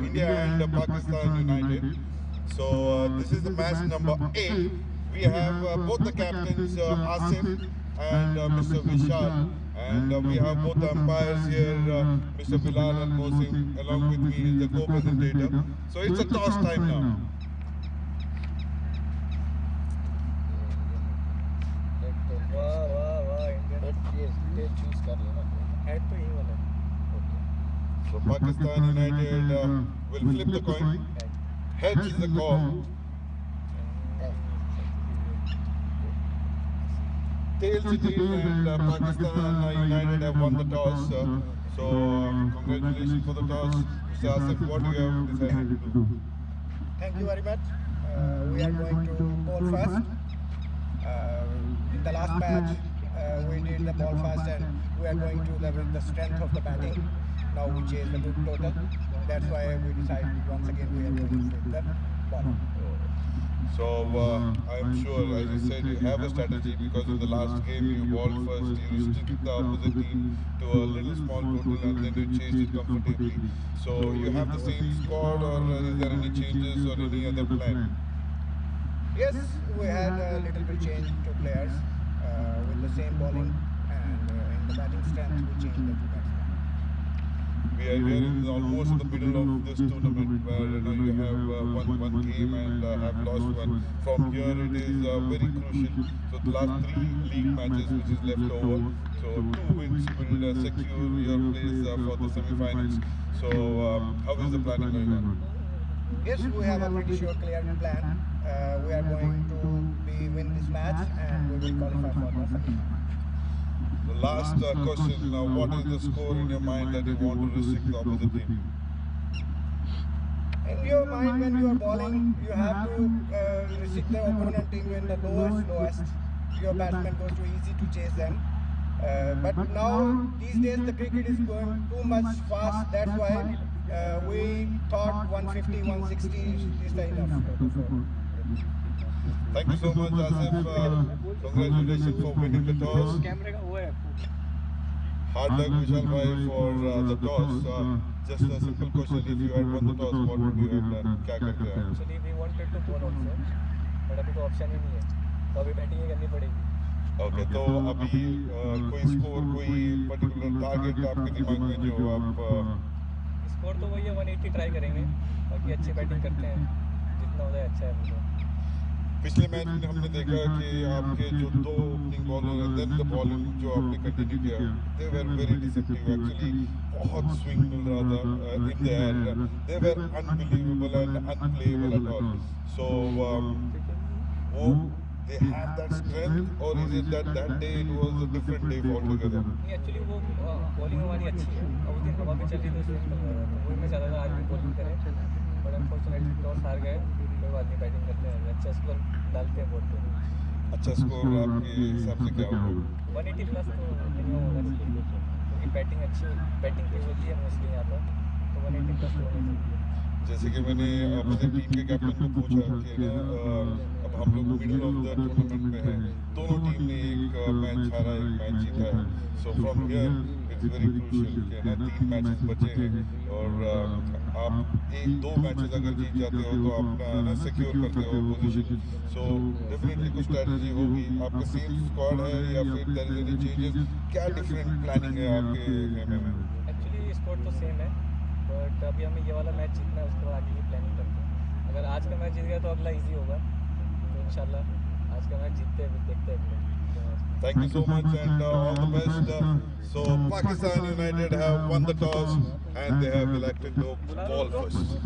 India and Pakistan United. So this is the match number 8. We have both the captains, Asif and Mr. Vishal, and we have both the umpires here, Mr. Bilal and Mosim, along with me is the co-presentator. So it's a toss time now. So Pakistan United will flip the coin. Heads is the call. Tails it is, and Pakistan United have won the toss. So congratulations for the toss. Mr. Asif, what do you have decided to do? Thank you very much. We are going to bowl first. In the last match, we did the ball first, and we are going to leverage the strength of the batting. Now we chase the good total. That's why we decided once again we are going to flip the ball. So I'm sure, as you said, you have a strategy, because in the last game you bowled first, you restricted the opposite team to a little small total and then you chased it comfortably. So you have the same squad, or is there any changes or any other plan? Yes, we had a little bit change to players with the same bowling, and in the batting strength we changed the two batsmen. We are here in almost in the middle of this tournament, where you have won one game and have lost one. From here it is very crucial. So the last 3 league matches which is left over, so 2 wins will secure your place for the semi-finals. So how is the planning going on? Yes, we have a pretty sure clear plan. We are going to win this match and we will qualify for the semi-final. The last question, what is the score in your mind that you want to restrict the opposite team? In your mind, when you are bowling, you have to restrict the opponent team in the lowest. Your batsman goes too easy to chase them. But now, these days, the cricket is going too much fast. That's why we thought 150, 160 is the enough. Thank you so much, Asif. Congratulations for winning the toss. Hard luck, Vishal bhai, for the toss. Just a simple question: if you had won the toss, what would you have done? क्या करते हैं? Actually, we wanted to bowl also, but अभी तो option ही नहीं है, तो अभी batting ही करनी पड़ेगी. Okay, तो अभी कोई स्कोर, कोई पर्टिकुलर टारगेट आपके दिमाग में जो आप? स्कोर तो वही है, 180 ट्राई करेंगे. बाकी अच्छी बैटिंग करते हैं, जितना हो जाए अच्छा है मुझे. पिछले मैच में हमने देखा कि आपके जो 2 ओपनिंग बॉलर हैं, देन द बॉलिंग जो आपने कंटिन्यू किया, they were very deceptive. Actually बहुत स्विंग मिल रहा था in the air. They were unbelievable and unplayable at all. So वो they have that strength, or is it that day it was a different day altogether? Actually वो bowling हमारी अच्छी है, और उस दिन हवा में चल रही थी, स्विंग मिल रहा था, तो वही मैं चाहता था आज भी बॉलिंग करें, बट अनफॉर्चुनेटली टॉस हार गए. कोई बात नहीं, बैटिंग करते हैं, अच्छा स्कोर डालते हैं बोर्ड पे. अच्छा स्कोर आपके हिसाब से क्या होगा? 180 प्लस तो मिनिमम होना चाहिए, क्योंकि बैटिंग की होती है मोस्टली यहाँ पर, तो 180 प्लस होना चाहिए. जैसे कि मैंने अपने टीम के कैप्टन को पूछा कि अब हम लोग मिडिल ऑफ द टूर्नामेंट में हैं, दोनों टीम ने एक मैच हारा, एक मैच जीता है. So from here it's very crucial कि ना 3 मैचेस बचे हैं, और आप 1-2 मैचेस अगर जीत जाते हो तो आप ना सिक्योर करते हो पोजीशन. सो डेफिनेटली कुछ स्ट्रैटेजी होगी. आपका सेम स्क्वाड है या फिर देयर इज एनी चेंजेस? क्या डिफरेंट प्लानिंग है आपके गेम में? एक्चुअली स्क्वाड तो सेम है, बट अभी हमें ये वाला मैच जीतना है, उसके बाद आगे की प्लानिंग करते हैं. अगर आज का मैच जीत गया तो अगला इजी होगा, तो इंशाल्लाह आज का मैच जीतते हैं, देखते हैं. Thank you so much and all the best. So Pakistan United have won the toss and they have elected to bowl first.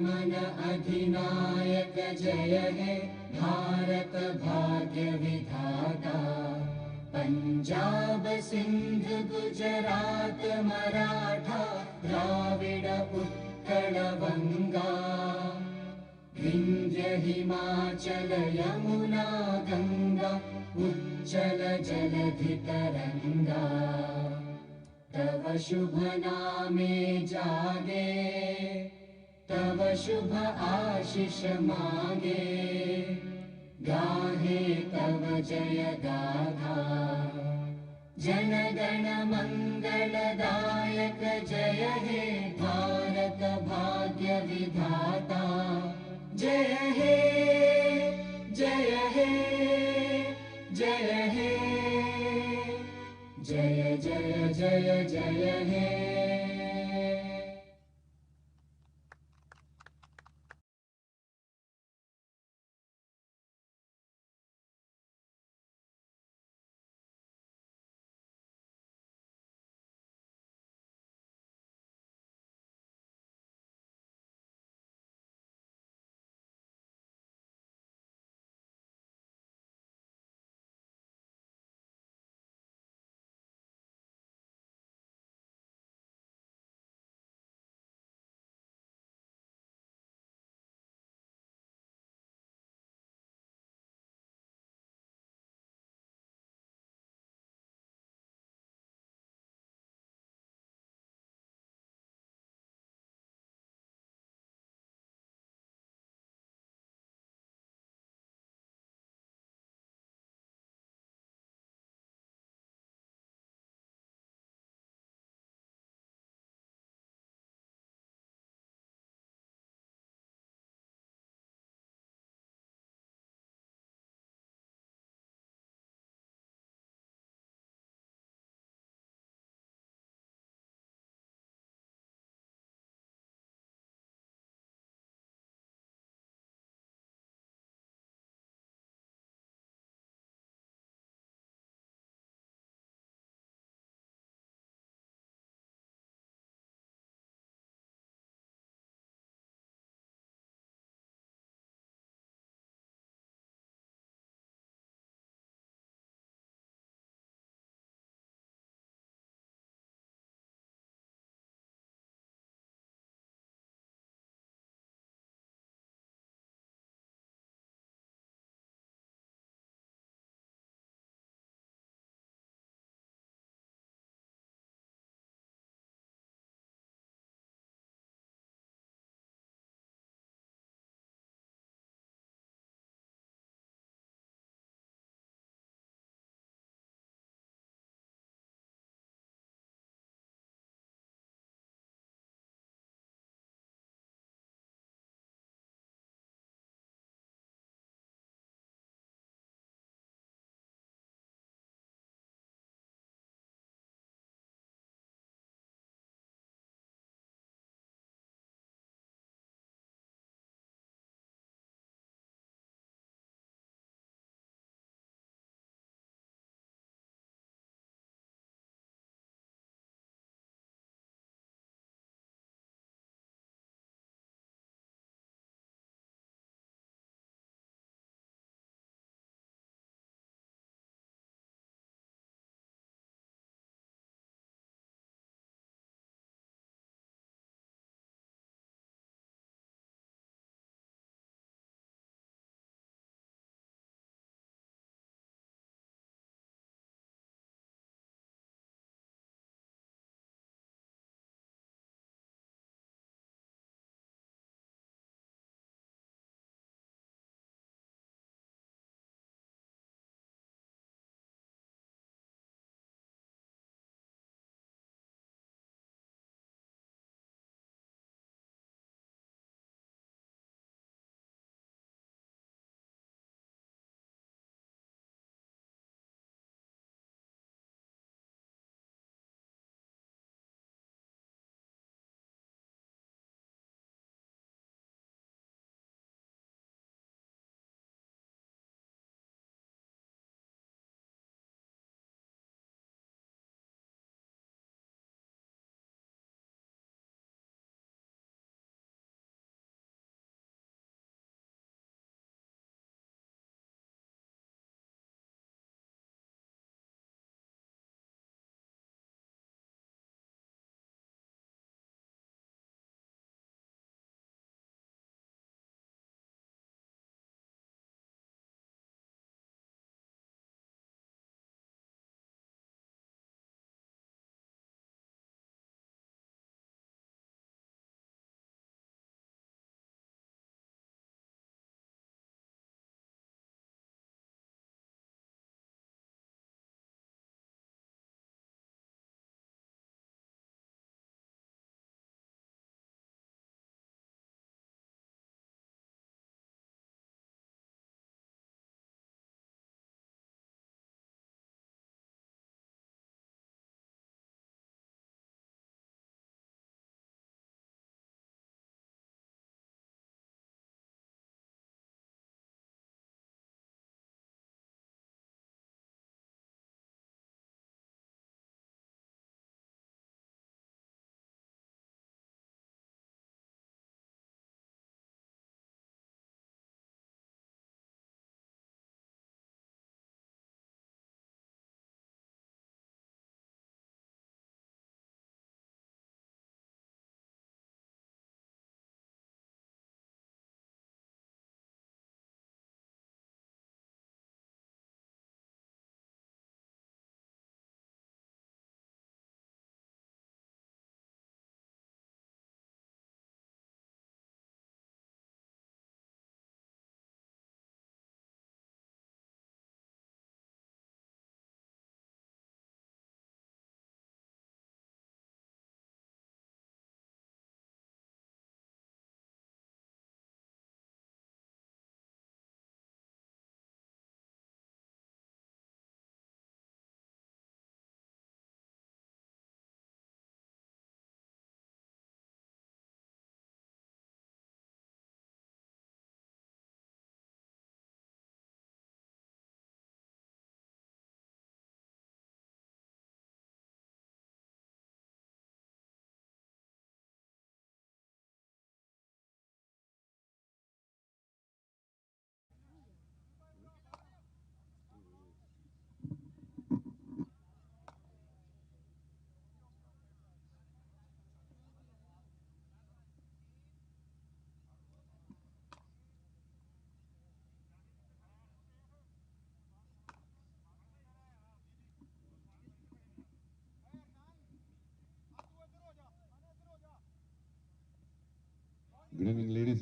मन अधिनायक जय हे भारत भाग्य विधाता। पंजाब सिंध गुजरात मराठा द्राविड उत्कल बंगा। विंध्य हिमाचल यमुना गंगा उच्चल जलधि तरंगा। तव शुभ नामे जागे तव शुभ आशीष मागे। गाहे तव जय गाथा जन गण मंगलदायक जय हे भारत भाग्य विधाता। जय हे जय हे जय हे जय जय जय जय हे।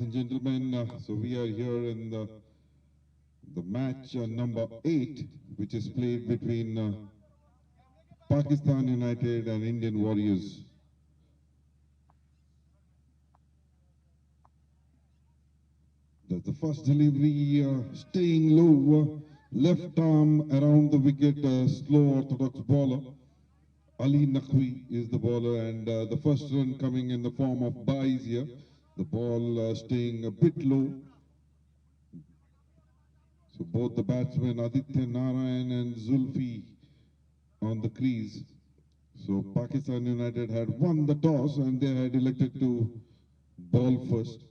and gentlemen, so we are here in the match number 8, which is played between Pakistan United and Indian Warriors. That's the first delivery, staying low, left arm around the wicket, slow orthodox bowler. Ali Naqvi is the bowler, and the first run coming in the form of byes here. The ball staying a bit low. So both the batsmen Aditya Narayan and Zulfi on the crease. So Pakistan United had won the toss and they had elected to bowl first.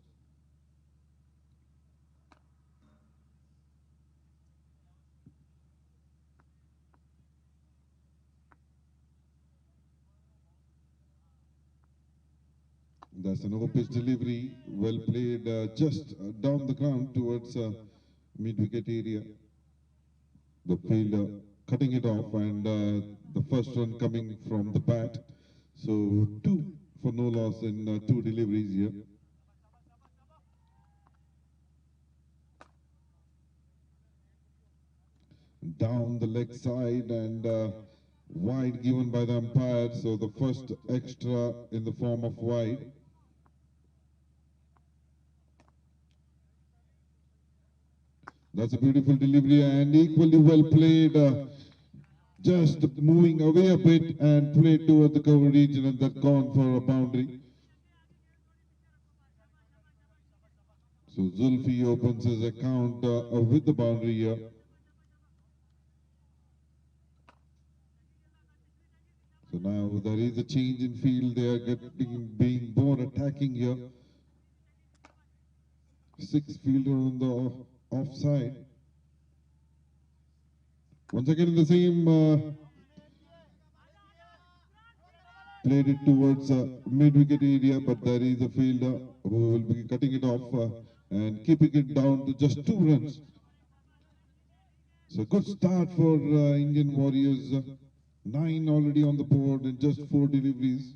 That's an over-pitch delivery, well played, just down the ground towards mid-wicket area. The fielder cutting it off, and the first run coming from the bat. So 2 for no loss in 2 deliveries here. Down the leg side, and wide given by the umpire. So the first extra in the form of wide. That's a beautiful delivery and equally well played. Just moving away a bit and played toward the cover region, and that gone for a boundary. So Zulfi opens his account with the boundary here. So now there is a change in field. They are being more attacking here. 6 fielder on the offside. Once again in the same, played it towards mid-wicket area, but there is a fielder who will be cutting it off and keeping it down to just 2 runs. So good start for Indian Warriors. 9 already on the board in just 4 deliveries.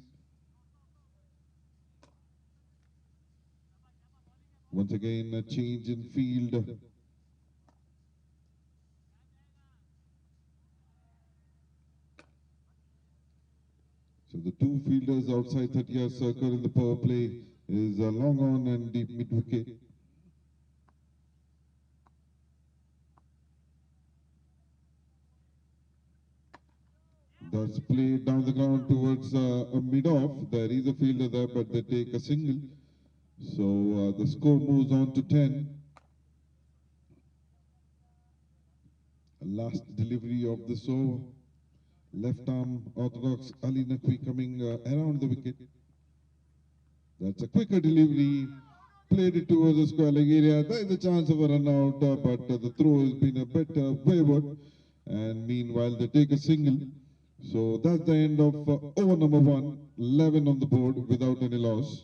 Once again, a change in field. So the 2 fielders outside 30-yard circle in the power play is long on and deep mid-wicket. That's played down the ground towards a mid-off. There is a fielder there, but they take a single. So the score moves on to 10. Last delivery of this over. Left arm orthodox Ali Naqvi coming around the wicket. That's a quicker delivery. Played it towards the square leg area. There is a chance of a run out, but the throw has been a bit wayward. And meanwhile, they take a single. So that's the end of over number 1. 11 on the board without any loss.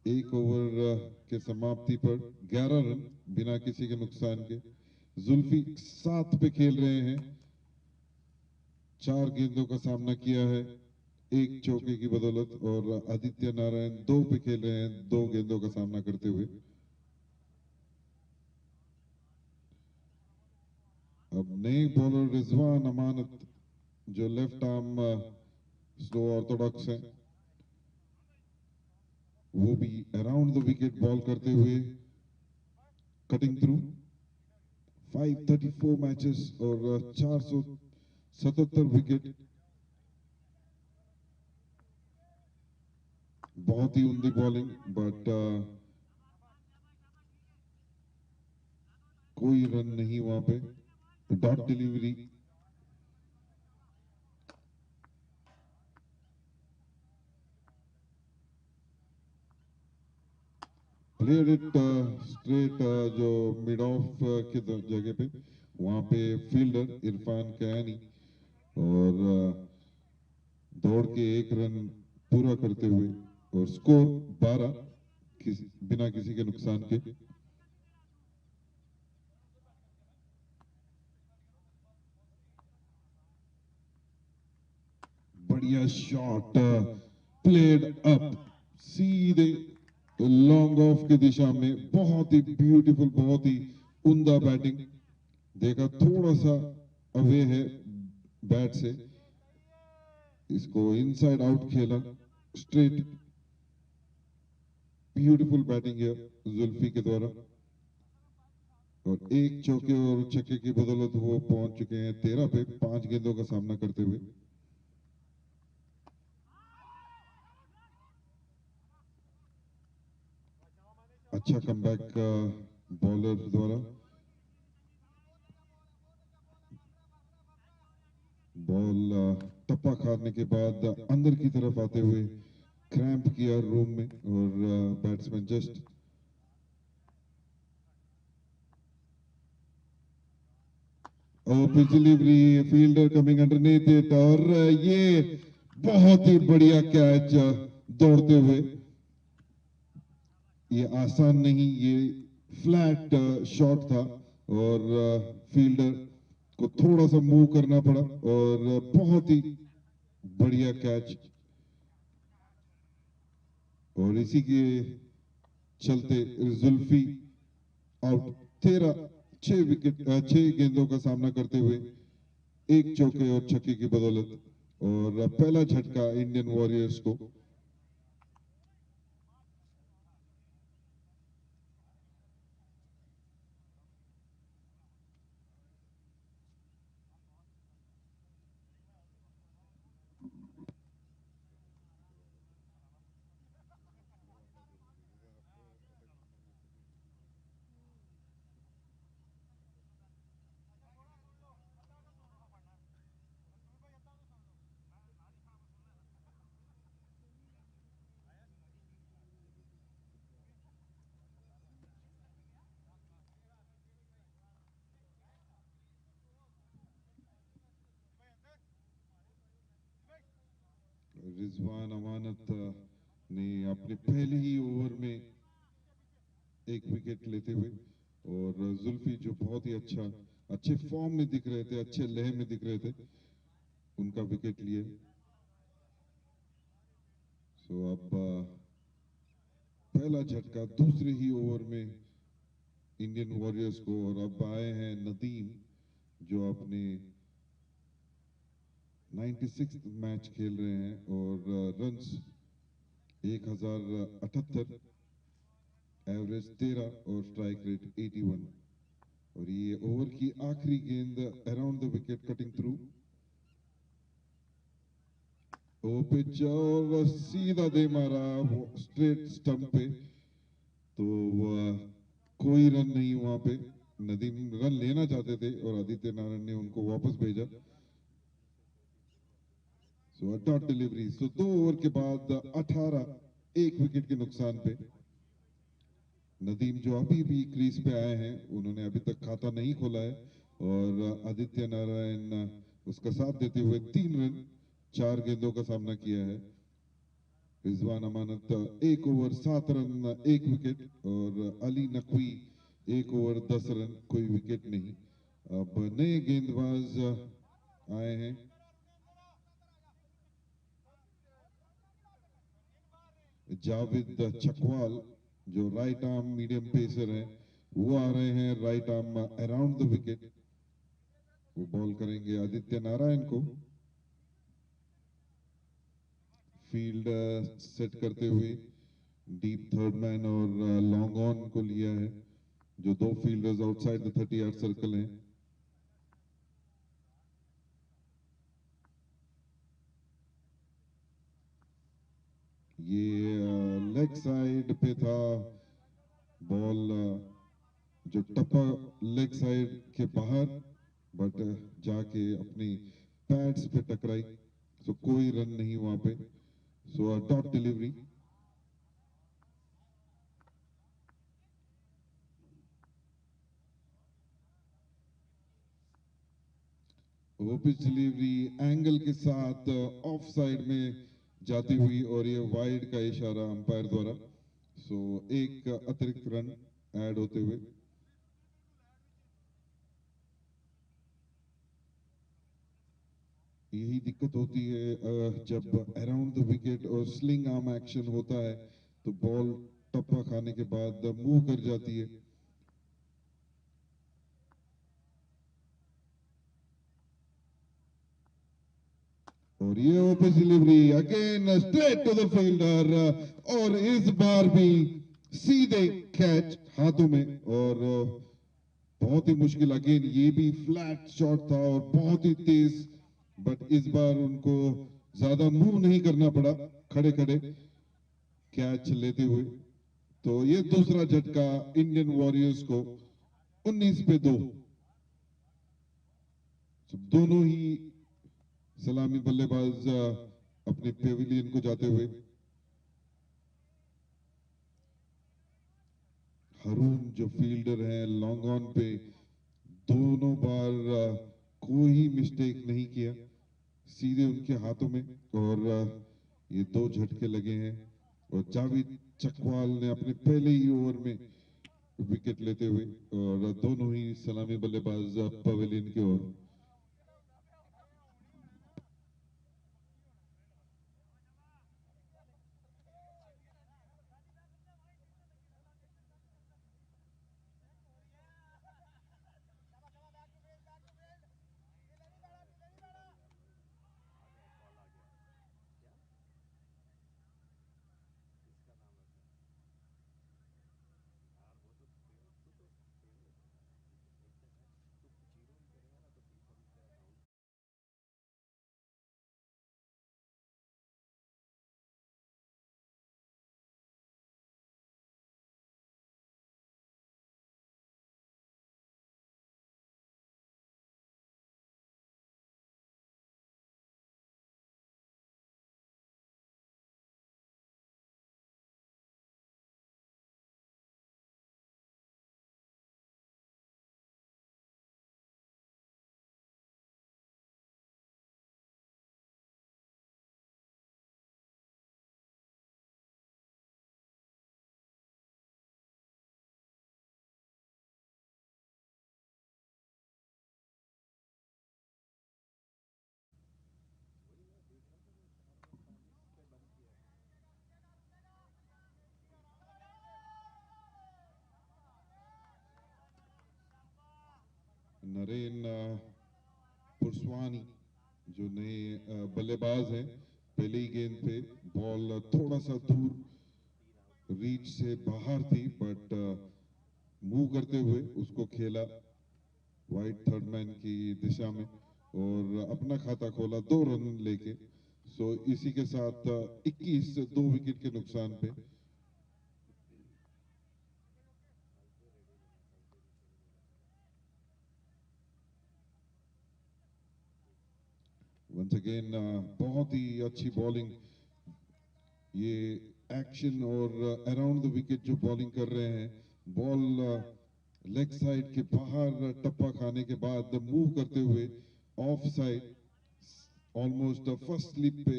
एक over के समाप्ति पर 11 run बिना किसी के नुकसान के। जुल्फी 7 पे खेल रहे हैं। 4 गेंदों का सामना किया है 1 चौके की बदौलत, और आदित्य नारायण 2 पे खेल रहे हैं 2 गेंदों का सामना करते हुए। अब नए बॉलर रिजवान अमानत जो लेफ्ट आर्म स्लो ऑर्थोडॉक्स हैं, वो भी अराउंड द विकेट बॉल करते हुए कटिंग थ्रू। 534 मैचेस और 477 विकेट। बहुत ही उम्दी बॉलिंग, बट कोई रन नहीं वहां पे। Dot delivery. Played it straight जो मिड ऑफ के जगह पे, वहां पे फील्डर इरफान कैनी, और दौड़ के 1 रन पूरा करते हुए, और स्कोर 12 बिना किसी के नुकसान के। बढ़िया शॉट, प्लेड अप सीधे लॉन्ग ऑफ की दिशा में बहुत ही ब्यूटीफुल, बहुत ही उम्दा बैटिंग। देखा थोड़ा सा अवे है बैट से, इसको इनसाइड आउट खेला स्ट्रेट। ब्यूटीफुल बैटिंग है जुल्फी के द्वारा, और एक चौके और छक्के की बदौलत वो पहुंच चुके हैं 13 पे 5 गेंदों का सामना करते हुए। अच्छा कमबैक बॉलर द्वारा। बॉल टप्पा खाने के बाद अंदर की तरफ आते हुए क्रैम्प किया रूम में, और batsman just delivery, fielder coming underneath it, और ये बहुत ही बढ़िया कैच दौड़ते हुए। ये आसान नहीं, ये फ्लैट शॉट था, और फील्डर को थोड़ा सा मूव करना पड़ा, और बहुत ही बढ़िया कैच। और इसी के चलते जुल्फी आउट, 6 गेंदों का सामना करते हुए, एक चौके और छक्के की बदौलत, और पहला झटका इंडियन वॉरियर्स को। रिजवान अमानत ने अपने पहले ही ओवर में एक विकेट लेते हुए, और जुल्फी जो बहुत ही अच्छे फॉर्म में दिख रहे थे, अच्छे लय में दिख रहे थे, उनका विकेट लिए। सो अब पहला झटका दूसरे ही ओवर में इंडियन वॉरियर्स को, और अब आए हैं नदीम जो अपने 96 मैच खेल रहे हैं, और रन्स 1078, एवरेज 13 और स्ट्राइक रेट 81। और ये ओवर की आखिरी गेंद around the wicket cutting through, वो पिच और सीधा दे मारा स्ट्रेट स्टंप पे, तो कोई रन नहीं वहां पे। नदीम रन लेना चाहते थे और आदित्य नारायण ने उनको वापस भेजा। So dot delivery. So 2 over के बाद 18, एक विकेट के नुकसान पे नदीम जो अभी भी क्रीज पे आए हैं, उन्होंने अभी तक खाता नहीं खोला है, और आदित्य नारायण उसका साथ देते हुए 3 रन 4 गेंदों का सामना किया है। रिजवान अमानत 1 ओवर 7 रन 1 विकेट, और अली नकवी 1 ओवर 10 रन कोई विकेट नहीं। अब नए गेंदबाज आए हैं, जावेद चकवाल जो राइट आर्म मीडियम पेसर हैं, वो आ रहे हैं right arm around the wicket. वो बॉल करेंगे आदित्य नारायण को। फील्ड सेट करते हुए डीप थर्ड मैन और लॉन्ग ऑन को लिया है, जो 2 fielders outside the 30 yard circle हैं। ये लेग साइड पे था बॉल, जो टप्पा लेग साइड के बाहर, बट जाके अपनी पैड्स पे टकराई, सो कोई रन नहीं वहां पे। सो डॉट डिलीवरी। वो पिच डिलीवरी एंगल के साथ ऑफ साइड में जाती हुई, और ये वाइड का इशारा अंपायर द्वारा। सो एक अतिरिक्त रन ऐड होते हुए। यही दिक्कत होती है जब अराउंड द विकेट और स्लिंग आर्म एक्शन होता है, तो बॉल टप्पा खाने के बाद मूव कर जाती है। और ये open delivery again straight to the fielder, और इस बार भी सीधे कैच हाथों में। और बहुत ही मुश्किल, अगेन ये भी फ्लैट शॉट था और बहुत ही तेज, बट इस बार उनको ज्यादा मूव नहीं करना पड़ा, खड़े खड़े कैच लेते हुए। तो ये दूसरा झटका इंडियन वॉरियर्स को 19 पे 2। दोनों ही सलामी बल्लेबाज अपने पेविलियन को जाते हुए। हरून जो फील्डर हैं लॉन्ग ऑन पे, दोनों बार कोई मिस्टेक नहीं किया, सीधे उनके हाथों में। और ये 2 झटके लगे हैं और जावेद चकवाल ने अपने पहले ही ओवर में विकेट लेते हुए, और दोनों ही सलामी बल्लेबाज पवेलियन की ओर। नरेन पुरस्वानी जो नए बल्लेबाज हैं, पहली ही गेंद पे बॉल थोड़ा सा दूर रीच से बाहर थी, बट मूव करते हुए उसको खेला वाइड थर्ड मैन की दिशा में और अपना खाता खोला 2 रन लेके। सो इसी के साथ 21 2 विकेट के नुकसान पे। वंस अगेन बहुत ही अच्छी बॉलिंग, ये एक्शन और अराउंड द विकेट जो बॉलिंग कर रहे हैं। बॉल लेग साइड के बाहर टप्पा खाने के बाद मूव करते हुए of side almost first slip पे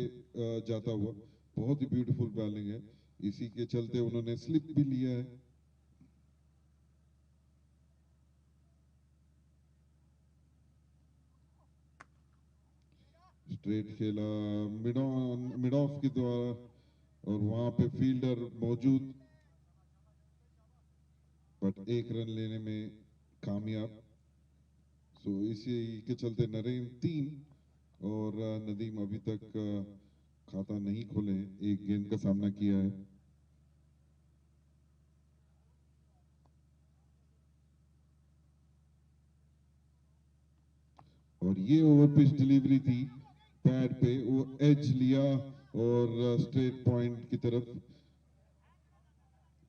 जाता हुआ, बहुत ही ब्यूटीफुल बॉलिंग है। इसी के चलते उन्होंने स्लिप भी लिया है। स्ट्रेट खेला मिड ऑफ के द्वारा, और वहां पे फील्डर मौजूद, बट 1 रन लेने में कामयाब। सो इसी के चलते नरेन 3 और नदीम अभी तक खाता नहीं खोले हैं, 1 गेंद का सामना किया है। और ये ओवर पिच डिलीवरी थी पैड पे, वो एज लिया और स्ट्रेट पॉइंट की तरफ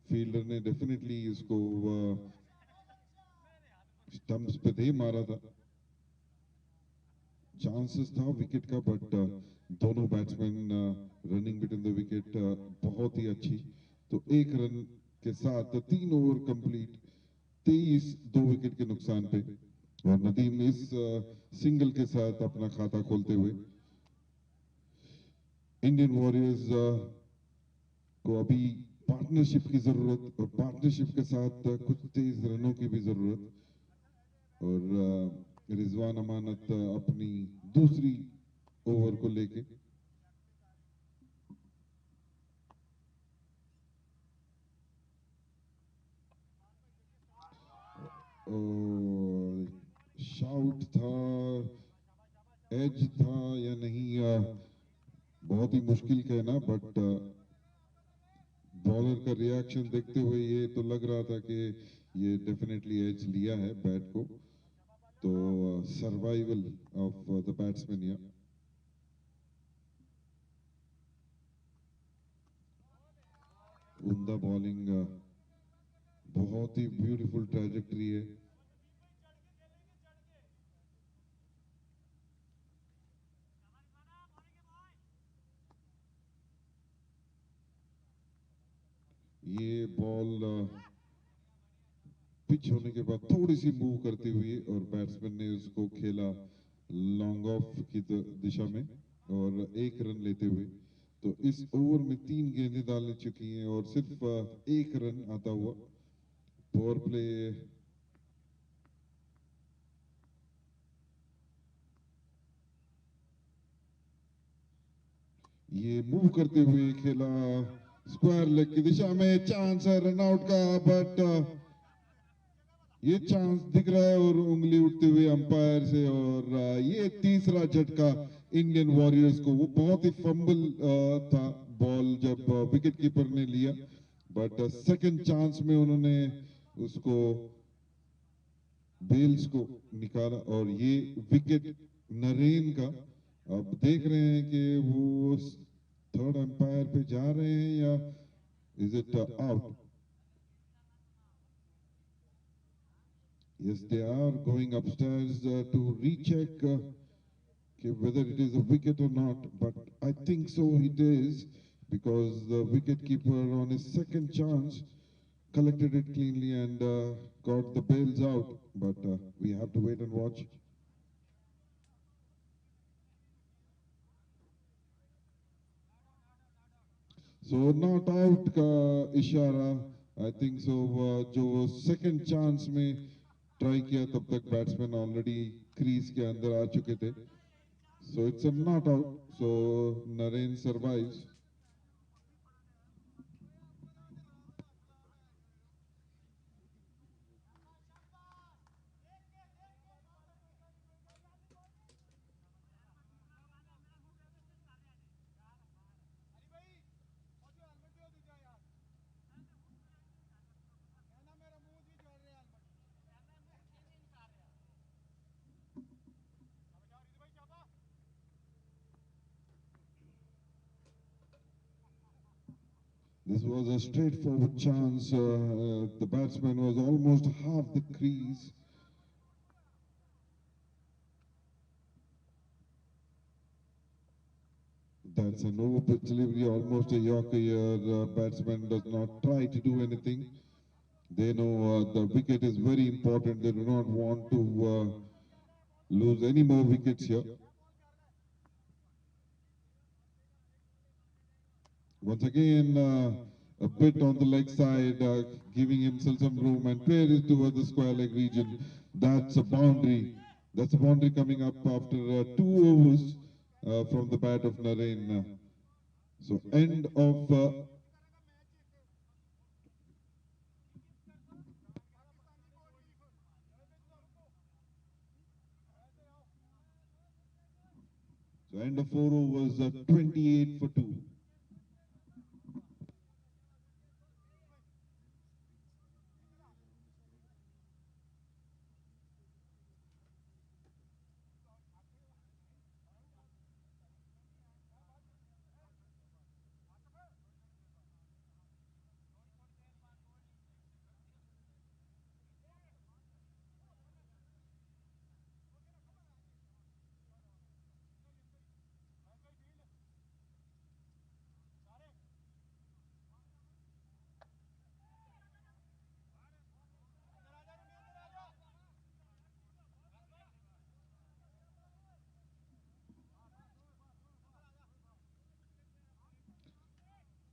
फील्डर ने डेफिनेटली इसको स्टंप्स पे दे मारा था, चांसेस था विकेट का, बट दोनों batsman running between the wicket बहुत ही अच्छी। तो 1 रन के साथ 3 ओवर कंप्लीट, 23 2 विकेट के नुकसान पे, और नदीम इस सिंगल के साथ अपना खाता खोलते हुए। इंडियन वॉरियर्स को अभी पार्टनरशिप की जरूरत, और पार्टनरशिप के साथ कुछ तेज रनों की भी जरूरत। और रिजवान अमानत अपनी दूसरी ओवर को लेके शाउट था, एज था या नहीं, बहुत ही मुश्किल कहना, बट बॉलर का रिएक्शन देखते हुए ये तो लग रहा था कि ये डेफिनेटली एज लिया है बैट को, तो सर्वाइवल ऑफ द बैट्समैन या उम्दा बॉलिंग, बहुत ही ब्यूटीफुल ट्रैजेक्टरी है। ये बॉल पिच होने के बाद थोड़ी सी मूव करती हुई और बैट्समैन ने उसको खेला लॉन्ग ऑफ की दिशा में और 1 रन लेते हुए। तो इस ओवर में 3 गेंदें डाल चुकी हैं और सिर्फ 1 रन आता हुआ। पावर प्ले ये मूव करते हुए खेला स्क्वायर लेग की दिशा में, चांस है रन आउट का, बट ये चांस दिख रहा है और उंगली उठते हुए अंपायर से, और ये तीसरा झटका इंडियन वॉरियर्स को। वो बहुत ही फंबल था बॉल जब विकेट कीपर ने लिया, बट सेकंड चांस में उन्होंने उसको बेल्स को निकाला और ये विकेट नरेन का। अब देख रहे हैं कि वो थर्ड अंपायर पे जा रहे हैं या is it out. Yes, they are going upstairs to recheck whether it is a wicket or not, but I think so it is, because the wicket keeper on his second chance collected it cleanly and got the bails out, but we have to wait and watch. So not out का इशारा, I think so, जो second chance में try किया तब तक batsman already crease के अंदर आ चुके थे, so it's a not out, so Naren survives. This was a straightforward chance. The batsman was almost half the crease. That's an over-pitch delivery, almost a Yorker here. Batsman does not try to do anything. They know the wicket is very important. They do not want to lose any more wickets here. Once again, a bit on the leg side, giving himself some room and player is towards the square leg region. That's a boundary. That's a boundary coming up after 2 overs from the bat of Naren. So end of end of 4 overs, 28 for 2.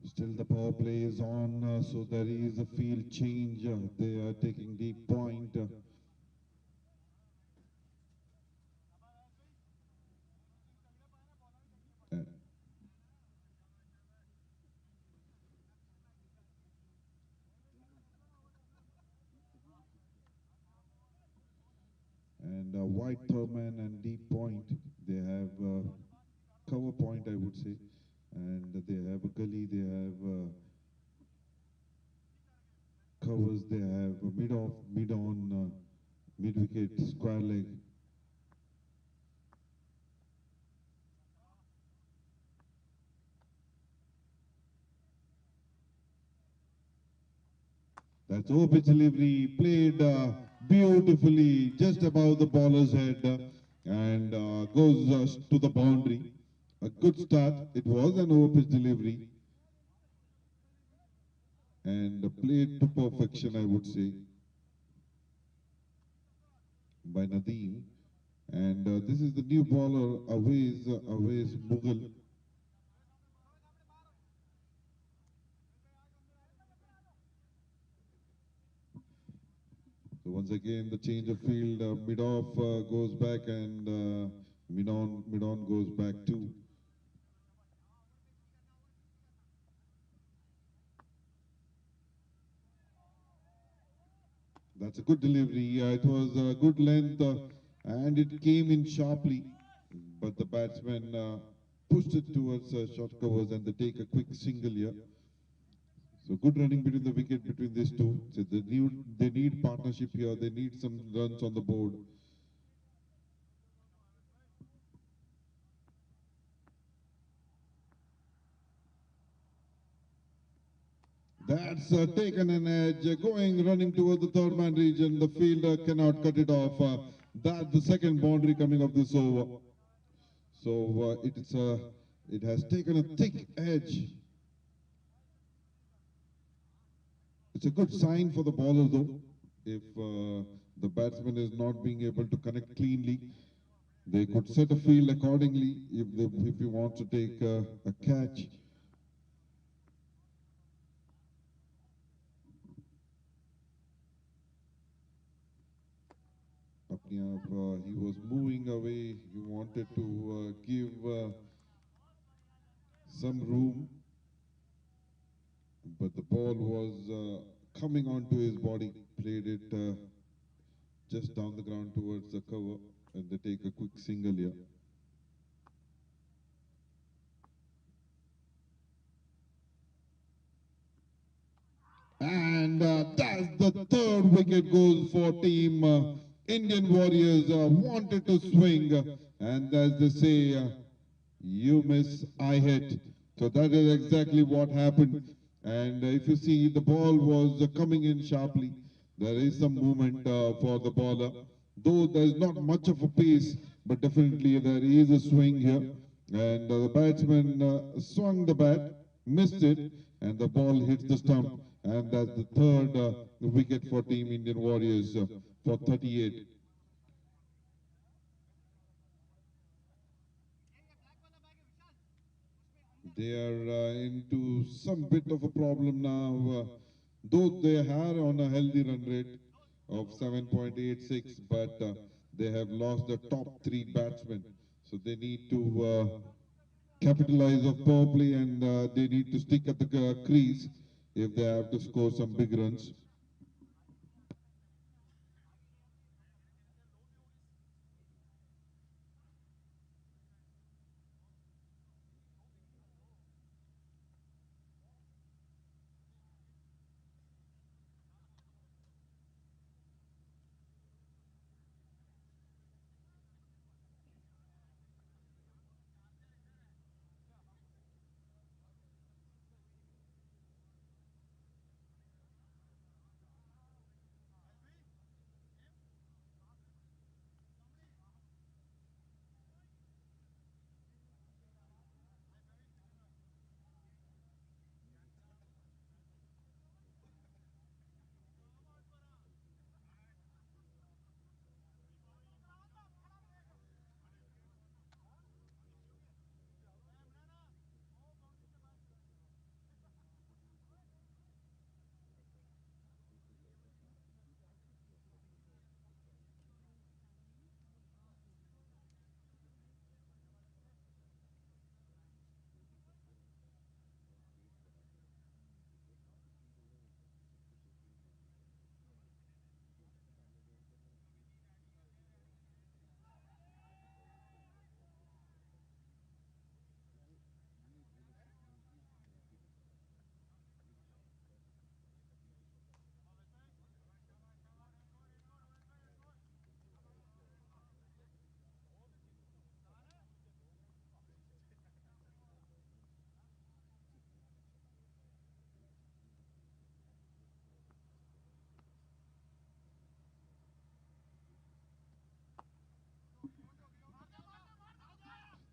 Still the power play is on, so there is a field change. They are taking deep point. and wide thurman and deep point. They have cover point, I would say, and they have a gully. They have covers. They have mid off, mid on, mid wicket, square leg. That's over pitch delivery, played beautifully, just above the bowler's head, and goes to the boundary. A good start. It was an over pitch delivery, and played to perfection, I would say, by Nadeem. And this is the new bowler, Awais Mughal. So once again, the change of field, mid-off goes back, and mid-on goes back too. That's a good delivery. It was a good length, and it came in sharply, but the batsman pushed it towards short covers, and they take a quick single here. So good running between the wicket between these two. So they need partnership here. They need some runs on the board. That's taken an edge, running towards the third man region. The fielder cannot cut it off. That's the second boundary coming of this over. So it has taken a thick edge. It's a good sign for the bowler though. If the batsman is not being able to connect cleanly, they could set a field accordingly if he wants to take a catch. He was moving away. He wanted to give some room, but the ball was coming onto his body. Played it just down the ground towards the cover, and they take a quick single here. And that's the third wicket goes for team Indian Warriors. Wanted to swing, and as they say, you miss, I hit. So that is exactly what happened. And if you see, the ball was coming in sharply. There is some movement for the bowler. Though there is not much of a pace, but definitely there is a swing here. And the batsman swung the bat, missed it, and the ball hits the stump. And that's the third wicket for Team Indian Warriors for 38. They are into some bit of a problem now, though they are on a healthy run rate of 7.86, but they have lost the top three batsmen. So they need to capitalize of power play, and they need to stick at the crease if they have to score some big runs.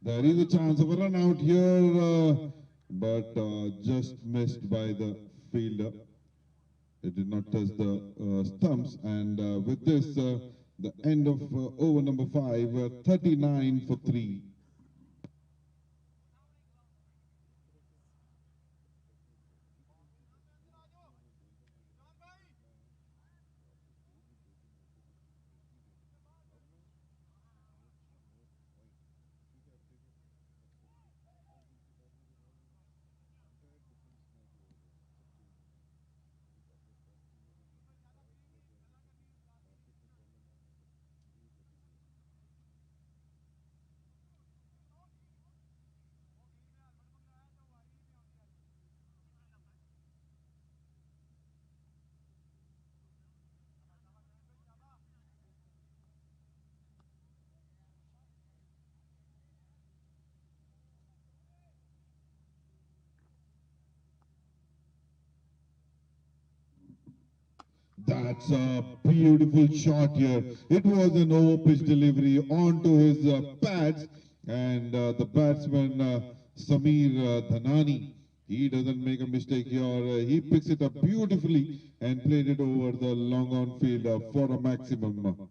There is a chance of a run out here, but just missed by the fielder. It did not touch the stumps, and with this, the end of over number 5, 39 for 3. That's a beautiful shot here. It was an over-pitch delivery onto his pads, and the batsman Samir Dhanani, he doesn't make a mistake here. He picks it up beautifully and played it over the long on field for a maximum.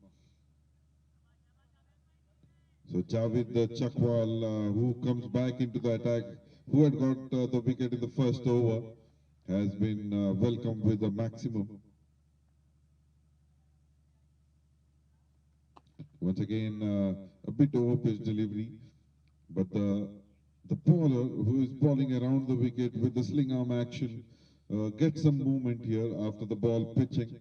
So Javed Chakwal, who comes back into the attack, who had got the wicket in the first over, has been welcomed with a maximum. Once again, a bit over pitch delivery, but the bowler who is bowling around the wicket with the sling arm action gets some movement here after the ball pitching.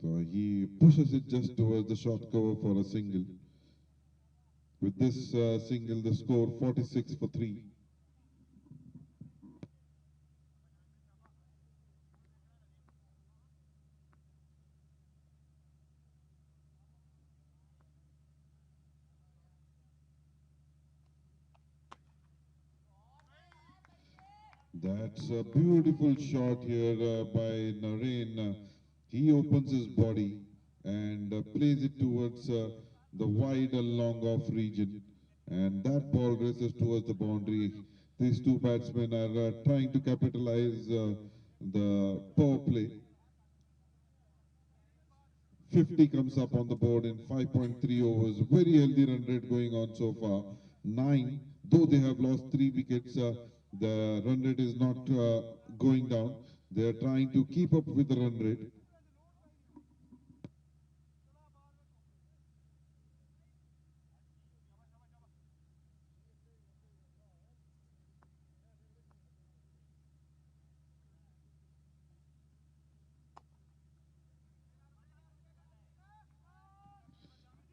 So he pushes it just towards the short cover for a single. With this single, the score 46 for 3. That's a beautiful shot here by Naren. He opens his body and plays it towards the wide and long off region. And that ball races towards the boundary. These two batsmen are trying to capitalize the power play. 50 comes up on the board in 5.3 overs. Very healthy run rate going on so far. 9, though they have lost 3 wickets, the run rate is not going down. They are trying to keep up with the run rate.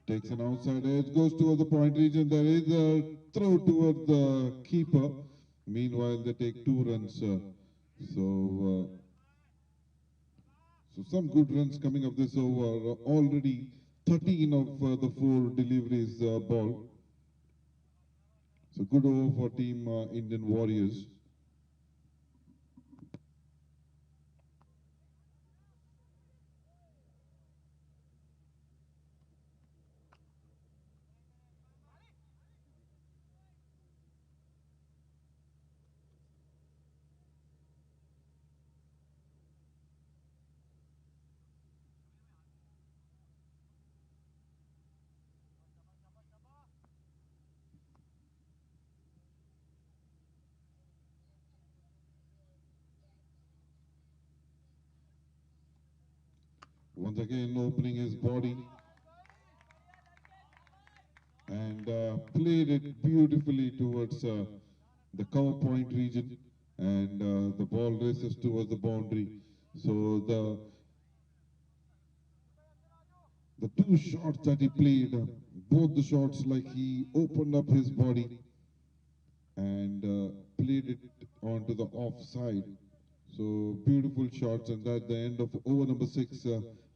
Takes an outside edge, goes towards the point region. There is a throw towards the keeper. Meanwhile, they take 2 runs. So some good runs coming up this over. Already 13 of the 4 deliveries ball. So good over for team Indian Warriors. Once again opening his body and played it beautifully towards the cover point region, and the ball races towards the boundary. So the 2 shots that he played, both the shots like he opened up his body and played it onto the offside. So beautiful shots, and at the end of over number 6,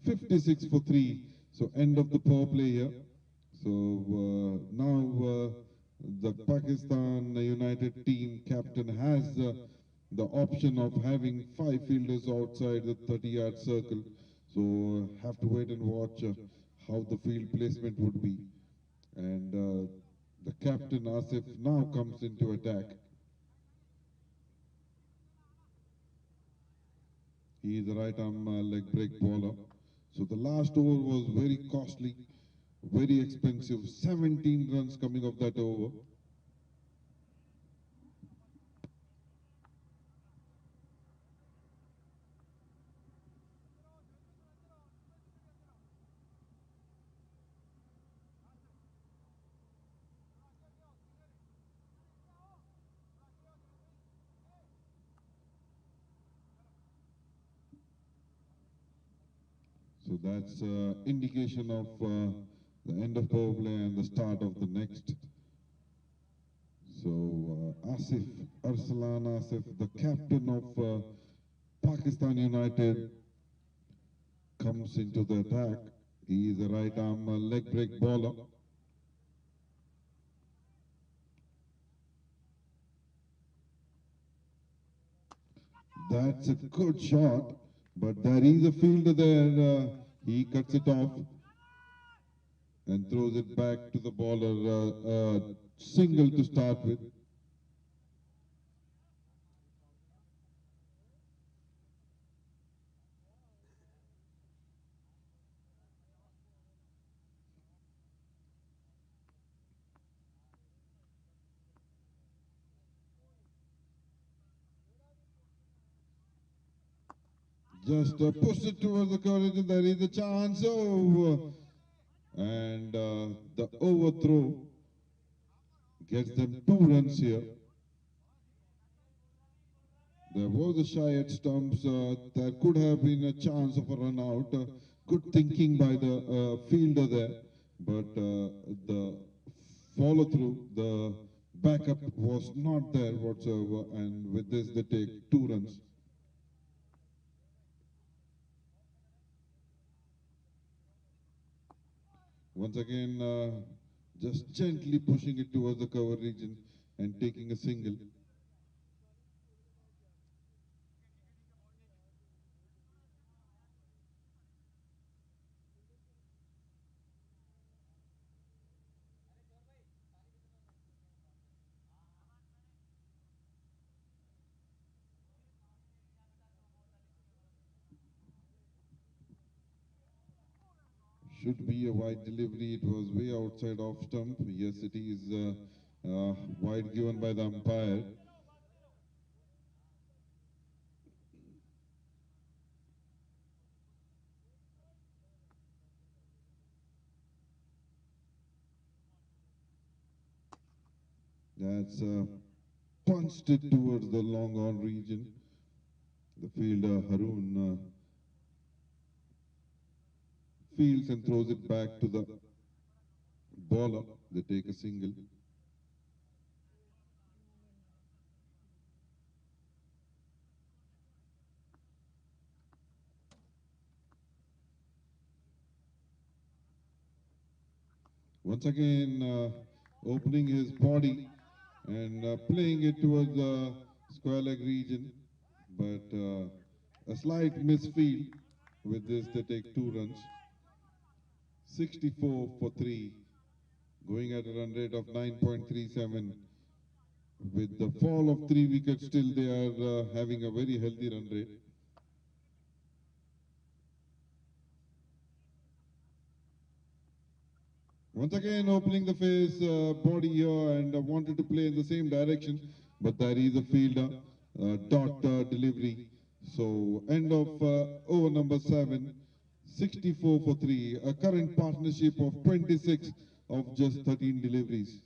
56 for 3. So end of the power play here. So now the Pakistan United team captain has the option of having 5 fielders outside the 30-yard circle. So have to wait and watch how the field placement would be. And the Captain Asif now comes into attack. He is a right arm leg break bowler. So the last over was very costly, very expensive. 17 runs coming off that over. So that's indication of the end of power play and the start of the next. So Asif, Arsalan Asif, the captain of Pakistan United, comes into the attack. He is a right arm leg break bowler. That's a good shot, but there is a fielder there. He cuts it off and throws it back to the bowler. Single to start with. Just push it towards the coverage, and there is a chance. Oh, and the overthrow gets them 2 runs here. There was a shy at stumps. There could have been a chance of a run out. Good thinking by the fielder there, but the follow through, the backup was not there whatsoever, and with this they take 2 runs. Once again, just gently pushing it towards the cover region and taking a single. Should be a wide delivery. It was way outside off stump. Yes, it is wide given by the umpire. That's punched it towards the long on region. The fielder Haroon fields and throws it back to the bowler. They take a single. Once again, opening his body and playing it towards the square leg region, but a slight misfield. With this, they take 2 runs. 64 for 3, going at a run rate of 9.37. With the fall of 3 wickets, still they are having a very healthy run rate. Once again, opening the face, body here, and wanted to play in the same direction, but there is a fielder, dot delivery. So, end of over number 7, 64 for 3, a current partnership of 26 of just 13 deliveries.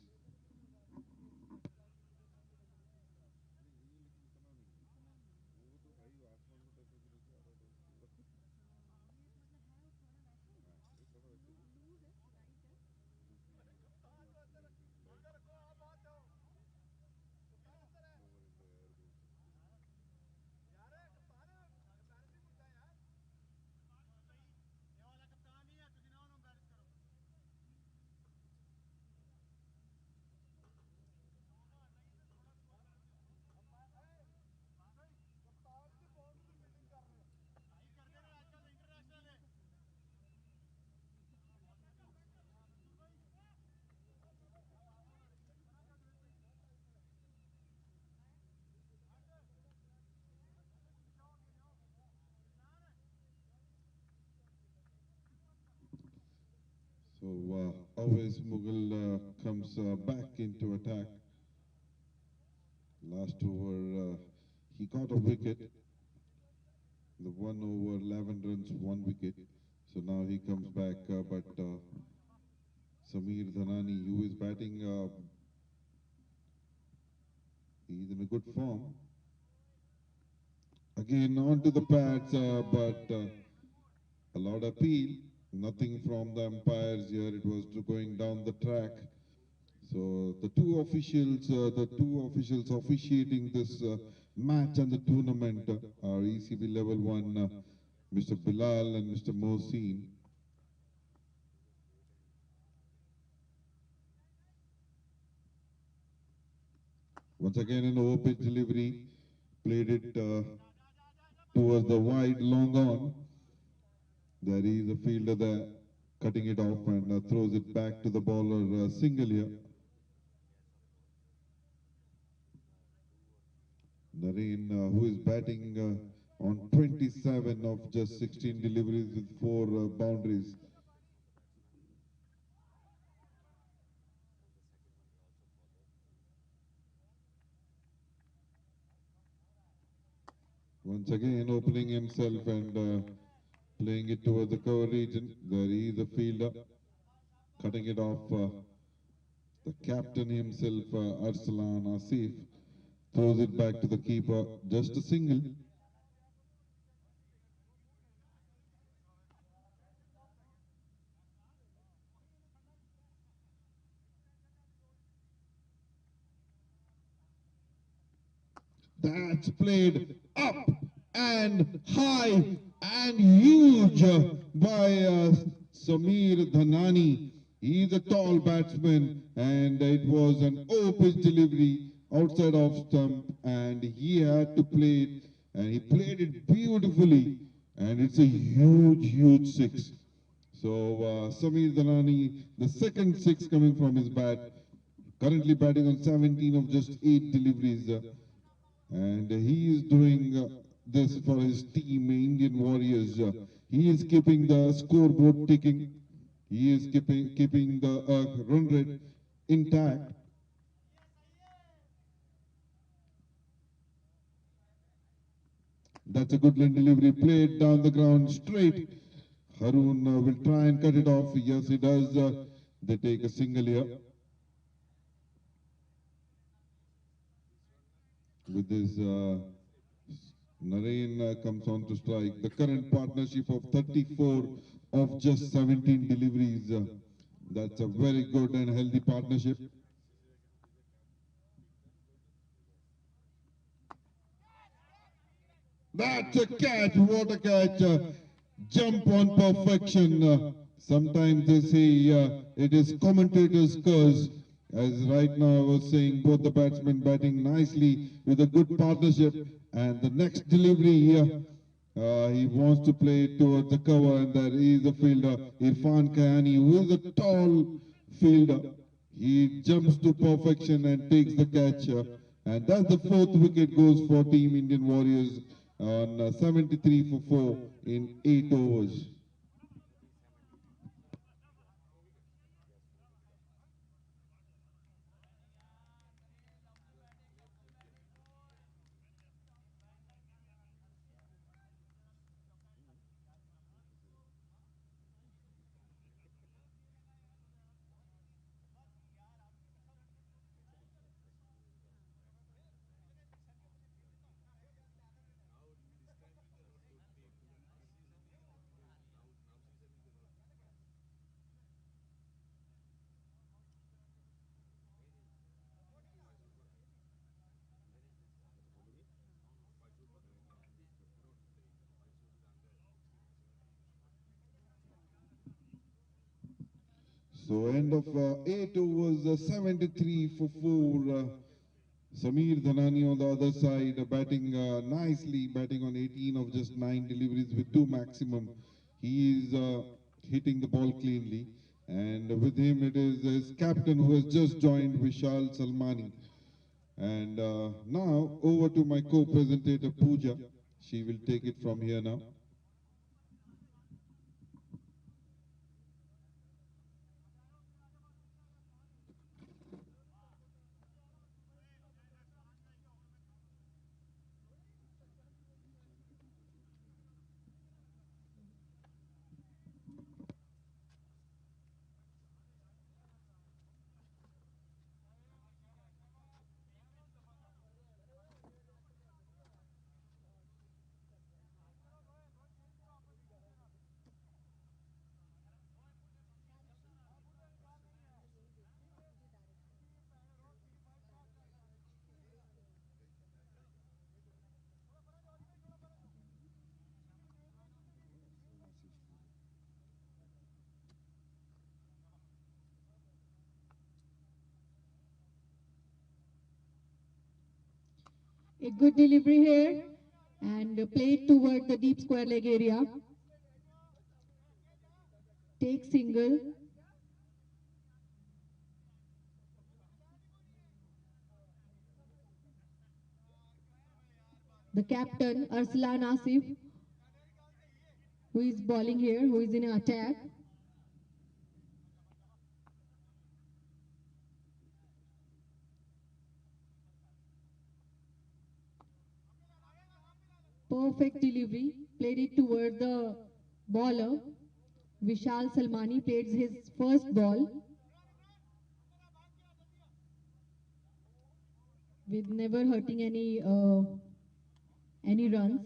Always Mughal comes back into attack. Last over, he got a wicket. The 1 over 11 runs, 1 wicket. So now he comes back, but Sameer Dhanani, who is batting, he's in a good form. Again, onto the pads, but a lot of appeal. Nothing from the umpires here. It was going down the track. So the two officials officiating this match and the tournament are ECB level 1, Mr. Bilal and Mr. Mohsin. Once again an over-pitch delivery, played it towards the wide long on. There is a fielder there, cutting it off and throws it back to the bowler single here. Nareen, who is batting on 27 of just 16 deliveries with 4 boundaries. Once again opening himself and playing it towards the cover region. There is a fielder, cutting it off. The captain himself, Arsalan Asif, throws it back to the keeper. Just a single. That's played up and high and huge by Sameer Dhanani. He's a tall batsman and it was an over-pitch delivery outside off stump and he had to play it and he played it beautifully and it's a huge 6. So Sameer Dhanani, the second 6 coming from his bat, currently batting on 17 of just 8 deliveries. And he is doing this for his team, Indian Warriors. He is keeping the scoreboard ticking. He is keeping the run rate intact. That's a good line delivery, played down the ground straight. Harun will try and cut it off. Yes, he does. They take a single here. With this, Nareen comes on to strike. The current partnership of 34 of just 17 deliveries. That's a very good and healthy partnership. That's a catch, what a catch. Jump on perfection. Sometimes they say it is commentators' curse. As right now I was saying, both the batsmen batting nicely with a good partnership. And the next delivery here, he wants to play it towards the cover and there is a fielder, Irfan Kayani, who is a tall fielder. He jumps to perfection and takes the catch. And that's the 4th wicket goes for Team Indian Warriors on 73 for 4 in 8 overs. So end of 8 overs, 73 for 4. Sameer Dhanani on the other side, batting nicely, batting on 18 of just 9 deliveries with 2 maximum. He is hitting the ball cleanly. And with him it is his captain who has just joined, Vishal Salmani. And now over to my co-presentator Pooja. She will take it from here now. A good delivery here and played toward the deep square leg area. Take single. The captain, Arslan Asif, who is bowling here, who is in attack. Perfect delivery, played it toward the bowler. Vishal Salmani played his first ball with never hurting any runs.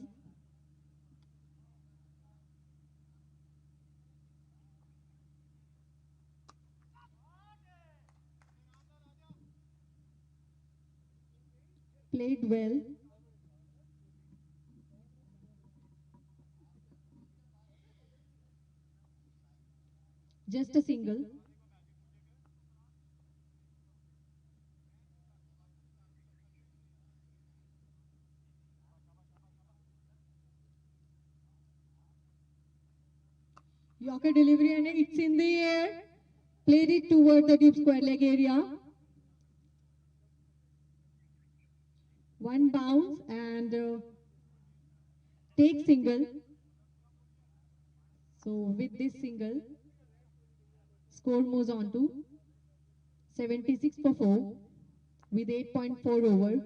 Played well. Just a single. Yorker delivery and it's in the air. Played it toward the deep square leg area. One bounce and take single. So with this single, score moves on to 76 for 4 with 8.4 over.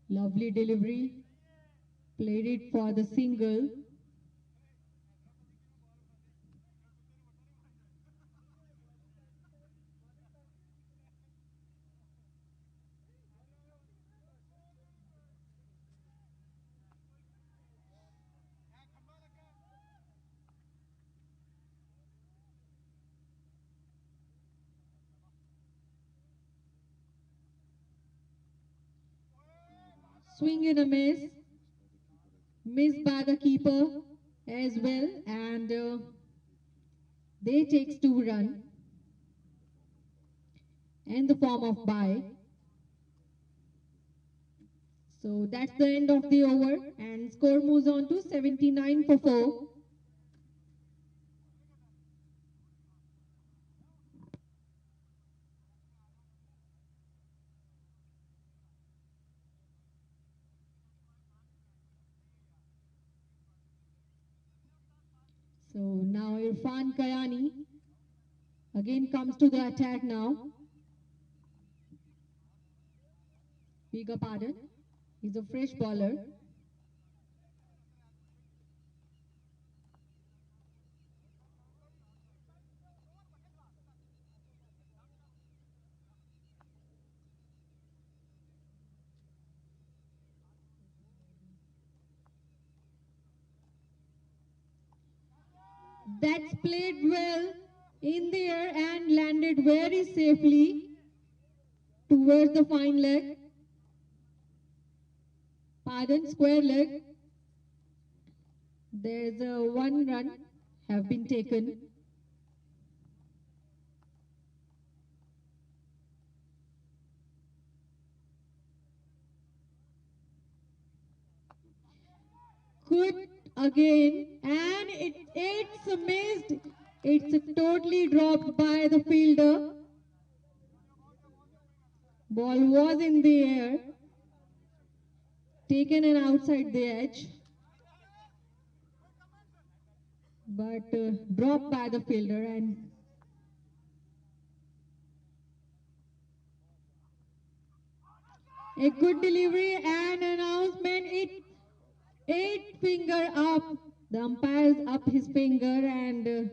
Lovely delivery. Played it for the single. Swing and a miss. Missed by the keeper as well, and they takes 2 runs in the form of bye. So that's the end of the over and score moves on to 79 for 4. So now Irfan Kayani again comes to the attack now. Beg your pardon. He's a fresh bowler. That's played well in the air and landed very safely towards the fine leg. Pardon, square leg. There's a 1 run have been taken. Good again, and it's missed. It's totally dropped by the fielder. Ball was in the air, taken and outside the edge, but dropped by the fielder. And a good delivery and announcement. It 8 finger up. The umpire's up his finger and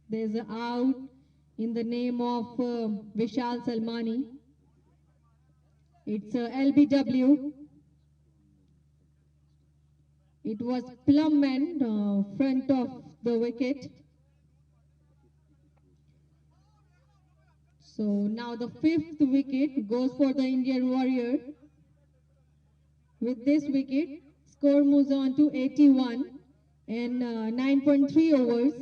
there's a out in the name of Vishal Salmani. It's LBW. It was Plumman front of the wicket. So now the 5th wicket goes for the Indian Warrior. With this wicket, score moves on to 81 in 9.3 overs.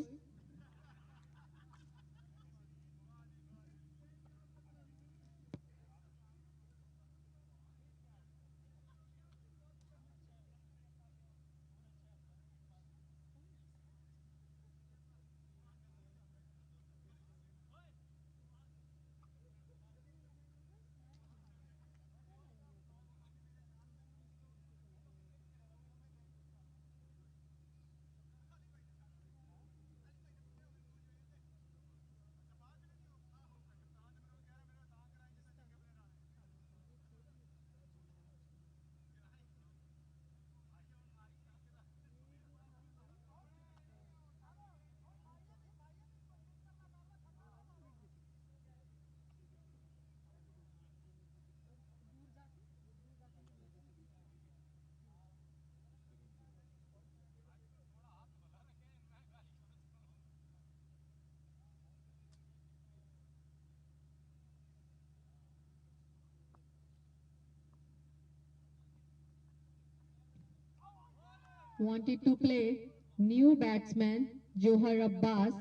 wanted to play new batsman Johar Abbas.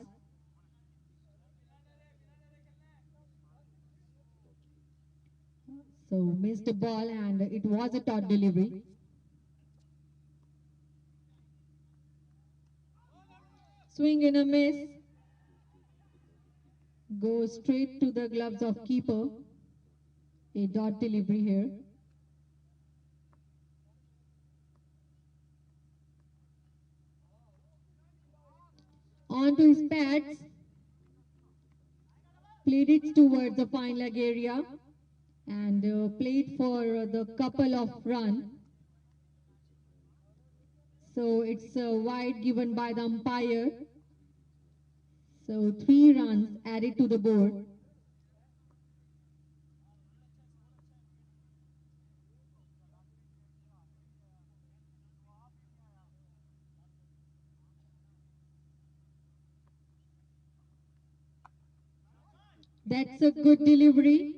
So missed the ball and it was a dot delivery. Swing and a miss. Goes straight to the gloves of keeper. A dot delivery here. On to his pads. Played it towards the fine leg area and played for the couple of run. So it's a wide given by the umpire. So 3 runs added to the board. That's a good delivery.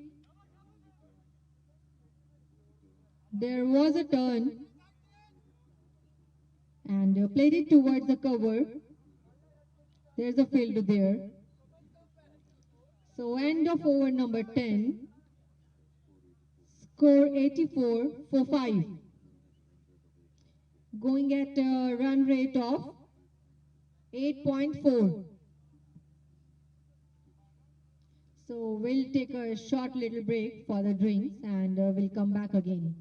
There was a turn and played it towards the cover. There's a field there. So end of over number 10. Score 84 for 5. Going at a run rate of 8.4. So we'll take a short little break for the drinks and we'll come back again.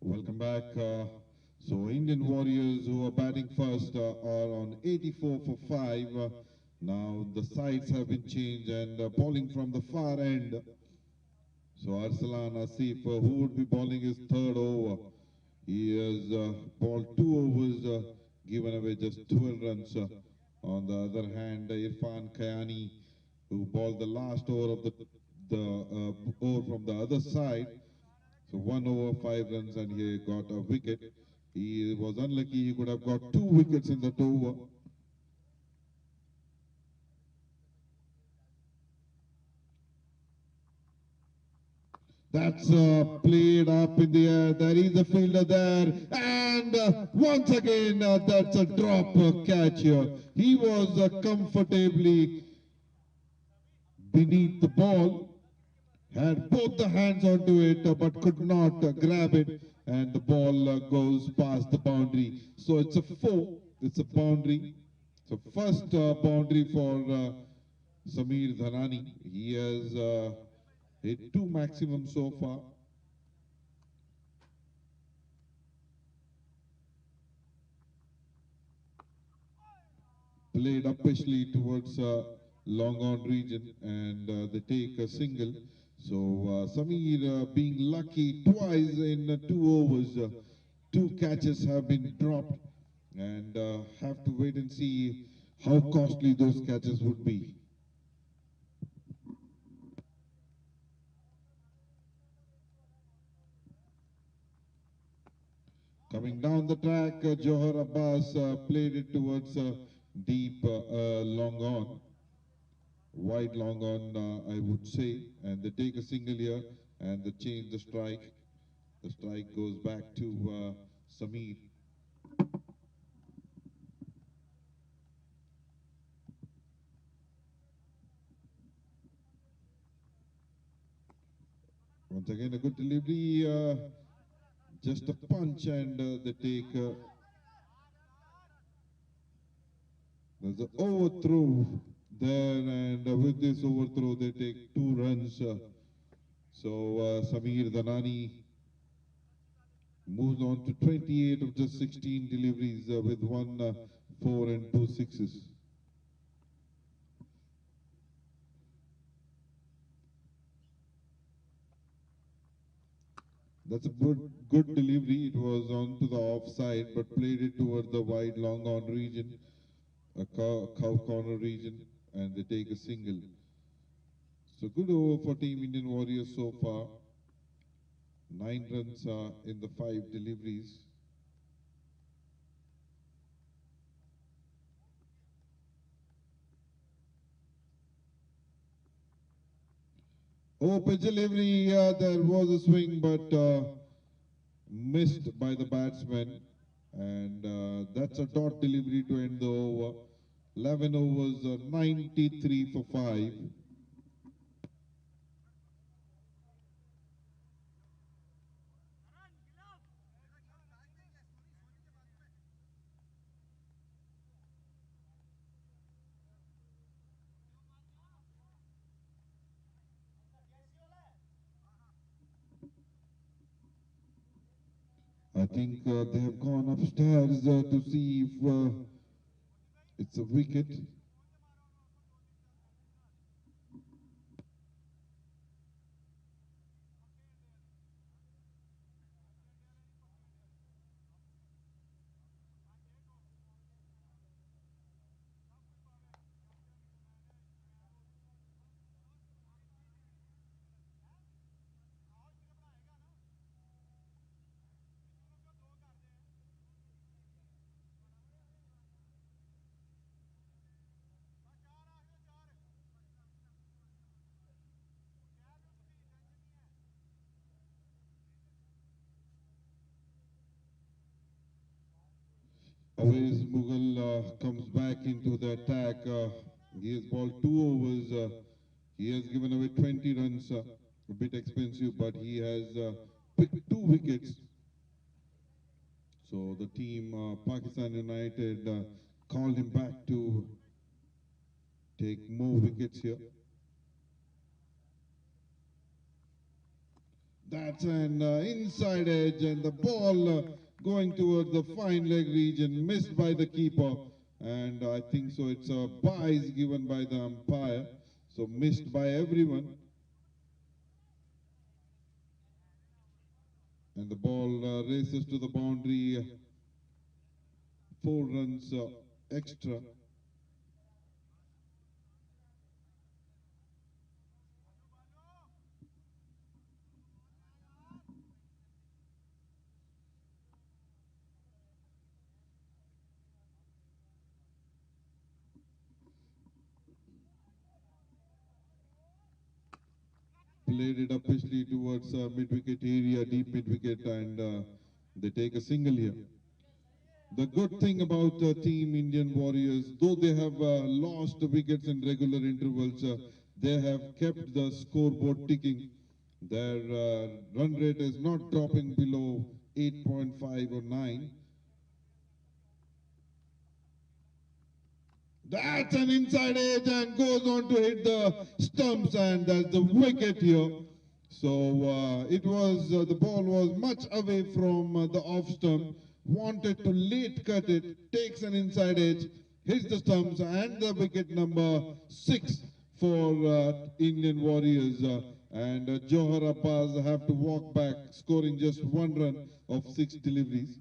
Welcome back. So Indian Warriors, who are batting first, are on 84 for 5. Now the sides have been changed and bowling from the far end. So Arsalan Asif, who would be bowling his third over. He has bowled 2 overs, given away just 12 runs. On the other hand, Irfan Kayani, who bowled the last over of the over from the other side. So 1 over 5 runs and he got a wicket. He was unlucky, he could have got 2 wickets in that over. That's played up in the air. There is a fielder there. And once again, that's a drop catch here. He was comfortably beneath the ball. Had both the hands onto it, but could not grab it. And the ball goes past the boundary. So it's a 4. It's a boundary. So first boundary for Samir Dhanani. He has hit 2 maximum so far. Played uppishly towards long on region, and they take a single. So Samir being lucky twice in 2 overs, 2 catches have been dropped, and have to wait and see how costly those catches would be. Coming down the track, Johar Abbas played it towards deep long on. Wide long on, I would say, and they take a single here and they change the strike. The strike goes back to Samir. Once again, a good delivery, just a punch, and they take. There's an overthrow there, and with this overthrow, they take 2 runs. So Samir Dhanani moves on to 28 of just 16 deliveries with 1 4 and 2 sixes. That's a good delivery. It was on to the offside, but played it toward the wide long on region, a cow corner region, and they take a single. So good over for Team Indian Warriors so far. 9 runs in the 5 deliveries. Pitch delivery, there was a swing, but missed by the batsman. And that's a dot delivery to end the over. 11 overs, 93 for 5. I think they have gone upstairs to see if it's a wicket. Awais Mughal comes back into the attack. He has bowled 2 overs. He has given away 20 runs. A bit expensive, but he has picked 2 wickets. So the team, Pakistan United, called him back to take more wickets here. That's an inside edge, and the ball going towards the fine leg region, missed by the keeper. And I think so it's a bye given by the umpire. So missed by everyone. And the ball races to the boundary. 4 runs extra. Played it officially towards mid-wicket area, deep mid-wicket, and they take a single here. The good thing about Team Indian Warriors, though they have lost wickets in regular intervals, they have kept the scoreboard ticking. Their run rate is not dropping below 8.5 or 9. That's an inside edge and goes on to hit the stumps, and that's the wicket here. So the ball was much away from the off stump, wanted to late cut it, takes an inside edge, hits the stumps, and the wicket number 6 for Indian Warriors. And Johar Abbas have to walk back, scoring just 1 run of 6 deliveries.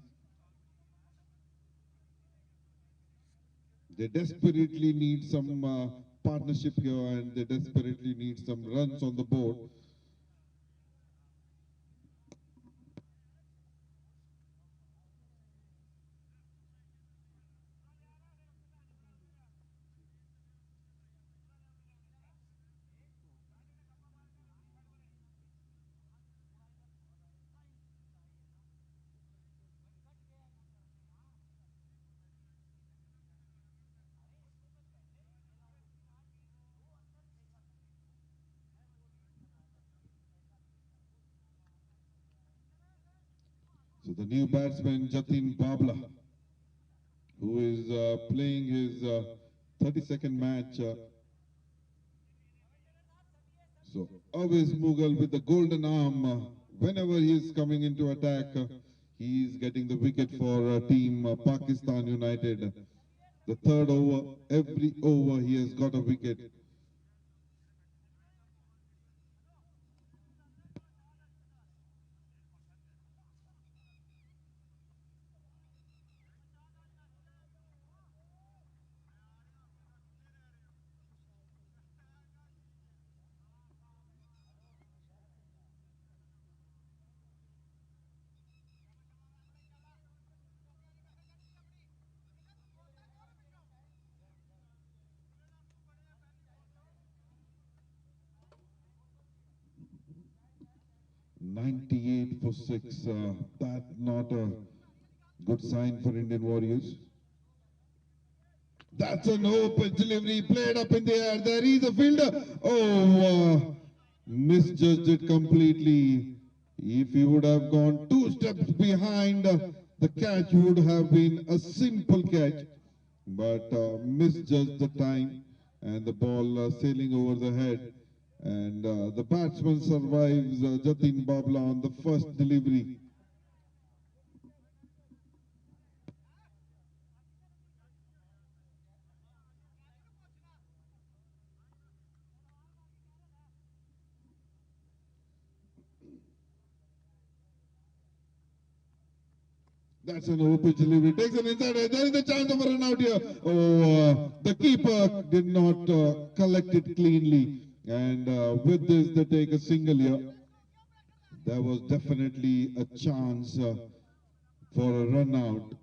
They desperately need some partnership here, and they desperately need some runs on the board. So the new batsman Jatin Babla, who is playing his 32nd match. So always Mughal with the golden arm. Whenever he is coming into attack, he is getting the wicket for team Pakistan United. The third over, every over he has got a wicket. "98 for 6. That not a good sign for Indian Warriors. That's an open delivery played up in the air. There is a fielder. Oh, misjudged it completely. If he would have gone 2 steps behind, the catch would have been a simple catch. But misjudged the time, and the ball sailing over the head. And the batsman survives Jatin Babla on the first delivery. That's an open delivery. Takes an inside edge. There is a chance of a run out here. Oh, the keeper did not collect it cleanly. And with this, they take a single here. There was definitely a chance for a run out.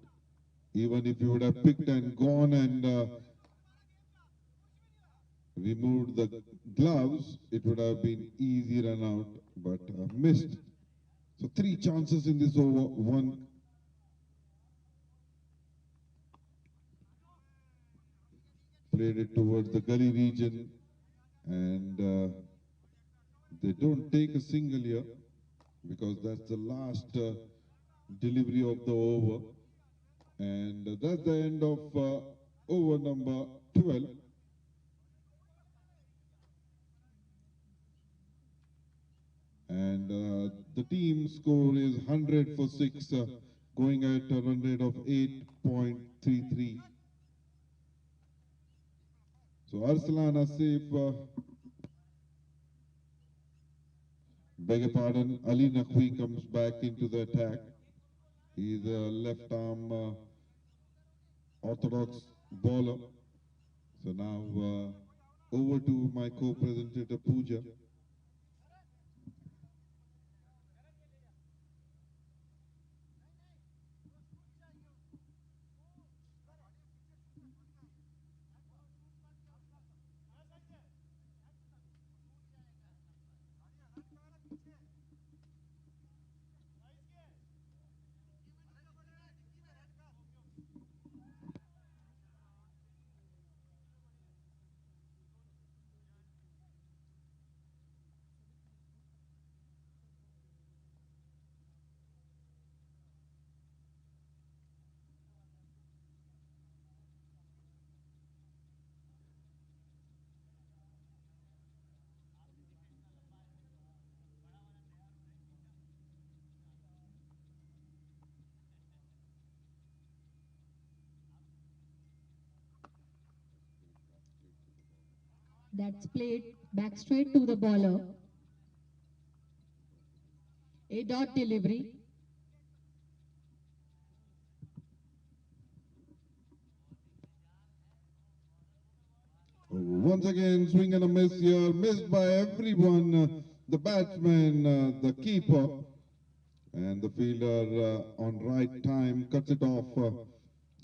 Even if you would have picked and gone and removed the gloves, it would have been easy run out, but missed. So 3 chances in this over, 1. Played it towards the gully region, and they don't take a single here because that's the last delivery of the over, and that's the end of over number 12. And the team score is 100 for 6, going at a run rate of 8.33. So Arslan Asif Beg your pardon, Ali Naqvi comes back into the attack. He's a left arm orthodox bowler. So now over to my co-presentator Pooja. That's played back straight to the bowler. A dot delivery. Once again, swing and a miss here, missed by everyone. The batsman, the keeper, and the fielder on right time cuts it off.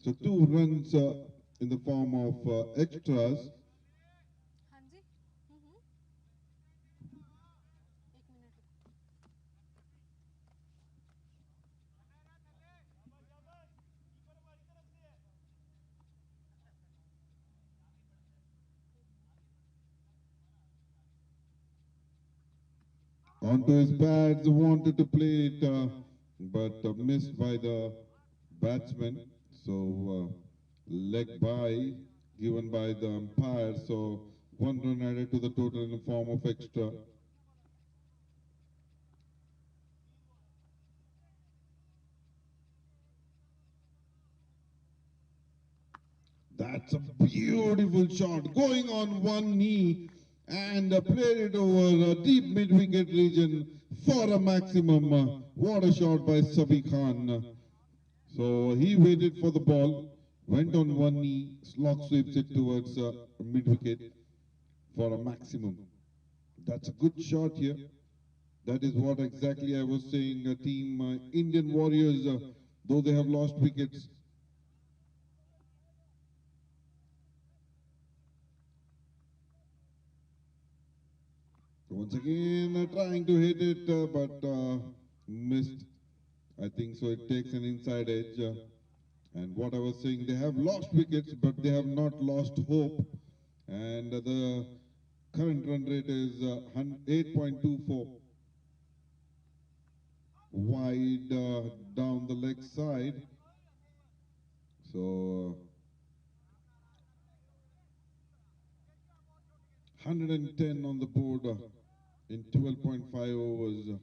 So 2 runs in the form of extras. Onto his pads, wanted to play it, but missed by the batsman. So leg by given by the umpire. So 1 run added to the total in the form of extra. That's a beautiful shot, going on one knee and played it over deep mid-wicket region for a maximum. What a shot by Sabi Khan. So he waited for the ball, went on one knee, slog sweeps it towards mid-wicket for a maximum. That's a good shot here. That is what exactly I was saying. Team Indian Warriors, though they have lost wickets, once again trying to hit it, but missed. I think so. It takes an inside edge. And what I was saying, they have lost wickets, but they have not lost hope. And the current run rate is 8.24. Wide down the leg side. So 110 on the board in 12.5 overs.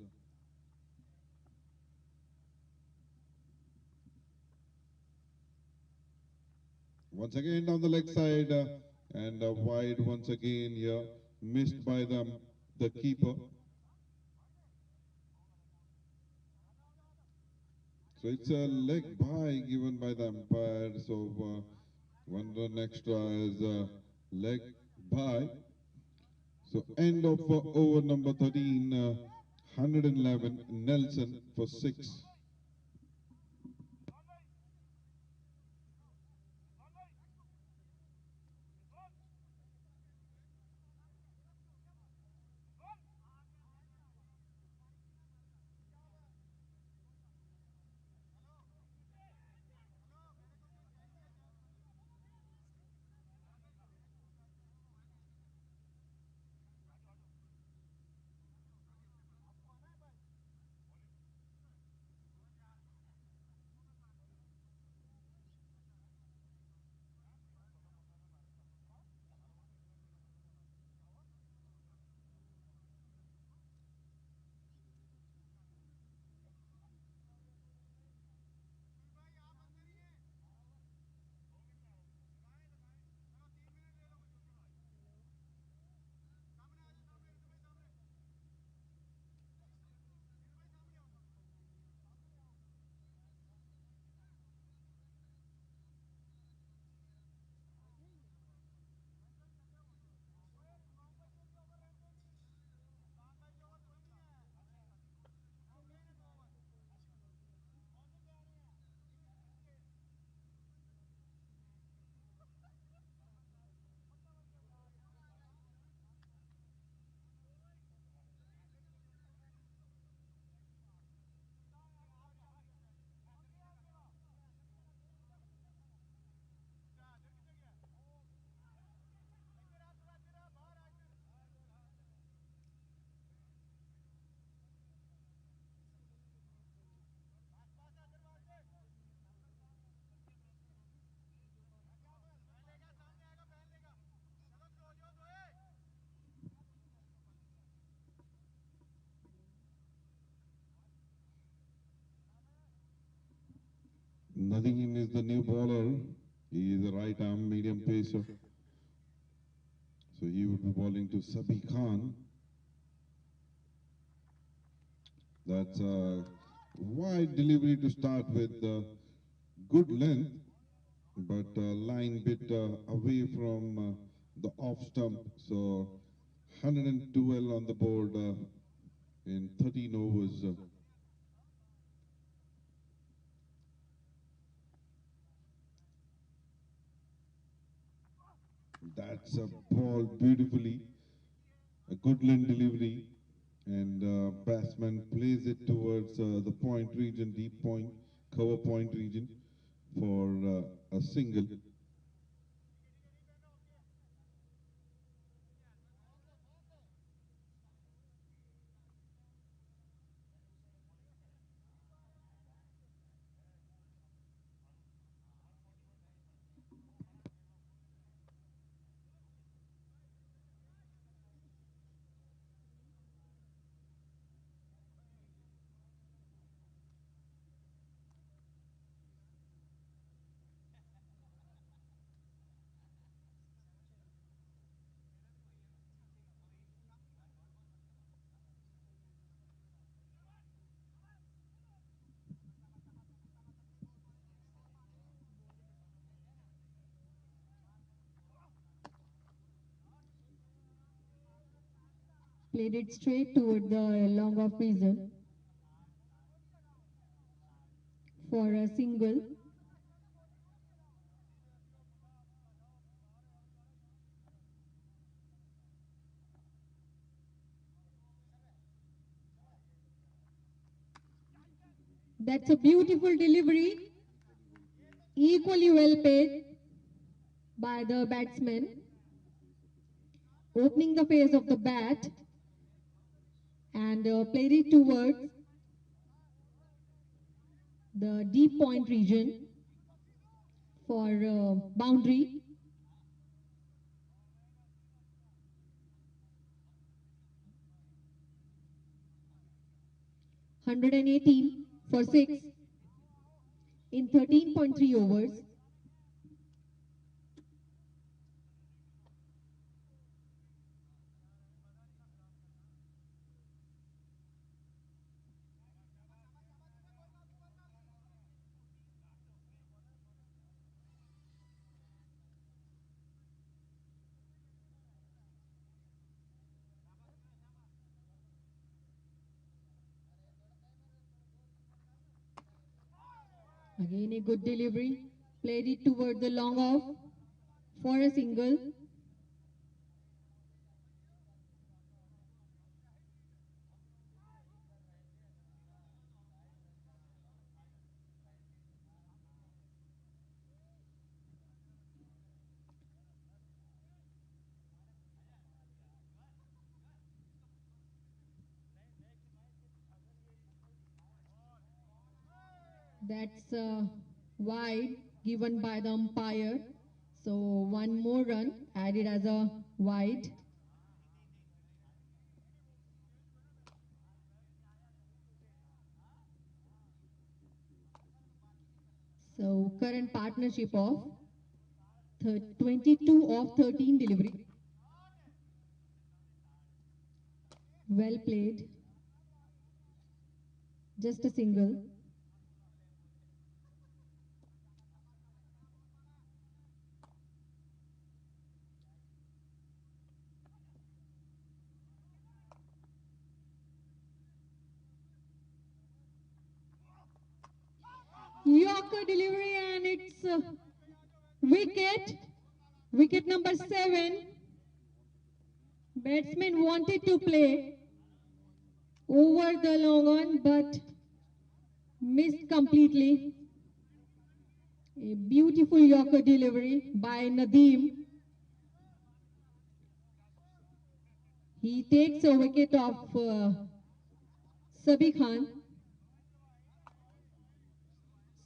Once again down the leg side and wide once again here, missed by the keeper. So it's a leg by given by the umpire. So 1 run extra is a leg by. So end of over number 13, 111, Nelson for 6. Nadeem is the new bowler. He is a right arm medium pacer. So he would be bowling to Sabi Khan. That's a wide delivery to start with, good length, but line bit away from the off stump. So 112 on the board in 13 overs. That's a ball beautifully, a good length delivery, and batsman plays it towards the point region, deep point, cover point region for a single. Played it straight toward the long off reason for a single. That's a beautiful delivery, equally well paid by the batsman, opening the face of the bat and played it towards the deep point region for boundary. (118 for 6 in 13.3 overs). Again a good delivery, played it toward the long off for a single. That's wide given by the umpire. So one more run added as a wide. So current partnership of 22 of 13 delivery. Well played. Just a single. Yorker delivery and it's wicket. Wicket number 7. Batsman wanted to play over the long on but missed completely. A beautiful Yorker delivery by Nadeem. He takes a wicket of Sabi Khan.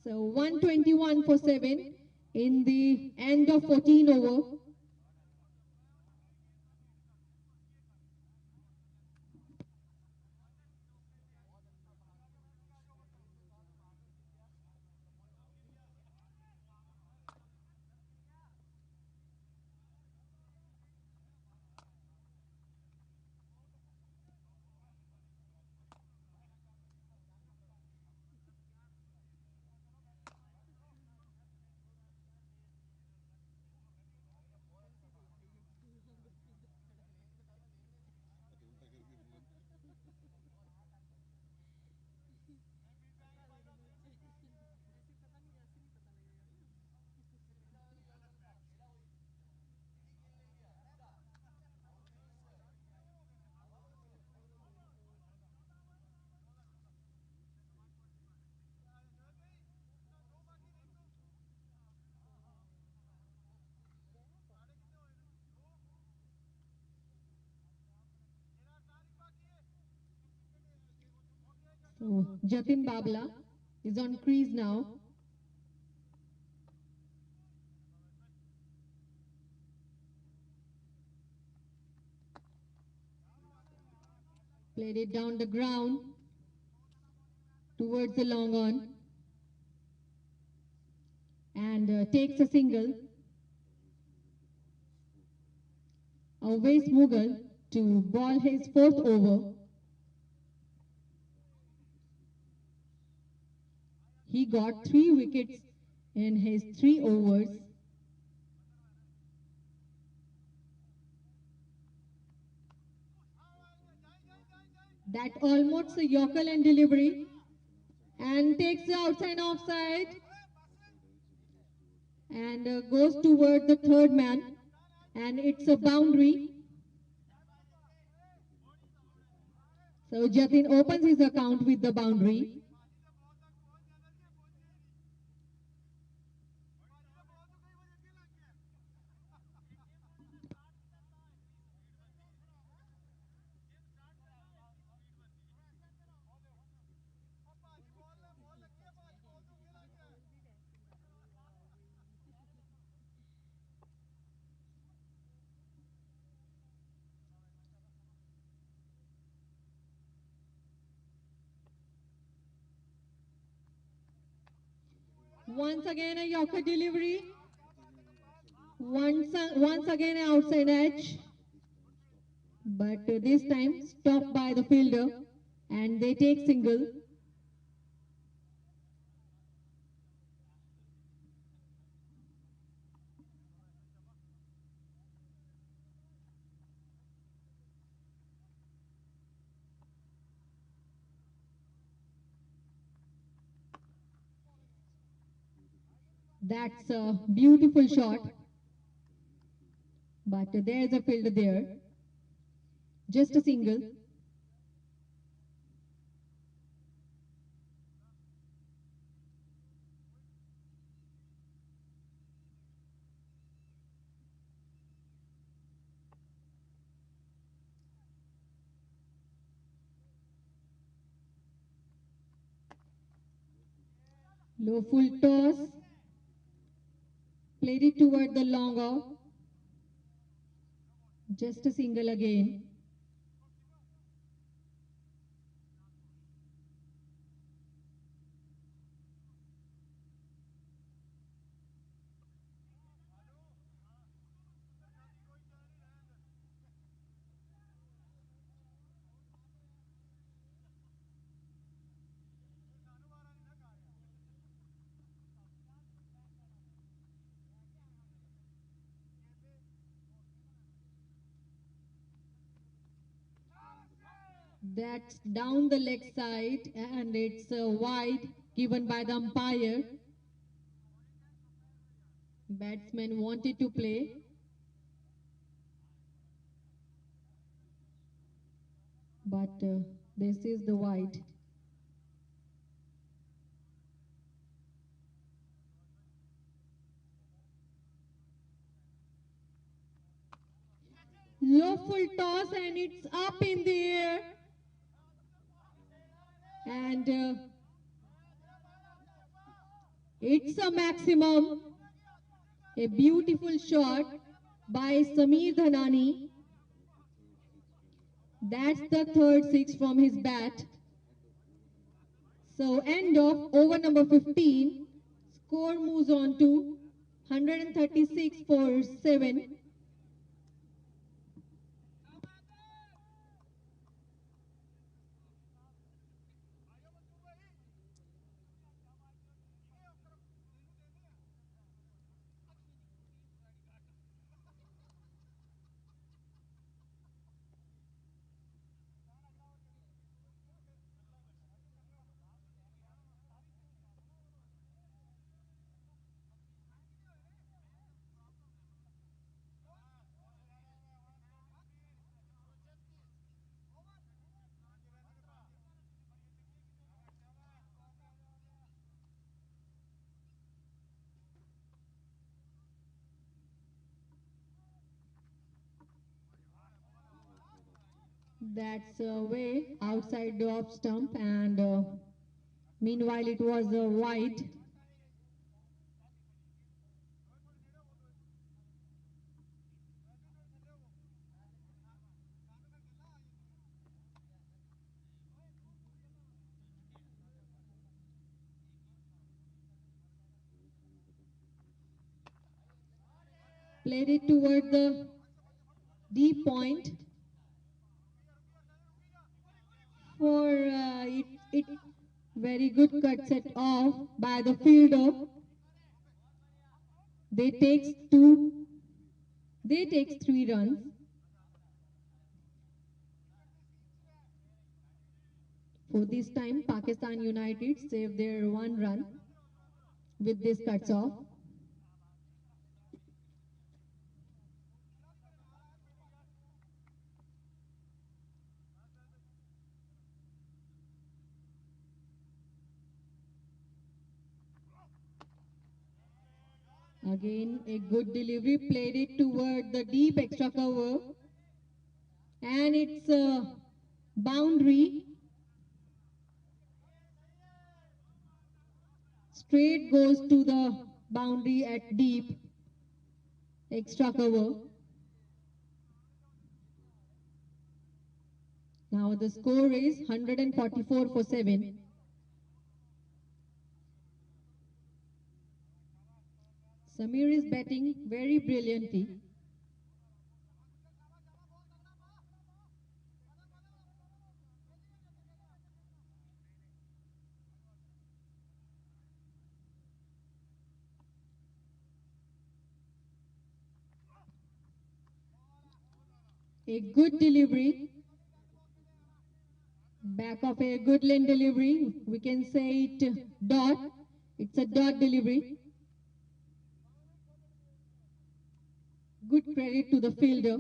So 121 for 7 in the end of 14 over. So Jatin Babla is on crease now. Played it down the ground towards the long on and takes a single. Awais Mughal to ball his fourth over. He got 3 wickets in his 3 overs. That almost a Yorker and delivery and takes the outside offside and goes toward the third man and it's a boundary. So Jatin opens his account with the boundary. Once again a Yorker delivery. Once again an outside edge. But this time stopped by the fielder and they take single. That's a beautiful shot. But there's a fielder there. Just a single. Low full toss. Played it toward the long off. Just a single again. That's down the leg side and it's wide given by the umpire. Batsman wanted to play. But this is the wide. Low full toss and it's up in the air. And it's a maximum. A beautiful shot by Sameer Dhanani. That's the third six from his bat. So end of over number 15. Score moves on to 136 for 7. That's way outside the off stump, and meanwhile it was wide. Played it toward the deep point for it very good cut set off by the fielder. They takes two, they takes 3 runs. For this time, Pakistan United saved their 1 run with this cuts off. Again, a good delivery, played it toward the deep extra cover, and it's a boundary. Straight goes to the boundary at deep extra cover. Now the score is 144 for 7. Samir is batting very brilliantly. A good delivery, back of a good lane delivery. We can say it dot. It's a dot delivery. Good credit to the fielder.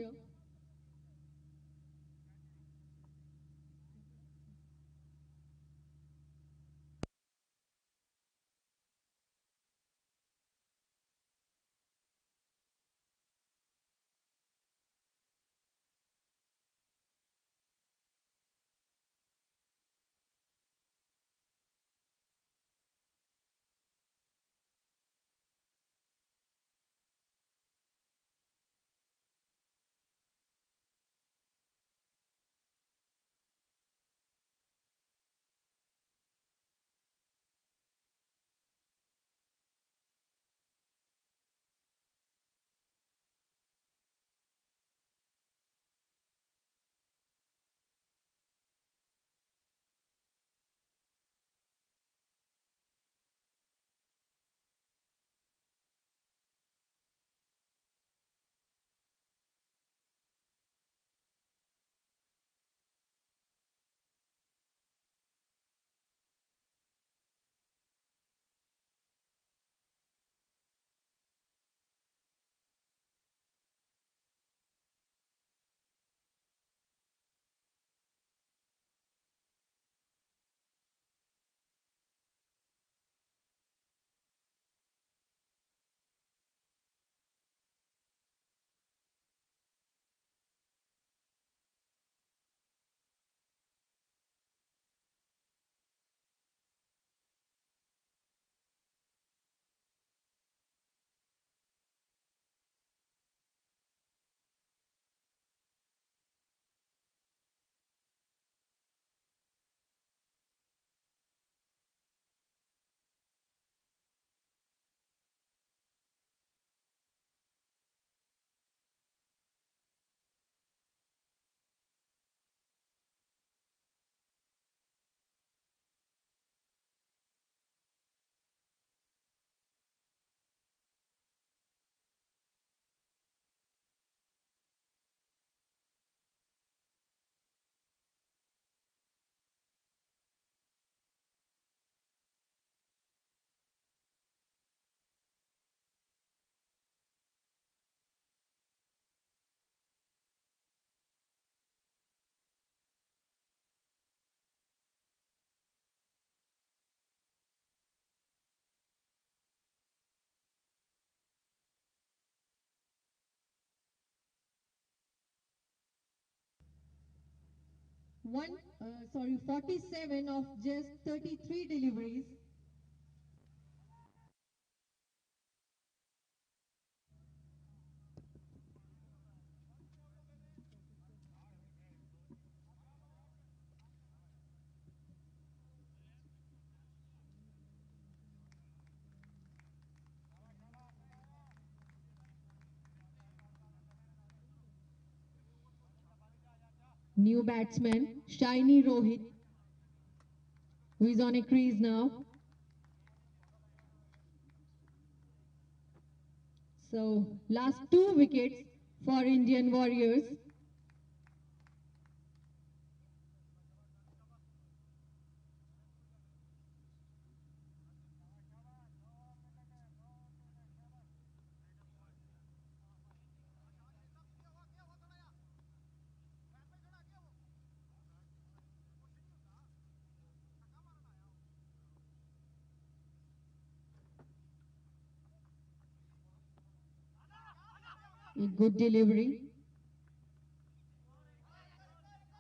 47 of just 33 deliveries. New batsman, Shiny Rohit, who is on a crease now. So, last 2 wickets for Indian Warriors. A good delivery.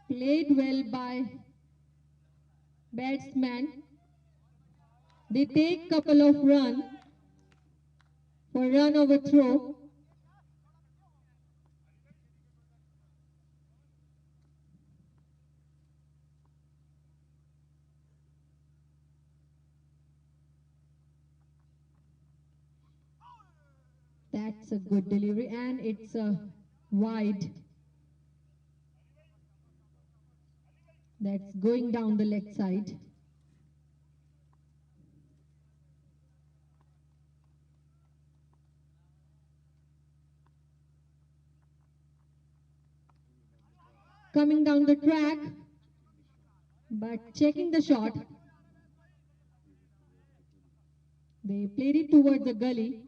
Played well by batsman. They take couple of runs for run overthrow. That's a good delivery and it's a wide. That's going down the leg side. Coming down the track, but checking the shot. They played it towards the gully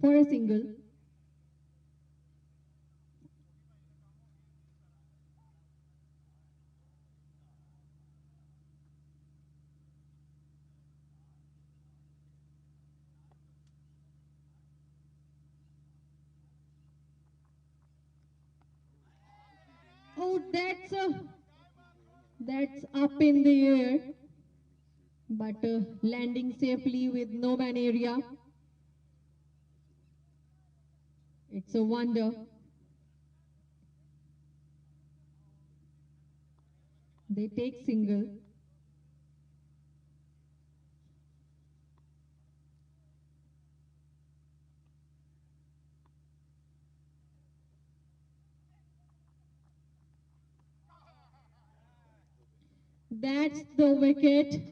for a single. Oh, that's up in the air, but landing safely with no man area. It's a wonder. They take single. That's the wicket.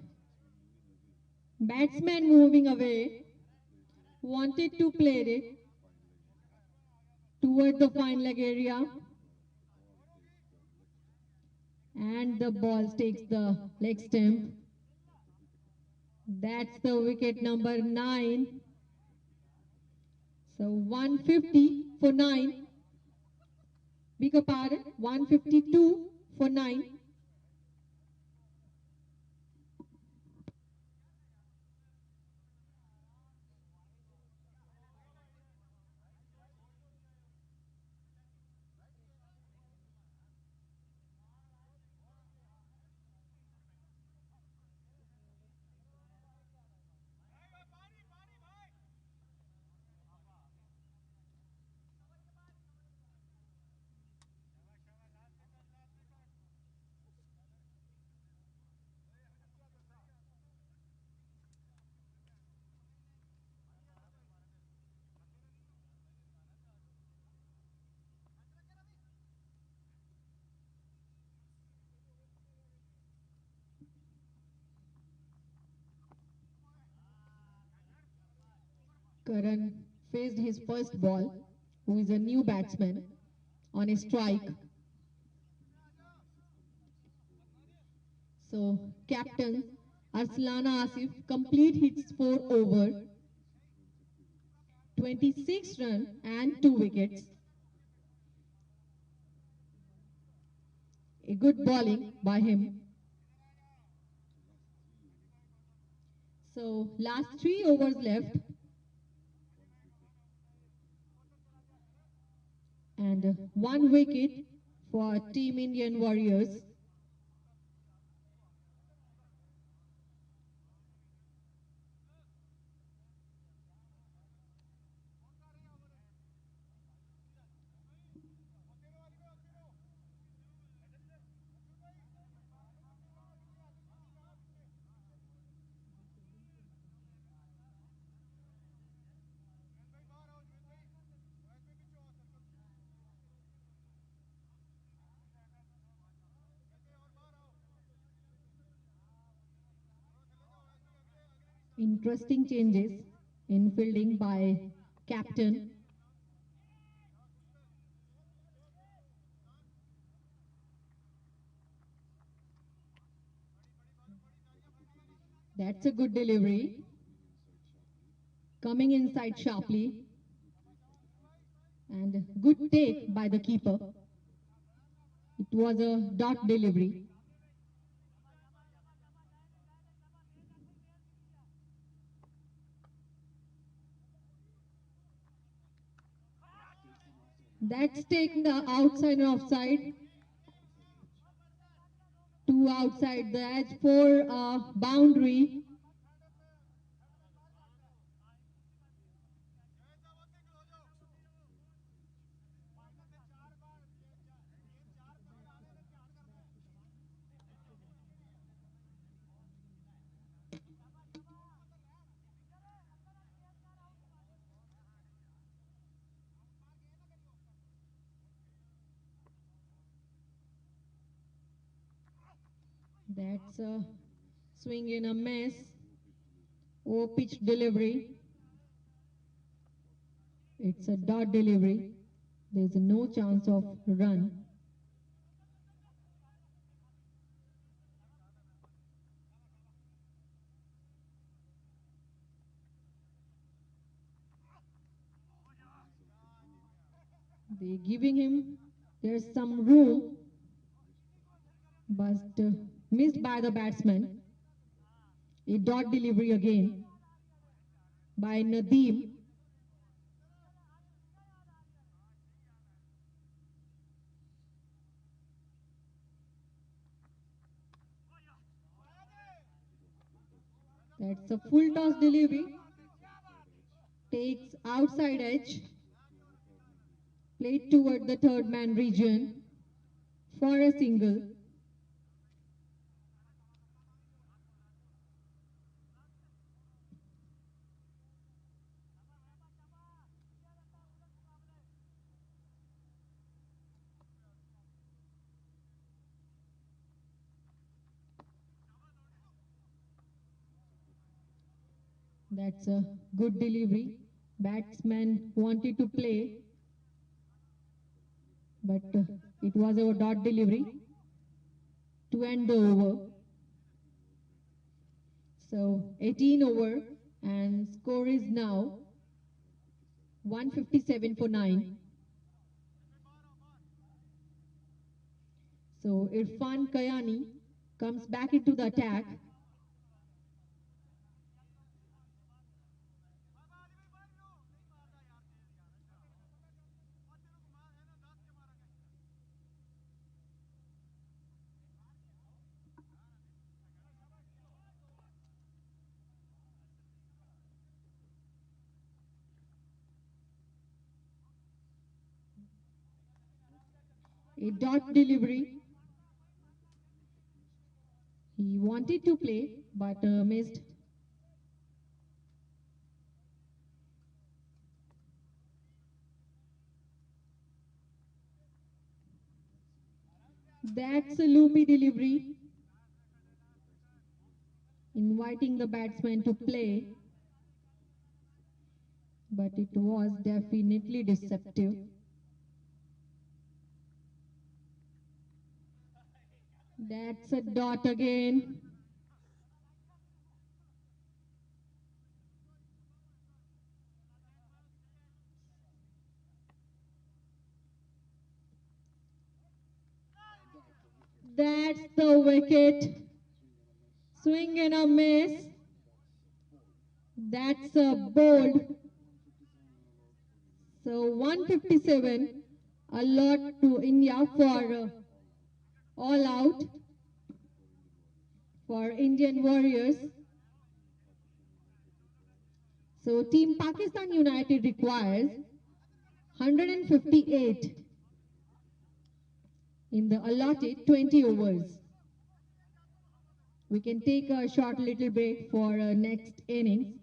Batsman moving away. Wanted to play it towards the fine leg area. And the ball takes the leg stump. That's the wicket number 9. So 150 for 9. Bigger pardon, 152 for 9. Karan faced his first ball, who is a new batsman, on a strike. So, captain Arslana Asif complete his 4 over, 26 runs and 2 wickets. A good bowling by him. So, last 3 overs left. And 1 wicket for Team Indian Warriors. Interesting changes in fielding by captain. That's a good delivery. Coming inside sharply. And good take by the keeper. It was a dot delivery. That's taken the outside and offside. 2 outside the edge for a boundary. That's a swing in a miss. Or pitch delivery. It's a dot delivery. There's no chance of run. They're giving him, there's some room, but missed by the batsman. A dot delivery again by Nadeem. That's a full toss delivery. Takes outside edge. Played toward the third man region for a single. That's a good delivery. Batsman wanted to play, but it was a dot delivery to end the over. So 18 over and score is now 157 for 9. So Irfan Kayani comes back into the attack. A dot delivery. He wanted to play but missed. That's a loopy delivery. Inviting the batsman to play. But it was definitely deceptive. That's a dot again. That's the wicket. Swing and a miss. That's a bold. So 157, a lot to India for all out for Indian Warriors. So Team Pakistan United requires 158 in the allotted 20 overs. We can take a short little break for next innings.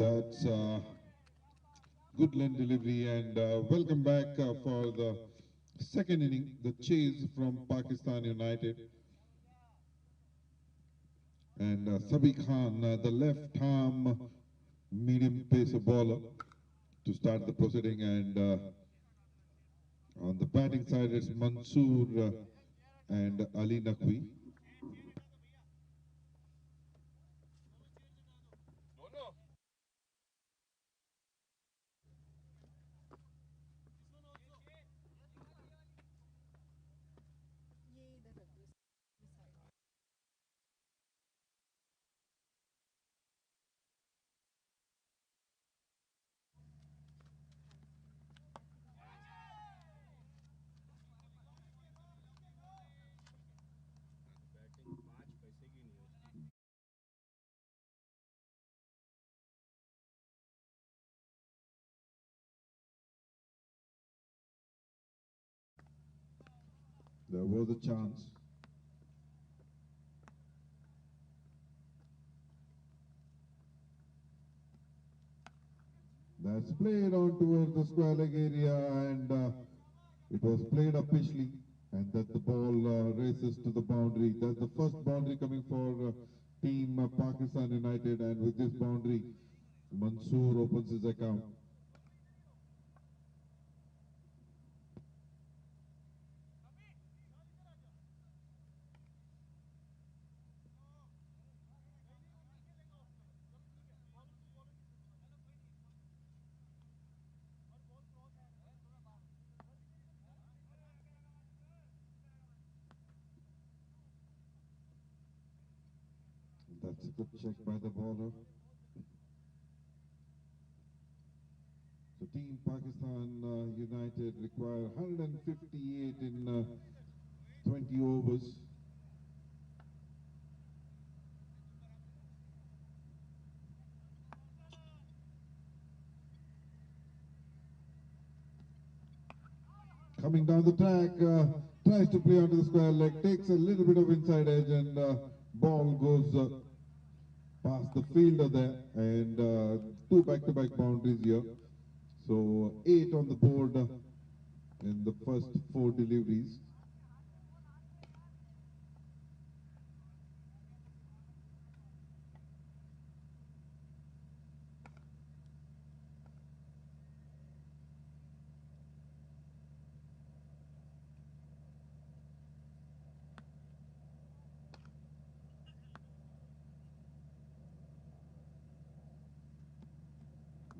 That's good lane delivery, and welcome back for the second inning. The chase from Pakistan United, and Sabi Khan, the left arm medium pacer bowler, to start the proceeding, and on the batting side it's Mansoor and Ali Naqvi. There was a chance. That's played on towards the square leg area, and it was played officially, and that the ball races to the boundary. That's the first boundary coming for team Pakistan United, and with this boundary, Mansoor opens his account. That's a good check by the bowler. So Team Pakistan United require 158 in 20 overs. Coming down the track, tries to play onto the square leg, takes a little bit of inside edge, and ball goes past the fielder there, and two back-to-back boundaries here. So 8 on the board in the first 4 deliveries.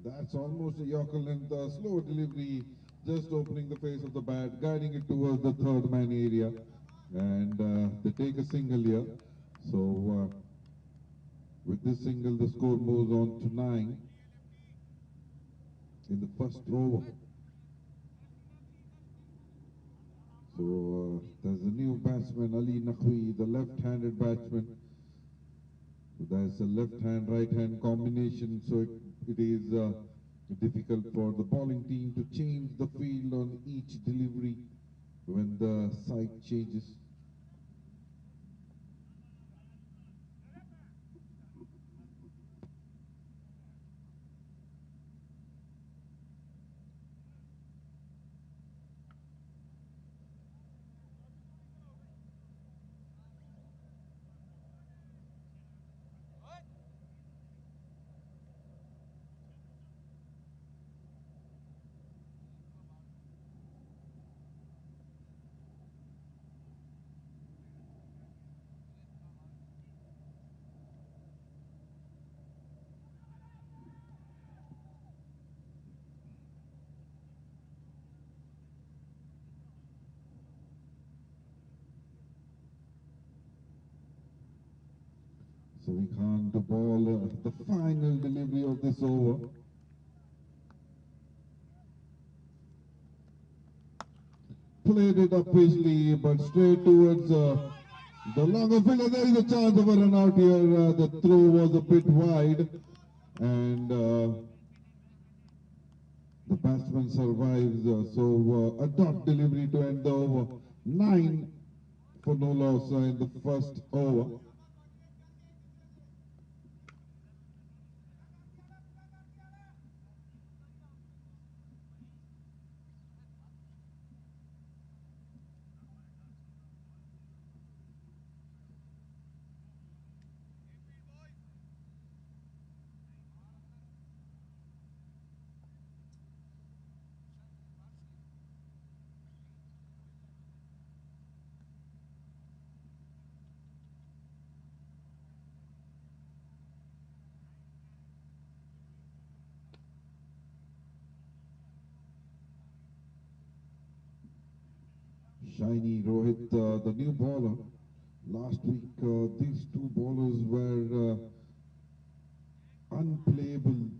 That's almost a Yorker length, slow delivery, just opening the face of the bat, guiding it towards the third man area, and they take a single here. So with this single, the score moves on to 9 in the first over. So there's a new batsman, Ali Naqvi, the left-handed batsman. So there's a left-hand, right-hand combination, so it is difficult for the bowling team to change the field on each delivery when the side changes. So we can't ball the final delivery of this over. Played it up easily, but straight towards the longer fielder. There is a chance of a run out here. The throw was a bit wide, and the batsman survives. So a dot delivery to end the over. 9 for no loss in the first 1 over. Shiny Rohit, the new bowler. Last week, these two bowlers were unplayable.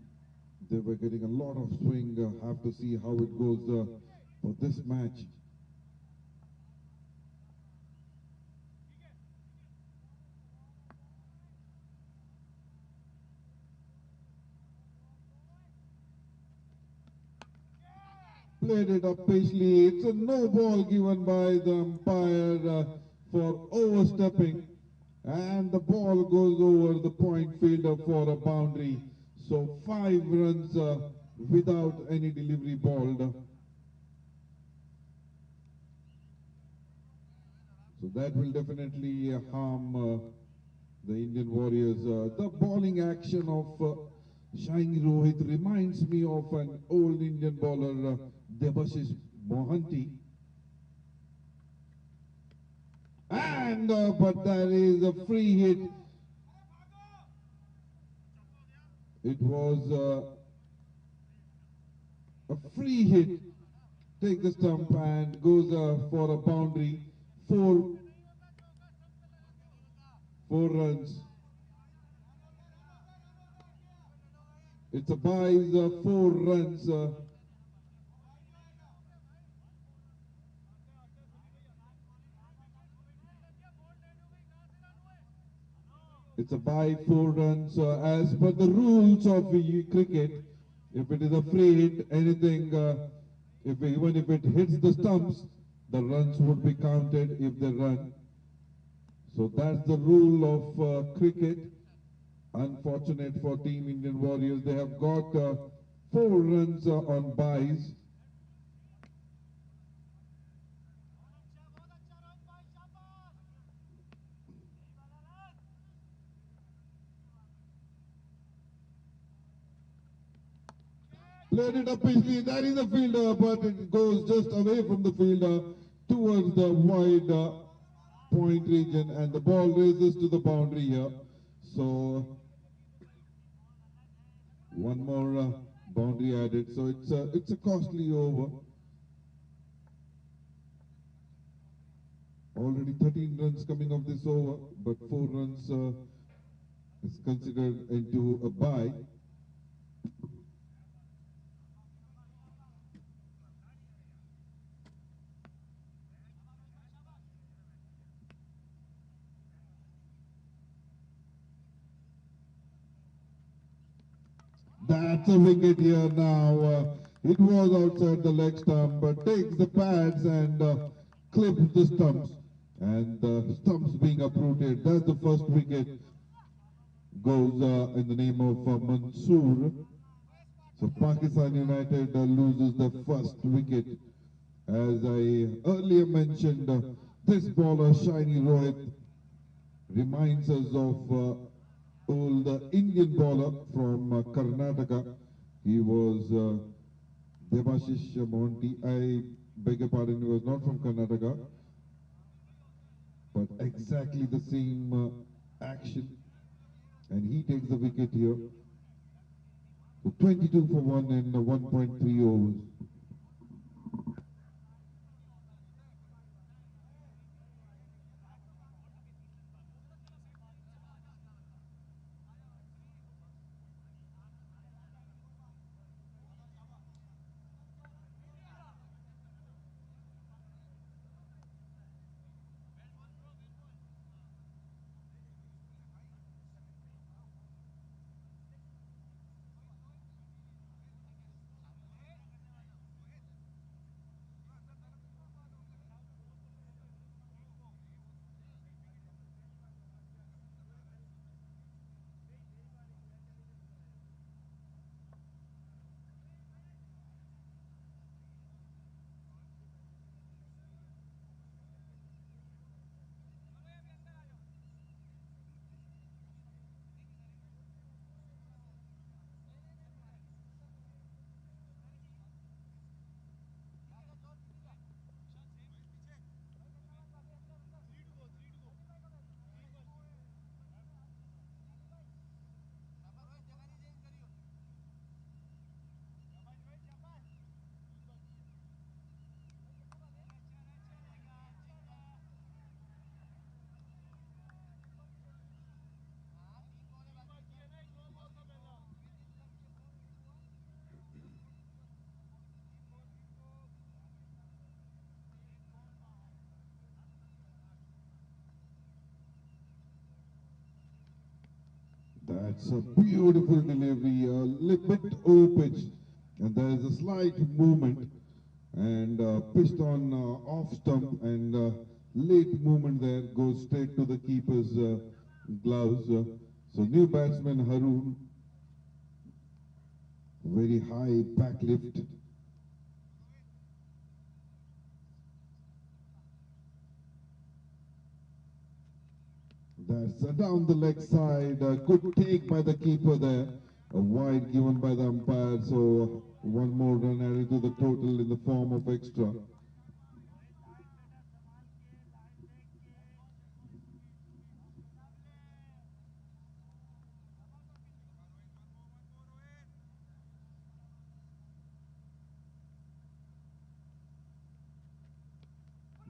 They were getting a lot of swing. Have to see how it goes for this match. Played it up Paisley. It's a no ball given by the umpire for overstepping. And the ball goes over the point fielder for a boundary. So 5 runs without any delivery balled. So that will definitely harm the Indian Warriors. The bowling action of Shiny Rohit reminds me of an old Indian bowler, Debashish Mohanty. And but there is a free hit. It was a free hit. Take the stump and goes for a boundary. Four runs. It's a buys 4 runs. It's a buy 4 runs. As per the rules of cricket, if it is a free hit, anything, even if it hits the stumps, the runs would be counted if they run. So that's the rule of cricket. Unfortunate for Team Indian Warriors, they have got 4 runs on buys. Played it up easily. That is a fielder, but it goes just away from the fielder towards the wide point region, and the ball races to the boundary here. So one more boundary added. So it's a costly over. Already 13 runs coming off this over, but 4 runs is considered into a bye. That's a wicket here now. It was outside the leg stump, but takes the pads and clips the stumps. And the stumps being uprooted. That's the first wicket. Goes in the name of Mansoor. So Pakistan United loses the first wicket. As I earlier mentioned, this bowler, Shiny Rohit, reminds us of old Indian bowler from Karnataka. He was Debashish Mohanty. I beg your pardon, he was not from Karnataka, but exactly the same action. And he takes the wicket here. So 22 for 1 in 1.3 overs. That's a beautiful delivery, a little bit over-pitched, and there is a slight movement, and pitched on off stump, and late movement there goes straight to the keeper's gloves. So new batsman Haroon, very high back lift. That's down the leg side. Good take by the keeper there. A wide given by the umpire. So one more run added to the total in the form of extra.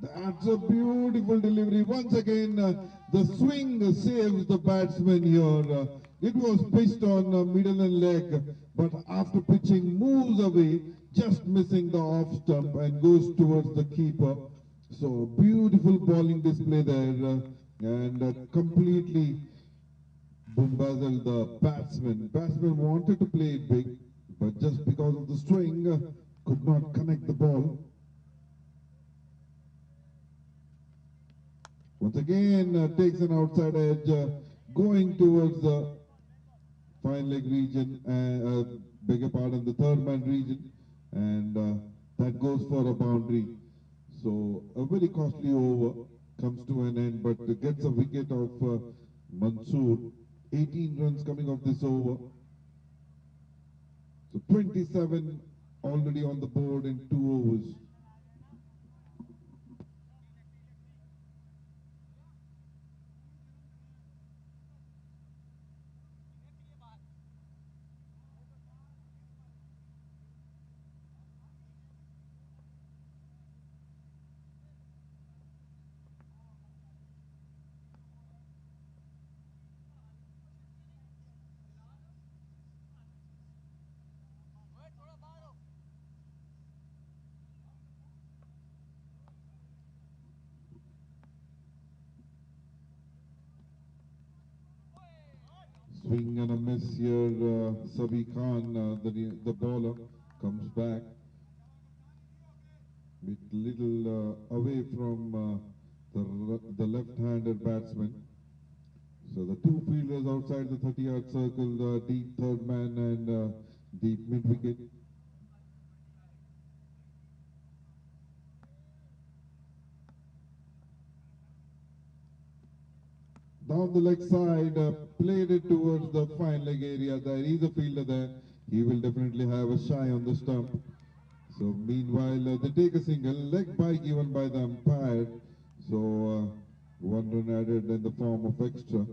That's a beautiful delivery. Once again, the swing saves the batsman here. It was pitched on middle and leg, but after pitching moves away, just missing the off stump and goes towards the keeper. So beautiful bowling display there, and completely bombarded the batsman. Batsman wanted to play it big, but just because of the swing, could not connect the ball. Once again, takes an outside edge, going towards the fine leg region, beg your pardon, the third man region, and that goes for a boundary. So a very costly over comes to an end, but gets a wicket of Mansoor. 18 runs coming off this over. So 27 already on the board in 2 overs. Swing and a miss here. Sabi Khan, the bowler, comes back. Bit little away from the left-handed batsman. So the two fielders outside the 30-yard circle, deep third man and deep mid-wicket. Down the leg side, played it towards the fine leg area. There is a fielder there. He will definitely have a shy on the stump. So meanwhile, they take a single, leg by given by the umpire. So one run added in the form of extra.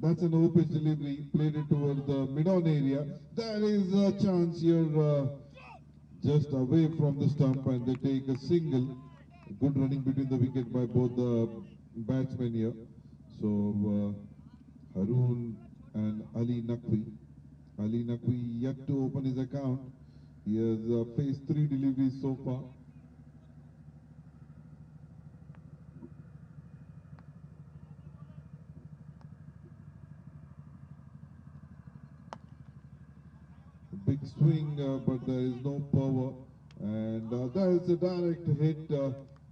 That's an open delivery, played it towards the mid-on area. There is a chance here, just away from the stump, and they take a single. Good running between the wicket by both the batsmen here. So Haroon and Ali Naqvi. Ali Naqvi yet to open his account. He has faced 3 deliveries so far. Big swing, but there is no power, and there is a direct hit,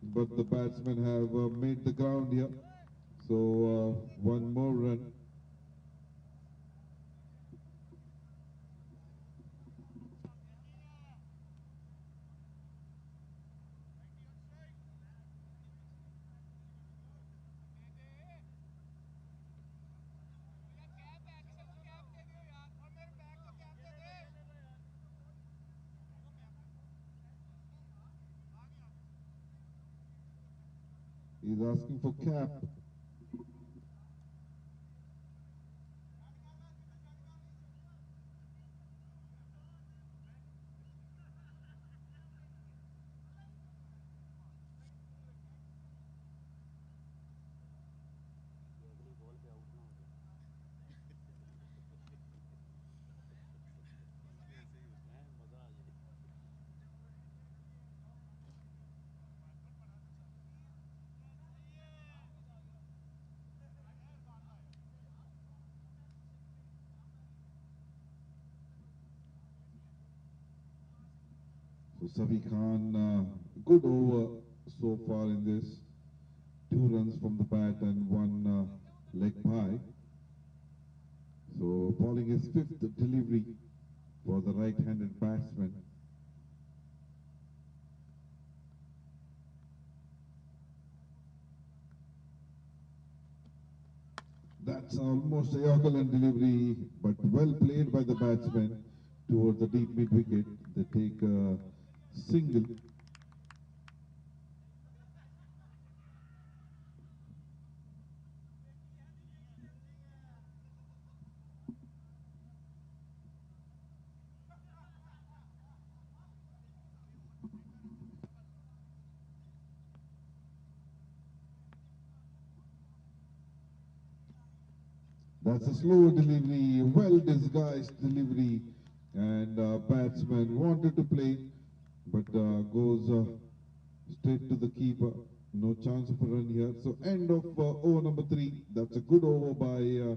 but the batsmen have made the ground here. So one more run. He's asking for cap. So Savi Khan, good over so far in this. 2 runs from the bat and one leg by. So bowling his fifth delivery for the right-handed batsman. That's almost a Yorker delivery, but well played by the batsman towards the deep mid wicket. They take a single. That's a slow delivery, well disguised delivery, and batsman wanted to play, but goes straight to the keeper. No chance of a run here. So end of over number 3. That's a good over by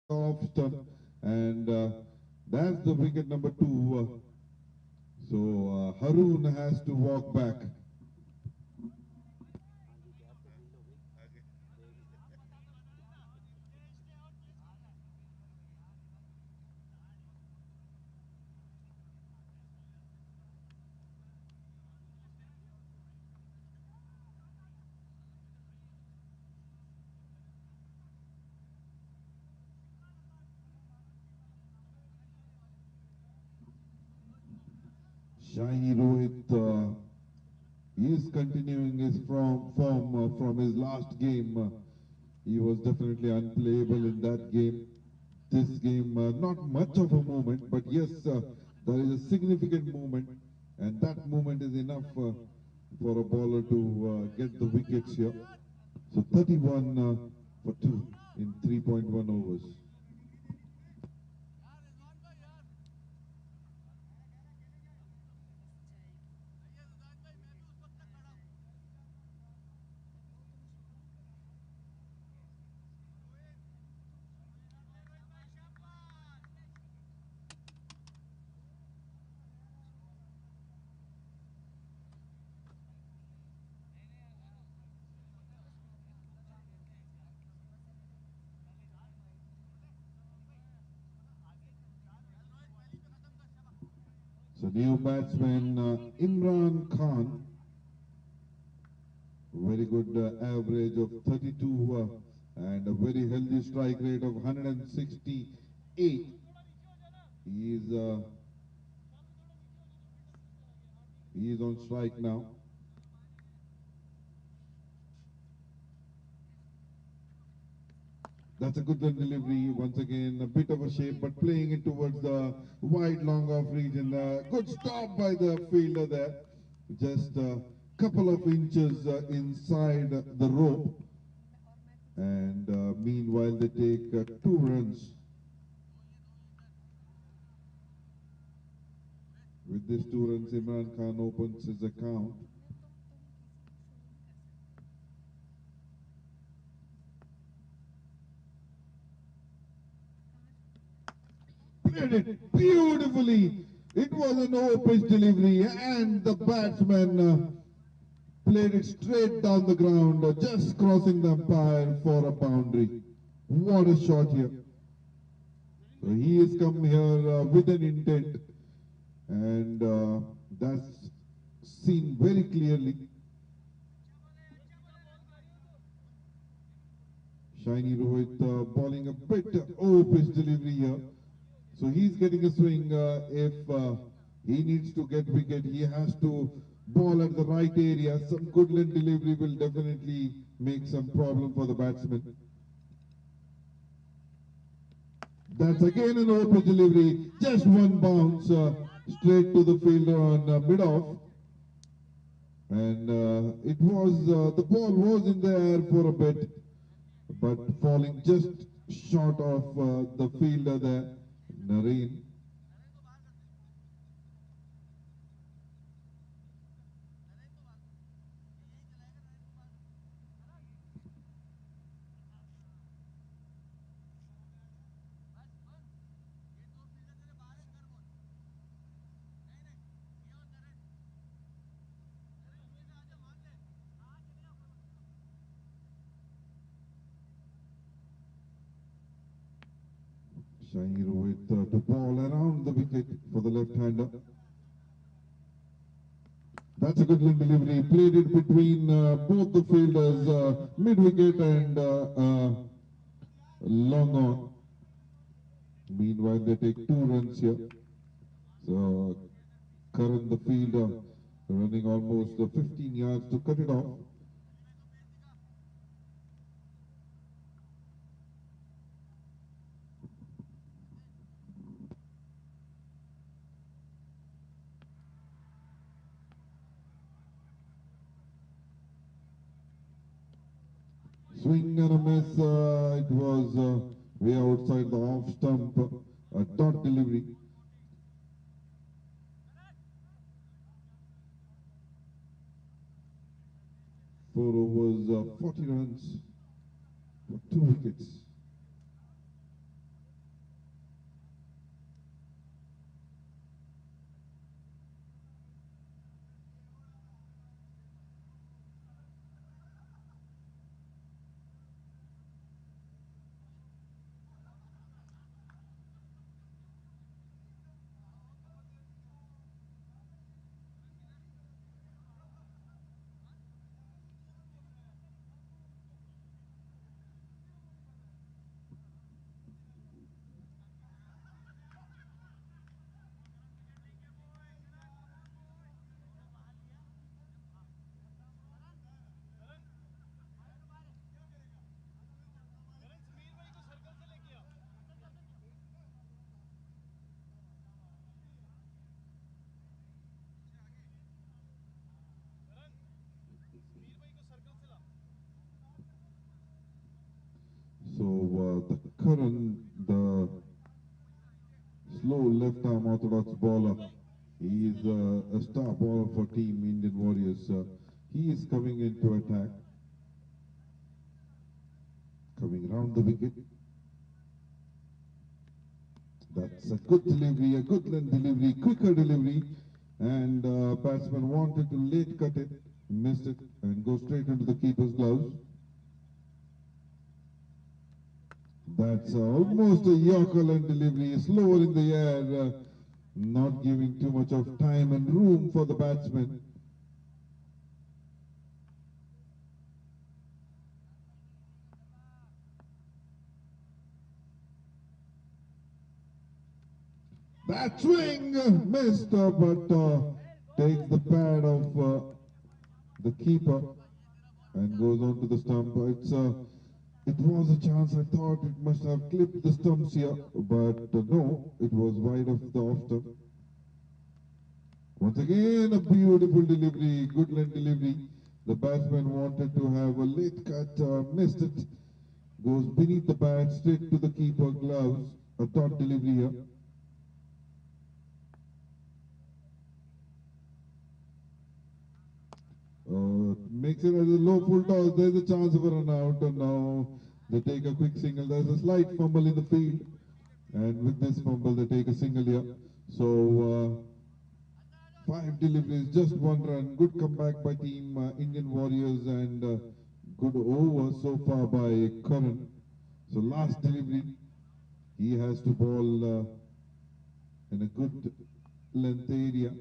off stump, and that's the wicket number 2. So Haroon has to walk back. Shahi Rohit is continuing his form from his last game. He was definitely unplayable in that game. This game, not much of a moment, but yes, there is a significant movement, and that movement is enough for a bowler to get the wickets here. So 31 for 2 in 3.1 overs. So new batsman Imran Khan, very good average of 32 and a very healthy strike rate of 168. He is on strike now. That's a good run delivery. Once again, a bit of a shape, but playing it towards the wide long off region. Good stop by the fielder there. Just a couple of inches inside the rope. And meanwhile, they take 2 runs. With these 2 runs, Imran Khan opens his account. played it beautifully. It was an over-pitch delivery, and the batsman played it straight down the ground, just crossing the umpire for a boundary. What a shot here. So he has come here with an intent, and that's seen very clearly. Shiny Rohit bowling a bit over-pitch delivery here. So he's getting a swing. If he needs to get wicket, he has to ball at the right area. Some good length delivery will definitely make some problem for the batsman. That's again an over-pitch delivery. Just one bounce straight to the fielder on mid-off. And it was, the ball was in the air for a bit, but falling just short of the fielder there, Nareen. Shiny Rohit to ball around the wicket for the left-hander. That's a good leg delivery. Played it between both the fielders, mid-wicket and long on. Meanwhile, they take 2 runs here. So, Karan, the fielder, running almost 15 yards to cut it off. Swing and a miss, it was way outside the off stump, a dot delivery. Four overs, 40 runs for 2 wickets. So the Karan, the slow left-arm orthodox bowler, he is a star bowler for Team Indian Warriors. He is coming into attack, coming round the wicket. That's a good delivery, a good length delivery, quicker delivery, and batsman wanted to late cut it, missed it, and go straight into the keeper's gloves. That's almost a Yorker length delivery, slower in the air, not giving too much of time and room for the batsman. That swing missed, but takes the pad of the keeper and goes on to the stump. It was a chance. I thought it must have clipped the stumps here, but no, it was wide of the off stump. Once again, a beautiful delivery, good length delivery. The batsman wanted to have a late cut, missed it. Goes beneath the bat, straight to the keeper gloves. A dot delivery here. Makes it as a low full toss. There's a chance of a run out, and now they take a quick single. There's a slight fumble in the field. And with this fumble, they take a single here. So 5 deliveries, just 1 run. Good comeback by team Indian Warriors and good over so far by Karan. So last delivery, he has to ball in a good length area.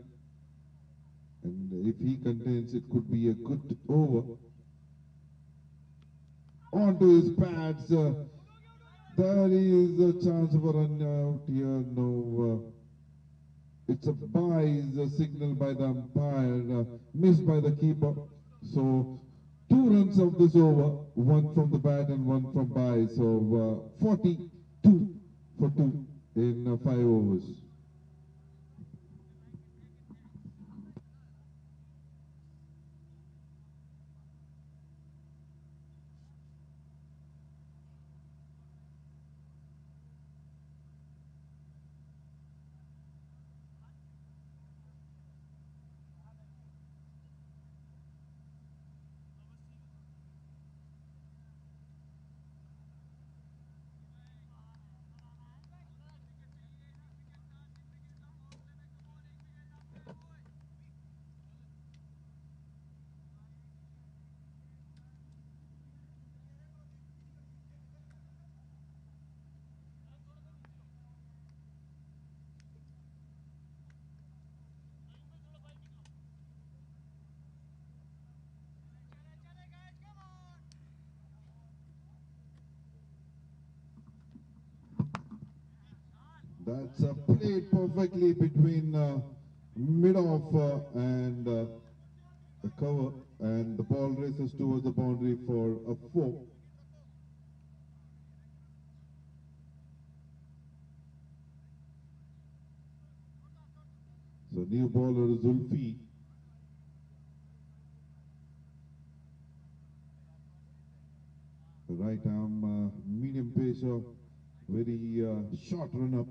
And if he contains, it could be a good over. Onto his pads. There is a chance of a run out here. No. It's a bye, is a signal by the umpire, missed by the keeper. So 2 runs of this over, 1 from the bat and 1 from bye. So 42 for 2 in 5 overs. That's played perfectly between mid-off and the cover, and the ball races towards the boundary for a 4. So new bowler Zulfi. Right arm, medium pacer, very short run up.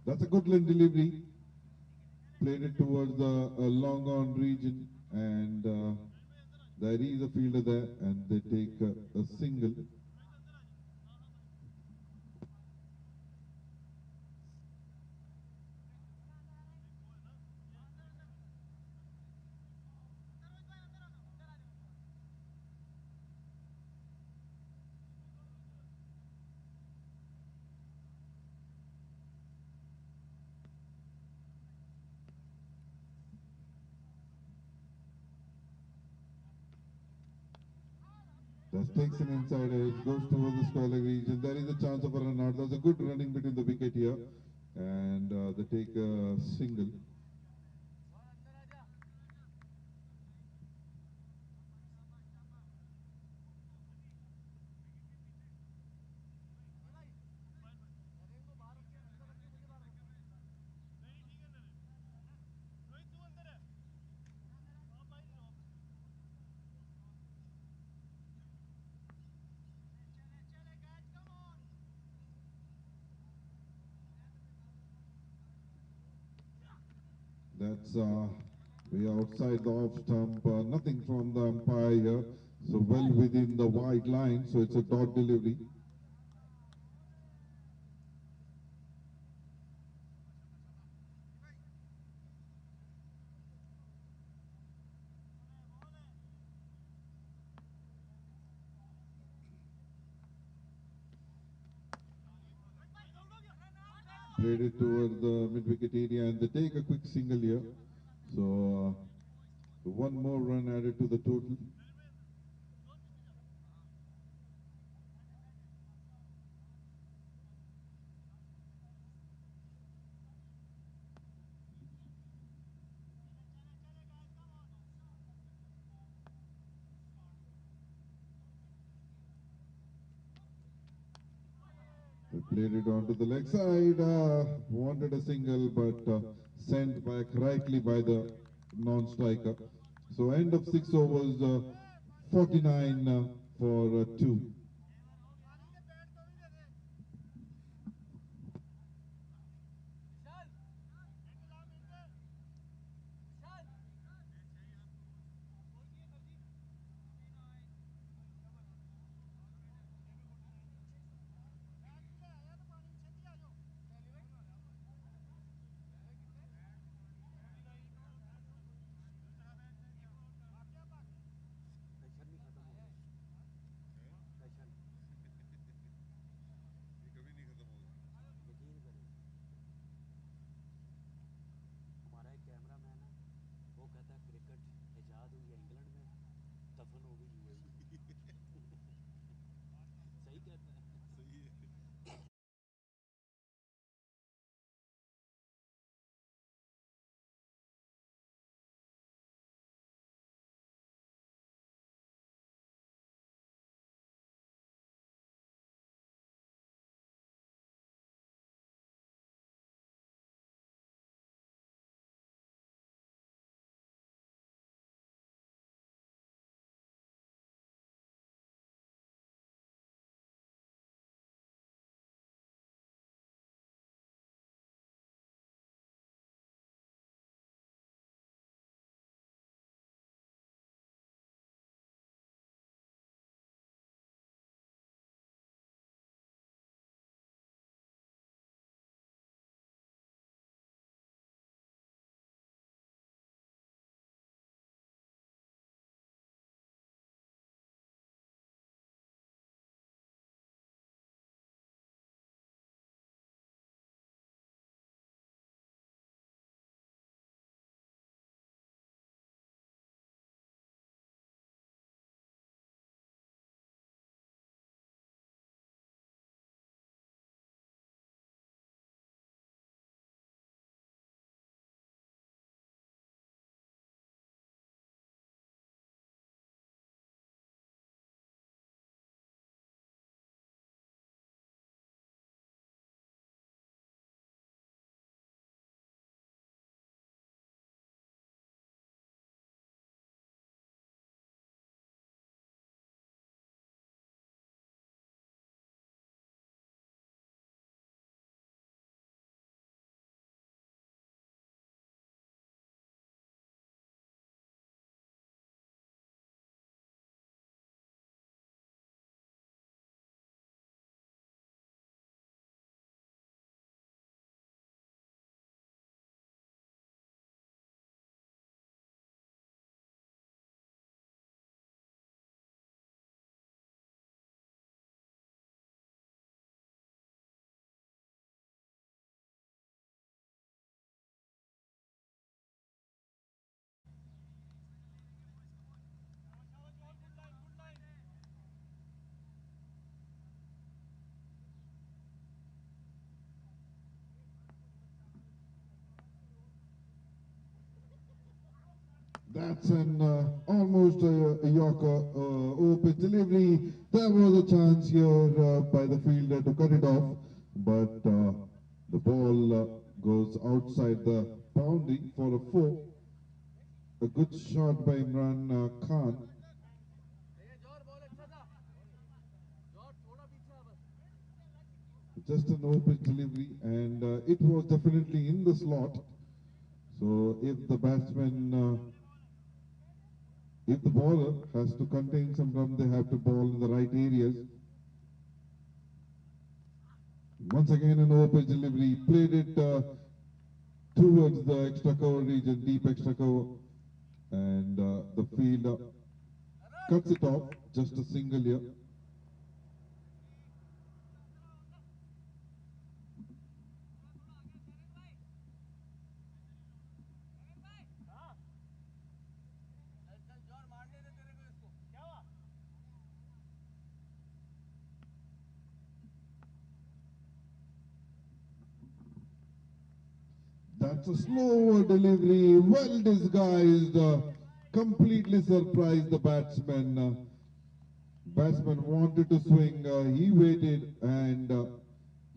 That's a good line delivery. Played it towards the long on region, and there is a fielder there, and they take a single. That takes an inside edge, goes towards the square leg region. There is a chance of a run out. There's a good running between the wicket here, and they take a single. That's way outside the off stump. Nothing from the umpire here. So well within the wide line. So it's a dot delivery. Played it towards the mid-wicket area, and they take a quick single here. So one more run added to the total. They played it onto the leg side, wanted a single, but sent back rightly by the non-striker. So end of 6 overs, 49 for 2. That's an almost a Yorker open delivery. There was a chance here by the fielder to cut it off, but the ball goes outside the boundary for a four. A good shot by Imran Khan. Just an open delivery, and it was definitely in the slot. So if the batsman if the bowler has to contain some run, they have to ball in the right areas. Once again, an open delivery, played it towards the extra cover region, deep extra cover, and the field cuts it off, just a single here. That's a slower delivery, well disguised, completely surprised the batsman. Batsman wanted to swing, he waited and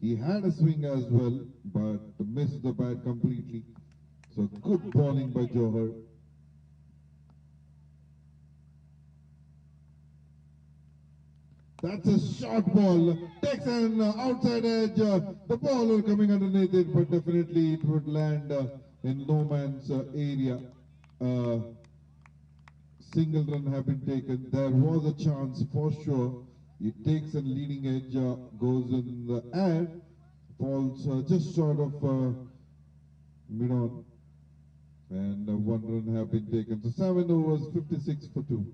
he had a swing as well, but missed the bat completely. So good bowling by Johar. That's a short ball, takes an outside edge, the bowler coming underneath it, but definitely it would land in no man's area. Single run have been taken, there was a chance for sure. It takes a leading edge, goes in the air, falls just short of mid-on, and one run have been taken. So 7 overs, 56 for 2.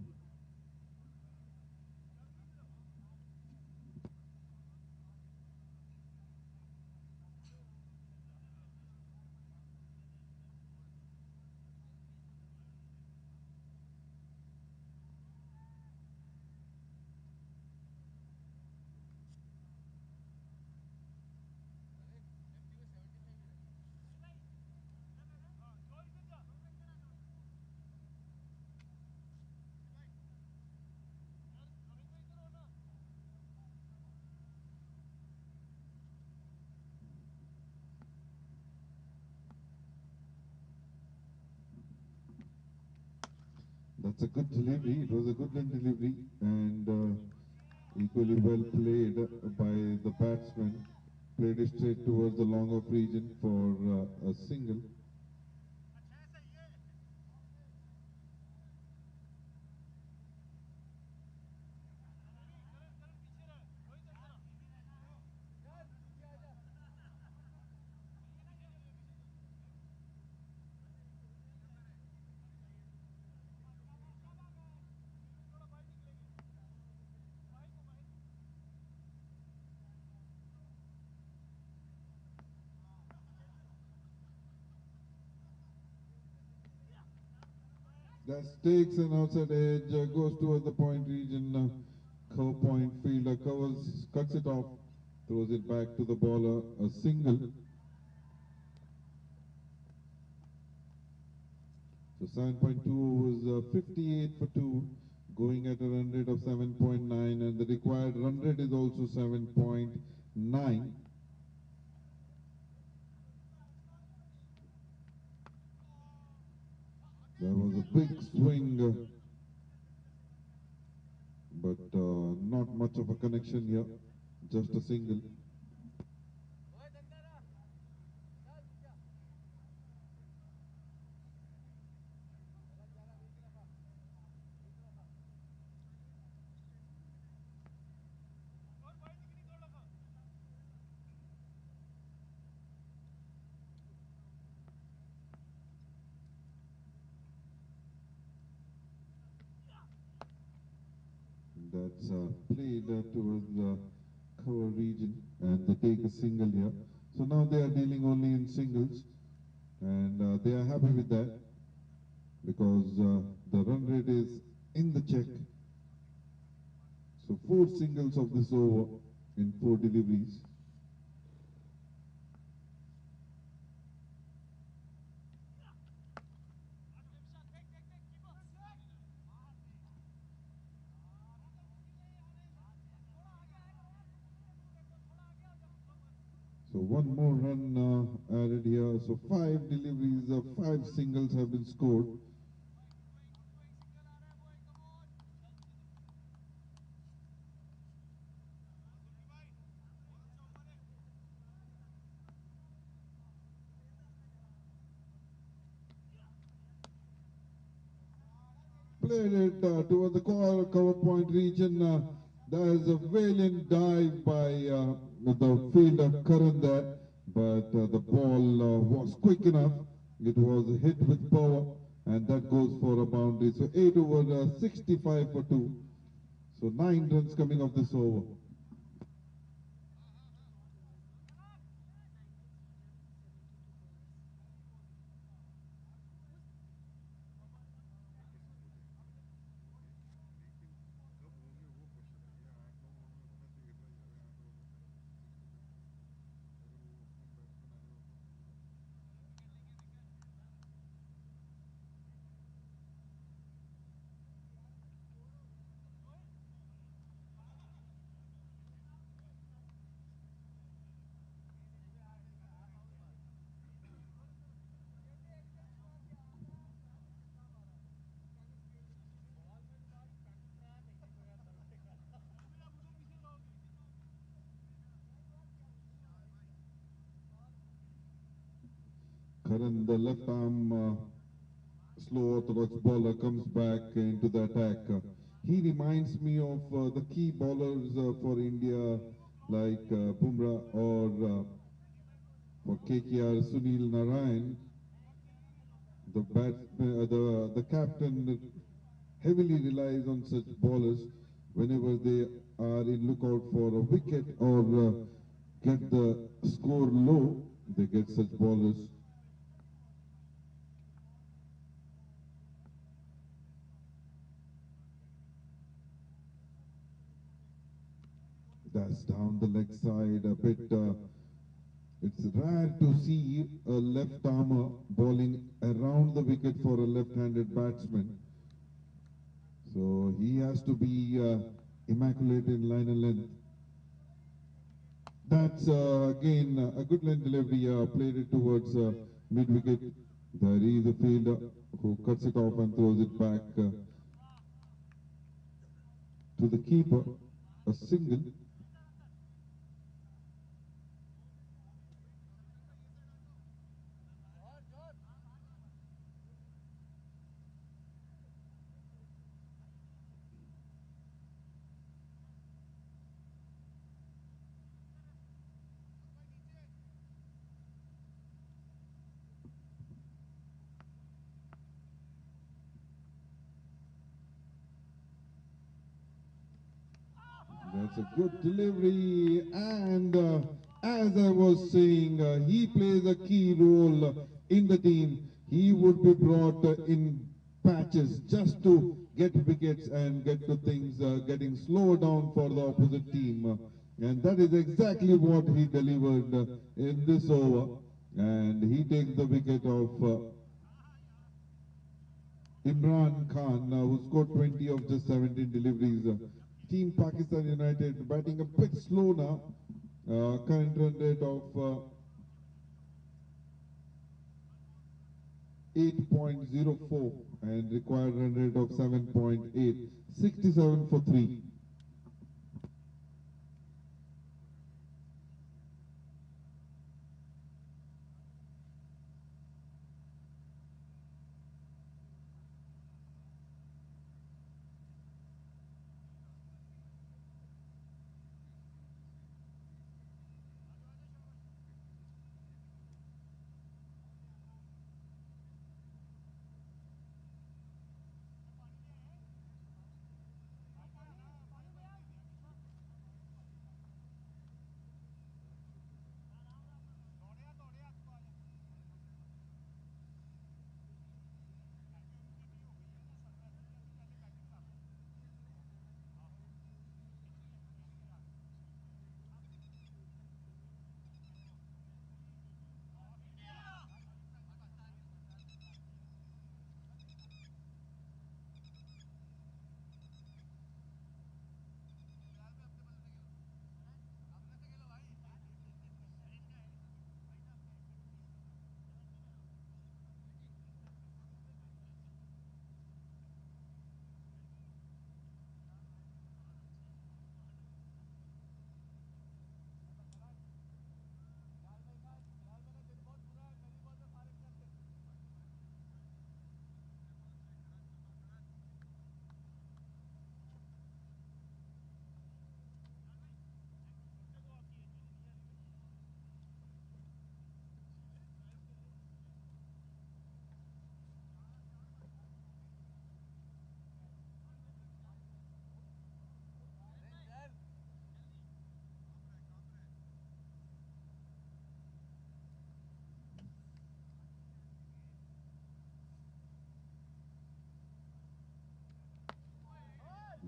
That's a good delivery. It was a good line delivery and equally well played by the batsman. Played it straight towards the long off region for a single. That takes an outside edge, goes towards the point region, cover point fielder covers, cuts it off, throws it back to the bowler, a single. So 7.2 was 58 for 2, going at a run rate of 7.9, and the required run rate is also 7.9. There was a big swing, but not much of a connection here, just a single. That's played towards the cover region, and they take a single here. So now they are dealing only in singles, and they are happy with that because the run rate is in the check. So 4 singles of this over in 4 deliveries. So one more run added here. So 5 deliveries, 5 singles have been scored. Played it towards the cover point region. There is a valiant dive by the fielder Karan there, but the ball was quick enough. It was hit with power, and that goes for a boundary. So 8 over 65 for 2. So 9 runs coming off this over. Karan, the left arm slow orthodox bowler, comes back into the attack. He reminds me of the key bowlers for India like Bumrah or for KKR Sunil Narayan. The captain heavily relies on such bowlers whenever they are in lookout for a wicket or get the score low. They get such bowlers. That's down the leg side a bit. It's rare to see a left armer bowling around the wicket for a left-handed batsman. So he has to be immaculate in line and length. That's again a good line delivery, played it towards mid-wicket. There is a fielder who cuts it off and throws it back to the keeper, a single. That's a good delivery, and as I was saying, he plays a key role in the team. He would be brought in patches just to get wickets and get the things getting slowed down for the opposite team. And that is exactly what he delivered in this over. And he takes the wicket of Imran Khan, who scored 20 of just 17 deliveries. Team Pakistan United batting a bit slow now. Current run rate of 8.04 and required run rate of 7.8. 67 for 3.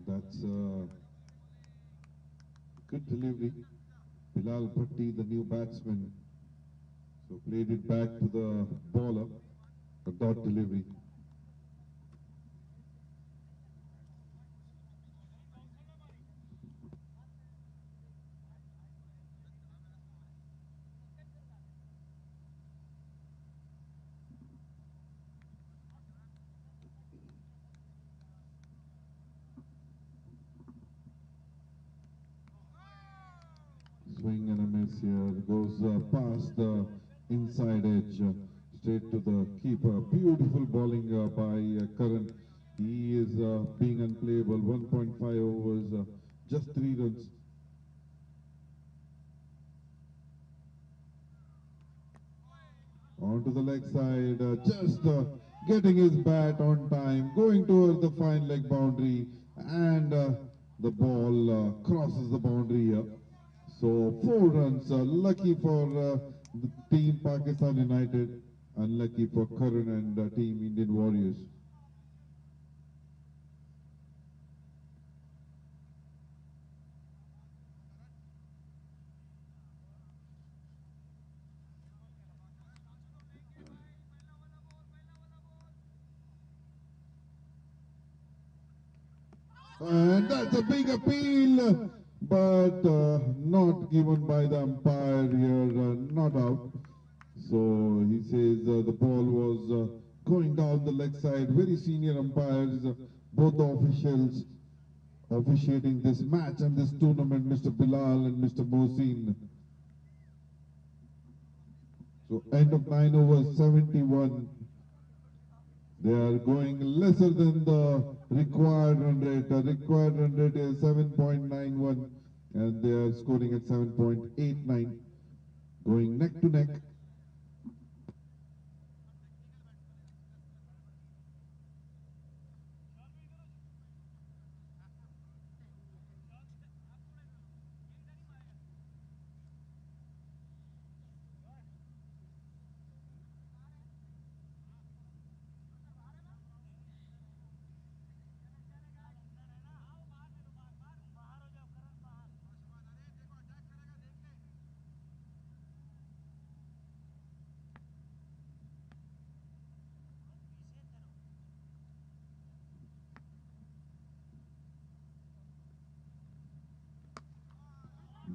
That's a good delivery. Bilal Bhatti, the new batsman, so played it back to the bowler, a dot delivery. Swing and a miss here, goes past the inside edge, straight to the keeper. Beautiful bowling by Karan. He is being unplayable, 1.5 overs, just 3 runs. Onto the leg side, just getting his bat on time, going towards the fine leg boundary, and the ball crosses the boundary here. So 4 runs, lucky for the team Pakistan United, unlucky for Karan and team Indian Warriors. And that's a big appeal, but not given by the umpire here, not out. So he says the ball was going down the leg side. Very senior umpires, both the officials officiating this match and this tournament, Mr. Bilal and Mr. Mohsin. So end of 9 overs, 71. They are going lesser than the required run rate. The required run rate is 7.91 and they are scoring at 7.89. Going neck to neck.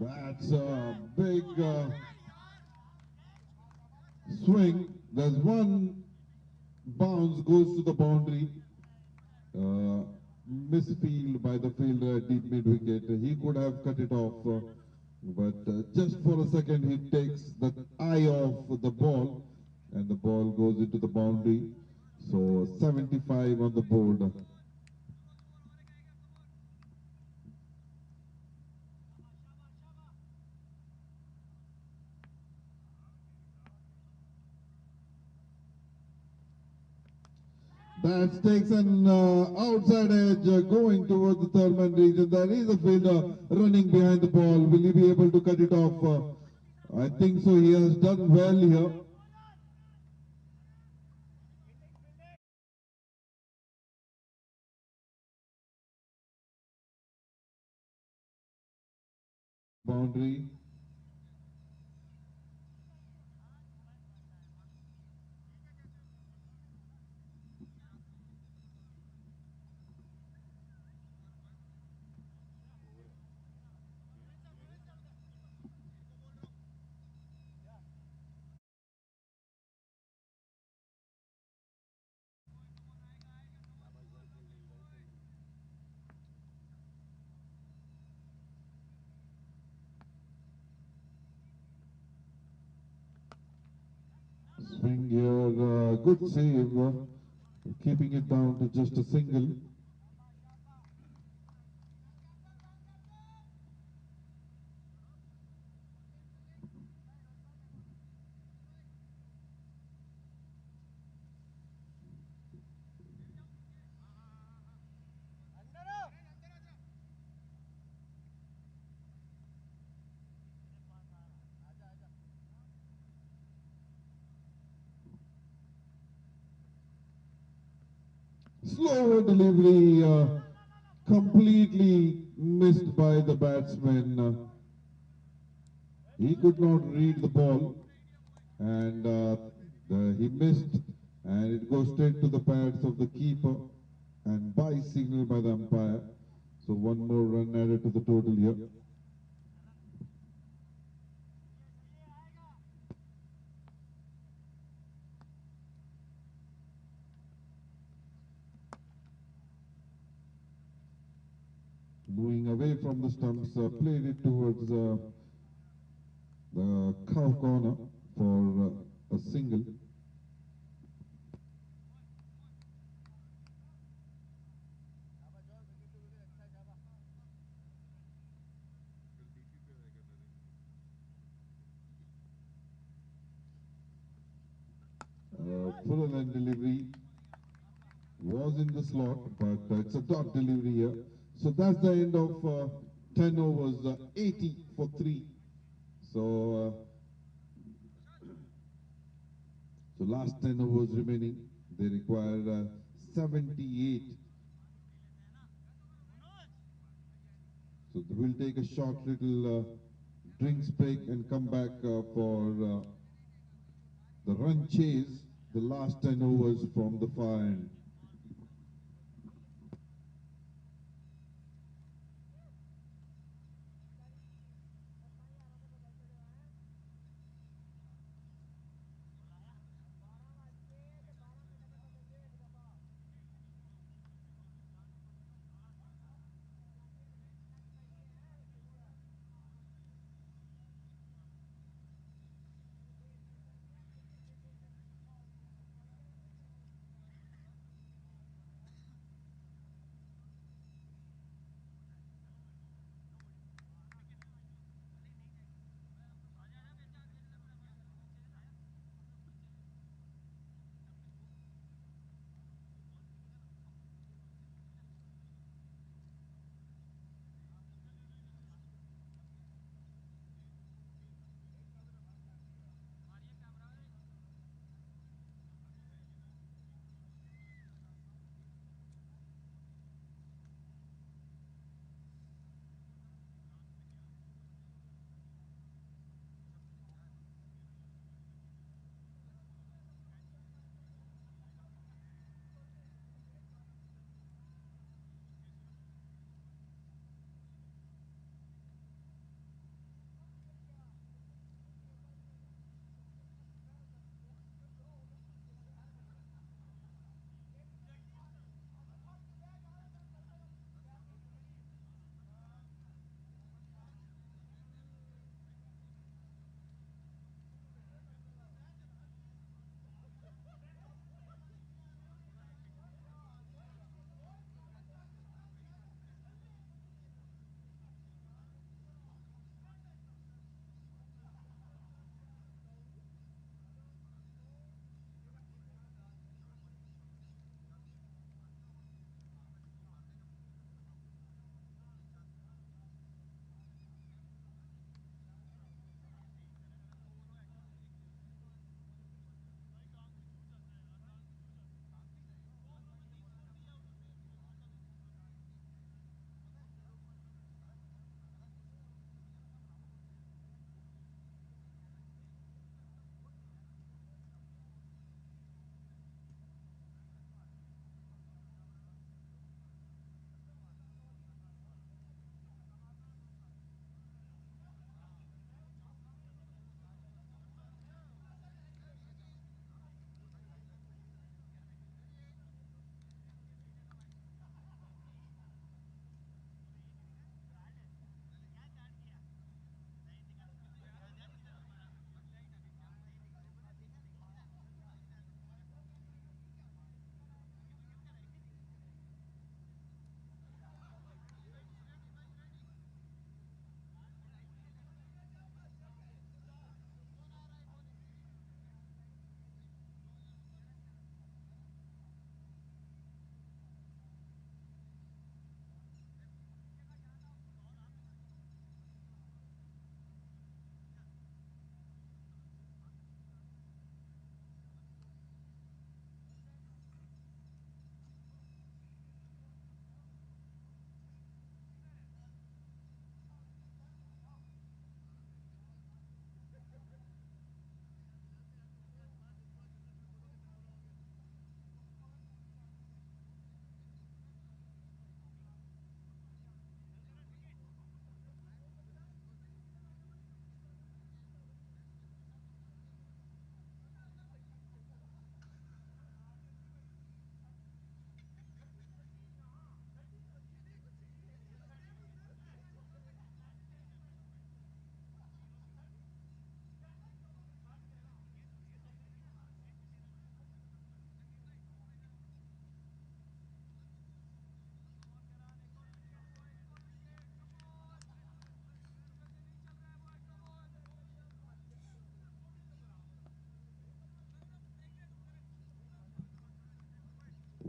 That's a big swing. There's one bounce goes to the boundary. Misfield by the fielder at deep mid wicket. He could have cut it off, but just for a second he takes the eye off the ball and the ball goes into the boundary. So 75 on the board. That takes an outside edge going towards the third man region. There is a fielder running behind the ball. Will he be able to cut it off? I think so. He has done well here. Boundary. Swing here, good save, keeping it down to just a single. Slower delivery, completely missed by the batsman. He could not read the ball and he missed and it goes straight to the pads of the keeper and by signal by the umpire. So one more run added to the total here. Moving away from the stumps, played it towards the cow corner for a single. Full line delivery was in the slot, but it's a dot delivery here. So that's the end of 10 overs, 80 for 3. So, so last 10 overs remaining, they require 78. So we'll take a short little drinks break and come back for the run chase, the last 10 overs from the far end.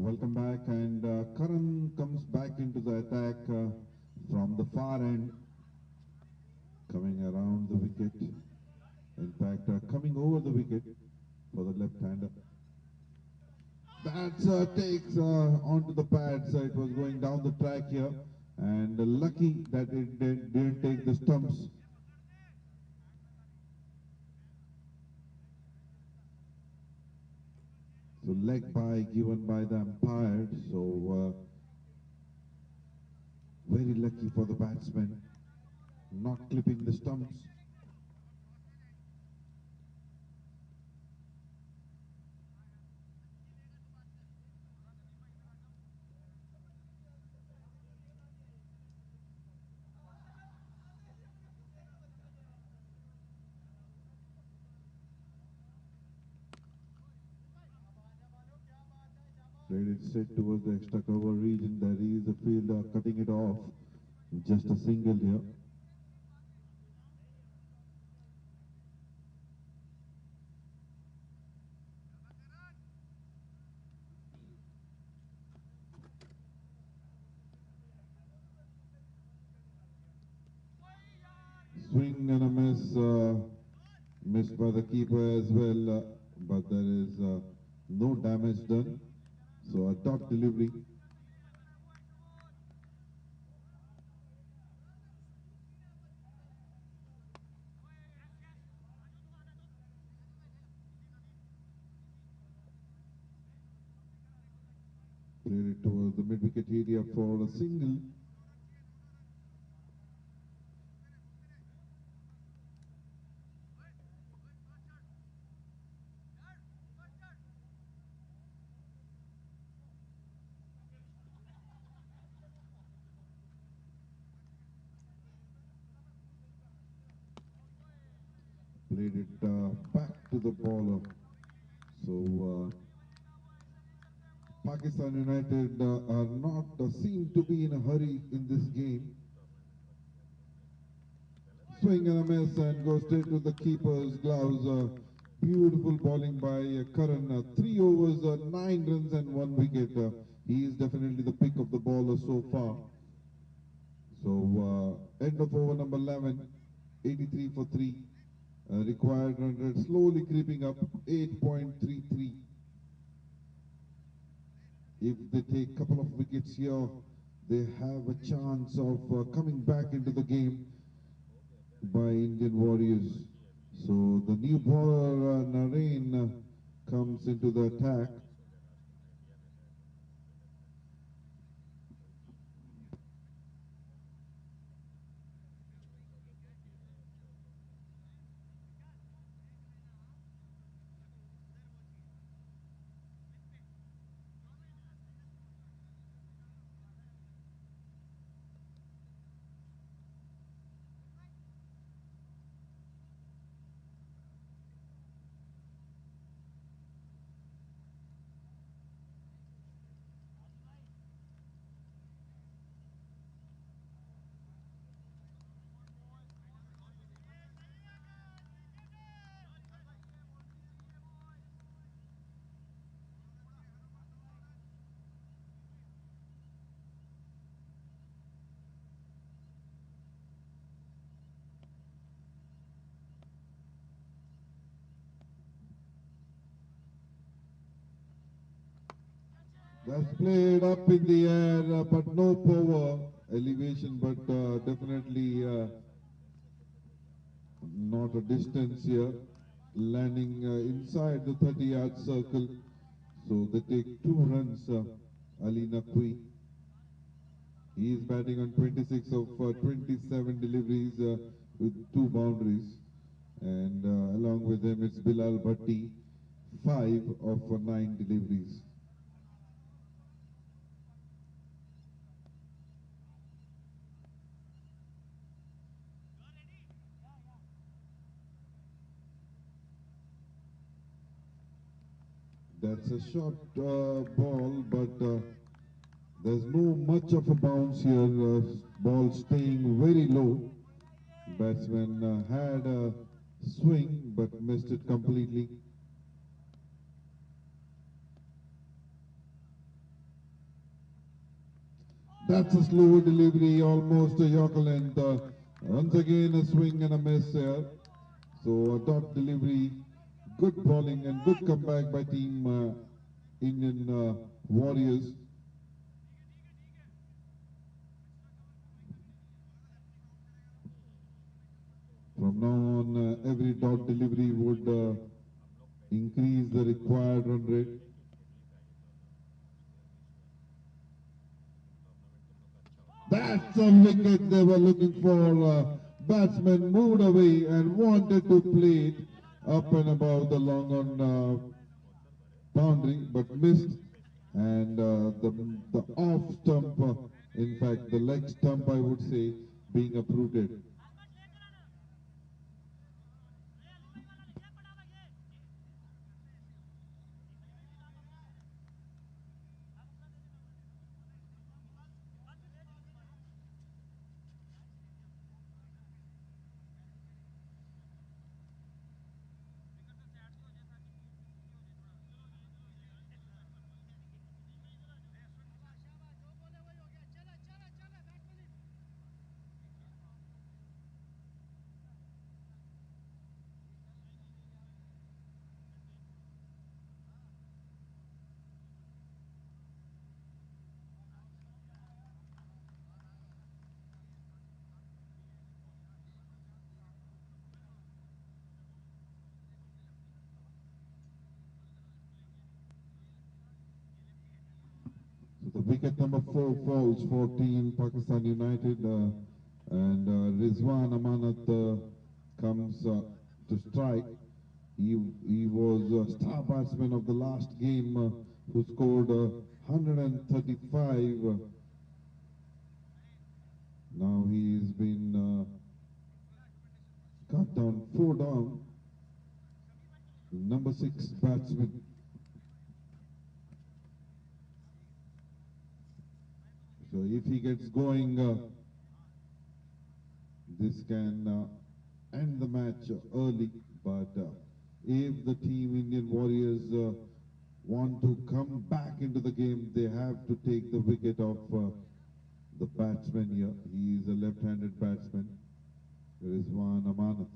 Welcome back, and Karan comes back into the attack from the far end, coming around the wicket. In fact, coming over the wicket for the left-hander. That takes onto the pads. It was going down the track here, and lucky that it didn't take the stumps. So leg by given by the umpire. So very lucky for the batsman, not clipping the stumps. Played it straight towards the extra cover region. There is a fielder cutting it off. Just a single here. Swing and a miss, missed by the keeper as well, but there is no damage done. So a dot delivery. Played it towards the mid-wicket area for a single. Played it back to the bowler. So Pakistan United are not seem to be in a hurry in this game. Swing and a miss and goes straight to the keeper's gloves. Beautiful bowling by Karan. 3 overs, 9 runs and 1 wicket. He is definitely the pick of the bowler so far. So end of over number 11, 83 for 3. Required run rate slowly creeping up, 8.33. If they take a couple of wickets here, they have a chance of coming back into the game by Indian Warriors. So the new bowler Narain comes into the attack. That's played up in the air, but no power elevation, but definitely not a distance here. Landing inside the 30-yard circle. So they take 2 runs, Ali Naqvi. He is batting on 26 of 27 deliveries with 2 boundaries. And along with him it's Bilal Bhatti, 5 of 9 deliveries. That's a short ball, but there's no much of a bounce here. Ball staying very low. Batsman had a swing, but missed it completely. That's a slow delivery, almost a Yorker length. Once again, a swing and a miss here. So a dot delivery, good bowling and good comeback by team Indian Warriors. From now on, every dot delivery would increase the required run rate. That's a wicket they were looking for. Batsman moved away and wanted to play it up and above the long on boundary, but missed. And the off stump, in fact, the leg stump, I would say, being uprooted. So the wicket number 4 falls for Team Pakistan United, and Rizwan Amanat comes to strike. He was a star batsman of the last game, who scored 135. Now he's been cut down 4 down. Number 6 batsman. So if he gets going, this can end the match early. But if the team Indian Warriors want to come back into the game, they have to take the wicket of the batsman here. He is a left-handed batsman. Rizwan Amanat.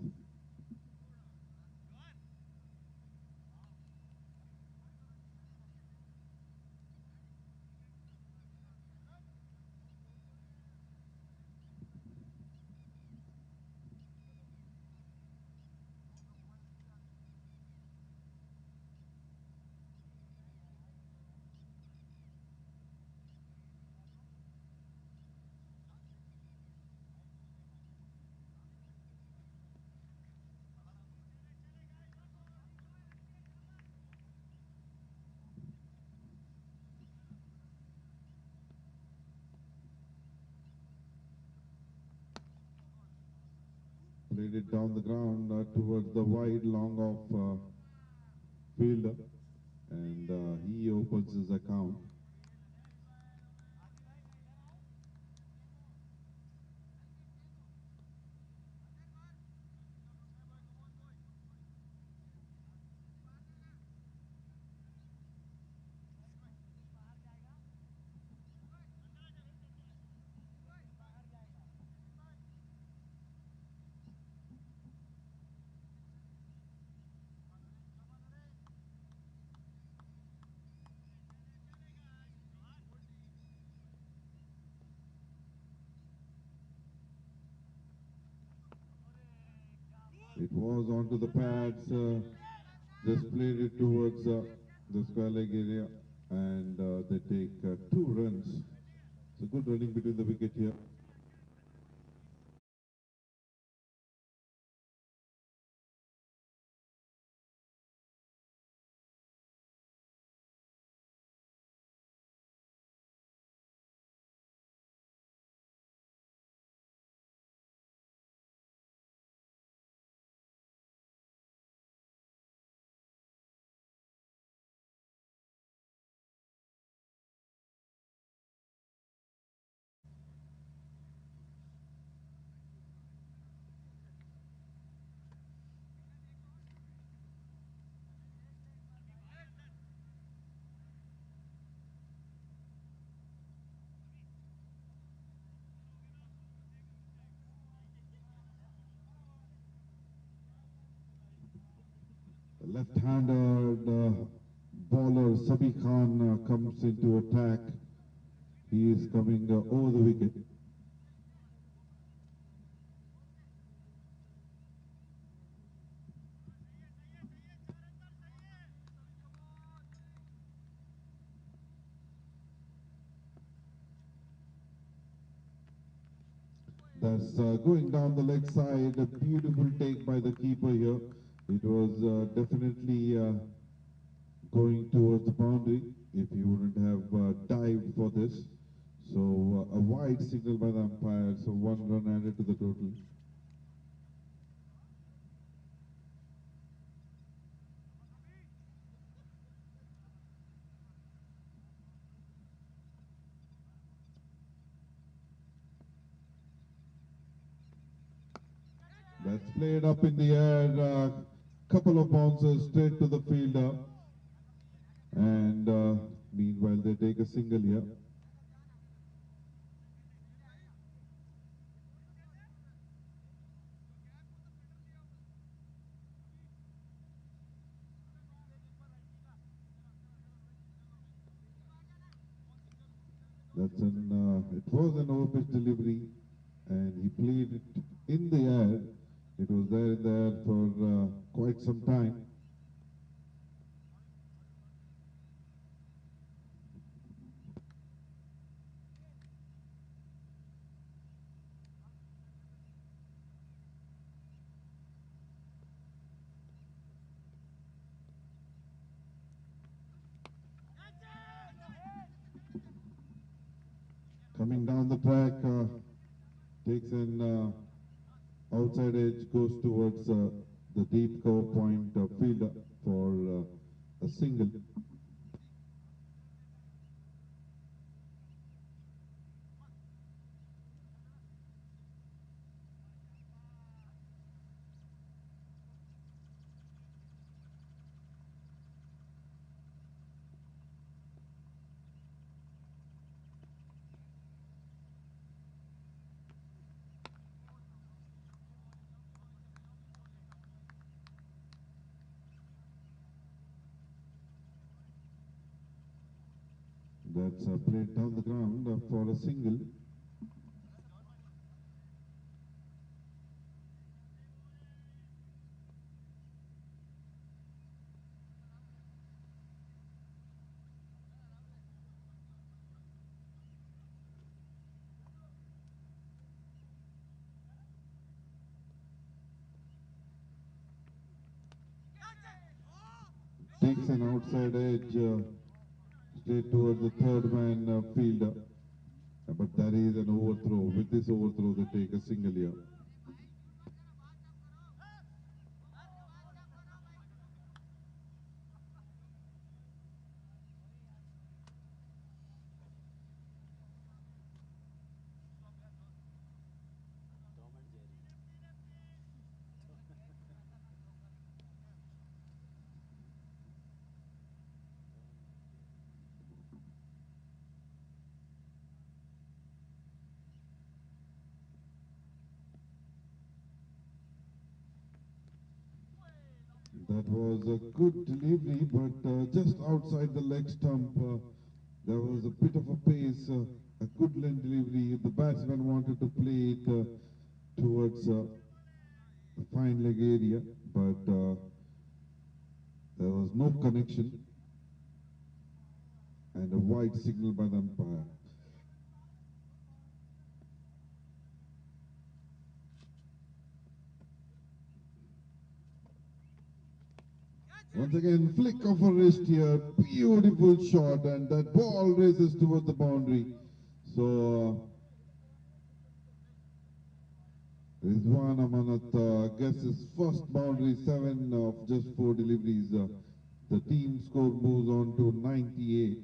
Played it down the ground towards the wide long off fielder, and he opens his account. It was onto the pads, just played it towards the square leg area, and they take 2 runs. So good running between the wicket here. Left-handed bowler Sabi Khan comes into attack. He is coming over the wicket. That's going down the leg side. A beautiful take by the keeper here. It was definitely going towards the boundary if he wouldn't have dived for this. So a wide signal by the umpire. So 1 run added to the total. That's played up in the air. Couple of bouncers straight to the fielder. And meanwhile, they take a single here. It was an over-pitch delivery, and he played it in the air. It was there in the air for quite some time. Coming down the track, takes an outside edge, goes towards the deep cover point fielder for a single. That's played down the ground for a single. Takes an outside edge straight towards the third man fielder. But that is an overthrow. With this overthrow, they take a single here. That was a good delivery, but just outside the leg stump, there was a bit of a pace, a good leg delivery. The batsman wanted to play it towards the fine leg area, but there was no connection and a wide signal by the umpire. Once again, flick of a wrist here, beautiful shot, and that ball races towards the boundary. So, Rizwan Amanat gets his first boundary, 7 of just 4 deliveries. The team score moves on to 98.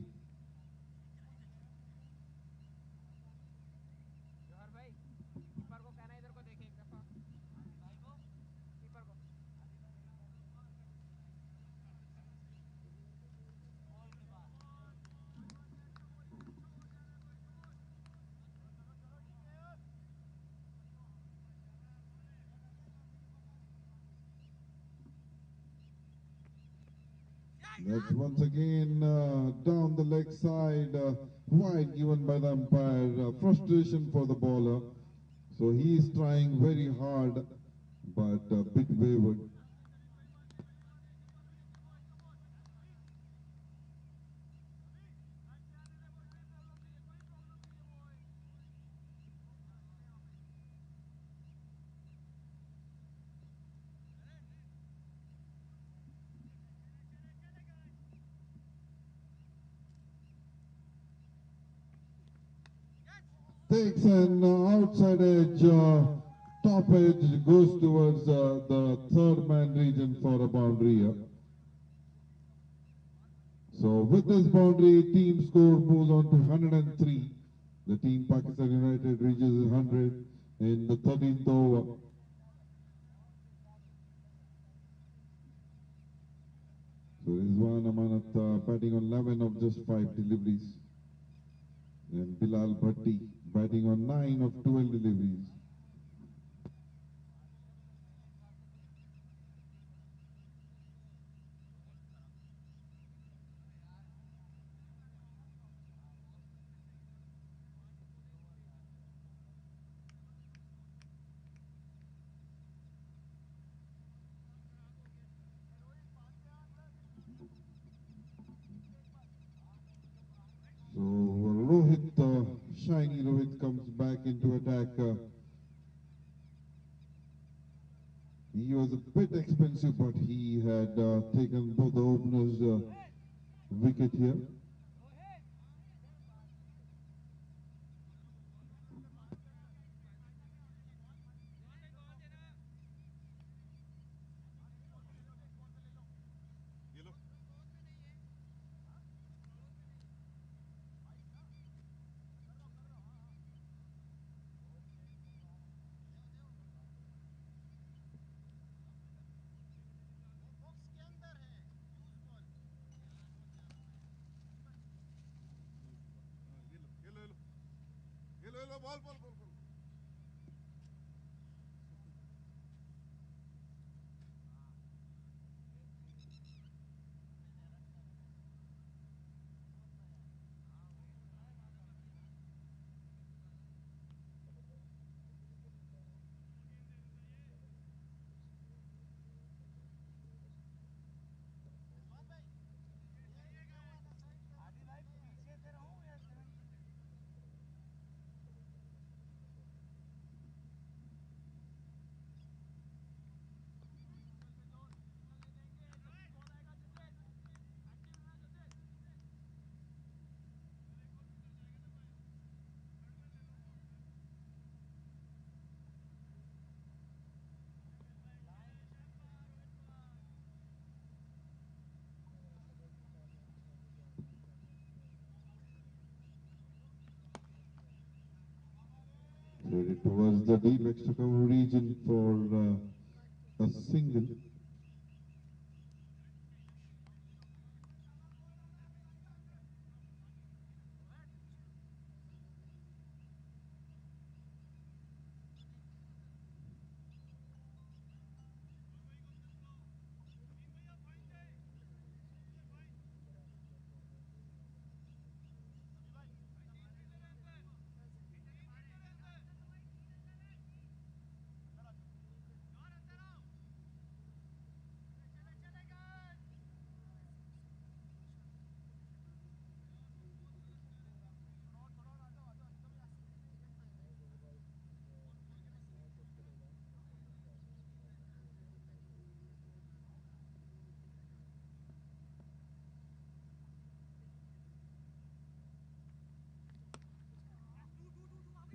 That's once again down the leg side, wide given by the umpire. Frustration for the bowler. So he is trying very hard, but a bit wayward. Takes an outside edge, top edge, goes towards the third man region for a boundary here. So with this boundary, team score moves on to 103. The team Pakistan United reaches 100 in the 13th over. So Rizwan Amanat batting on 11 of just 5 deliveries. And Bilal Bhatti batting on 9 of 12 deliveries. So Rohit, shiny Rohit comes back into attack. He was a bit expensive, but he had taken both the openers' wicket here. So it was the deep extra cover region for a single.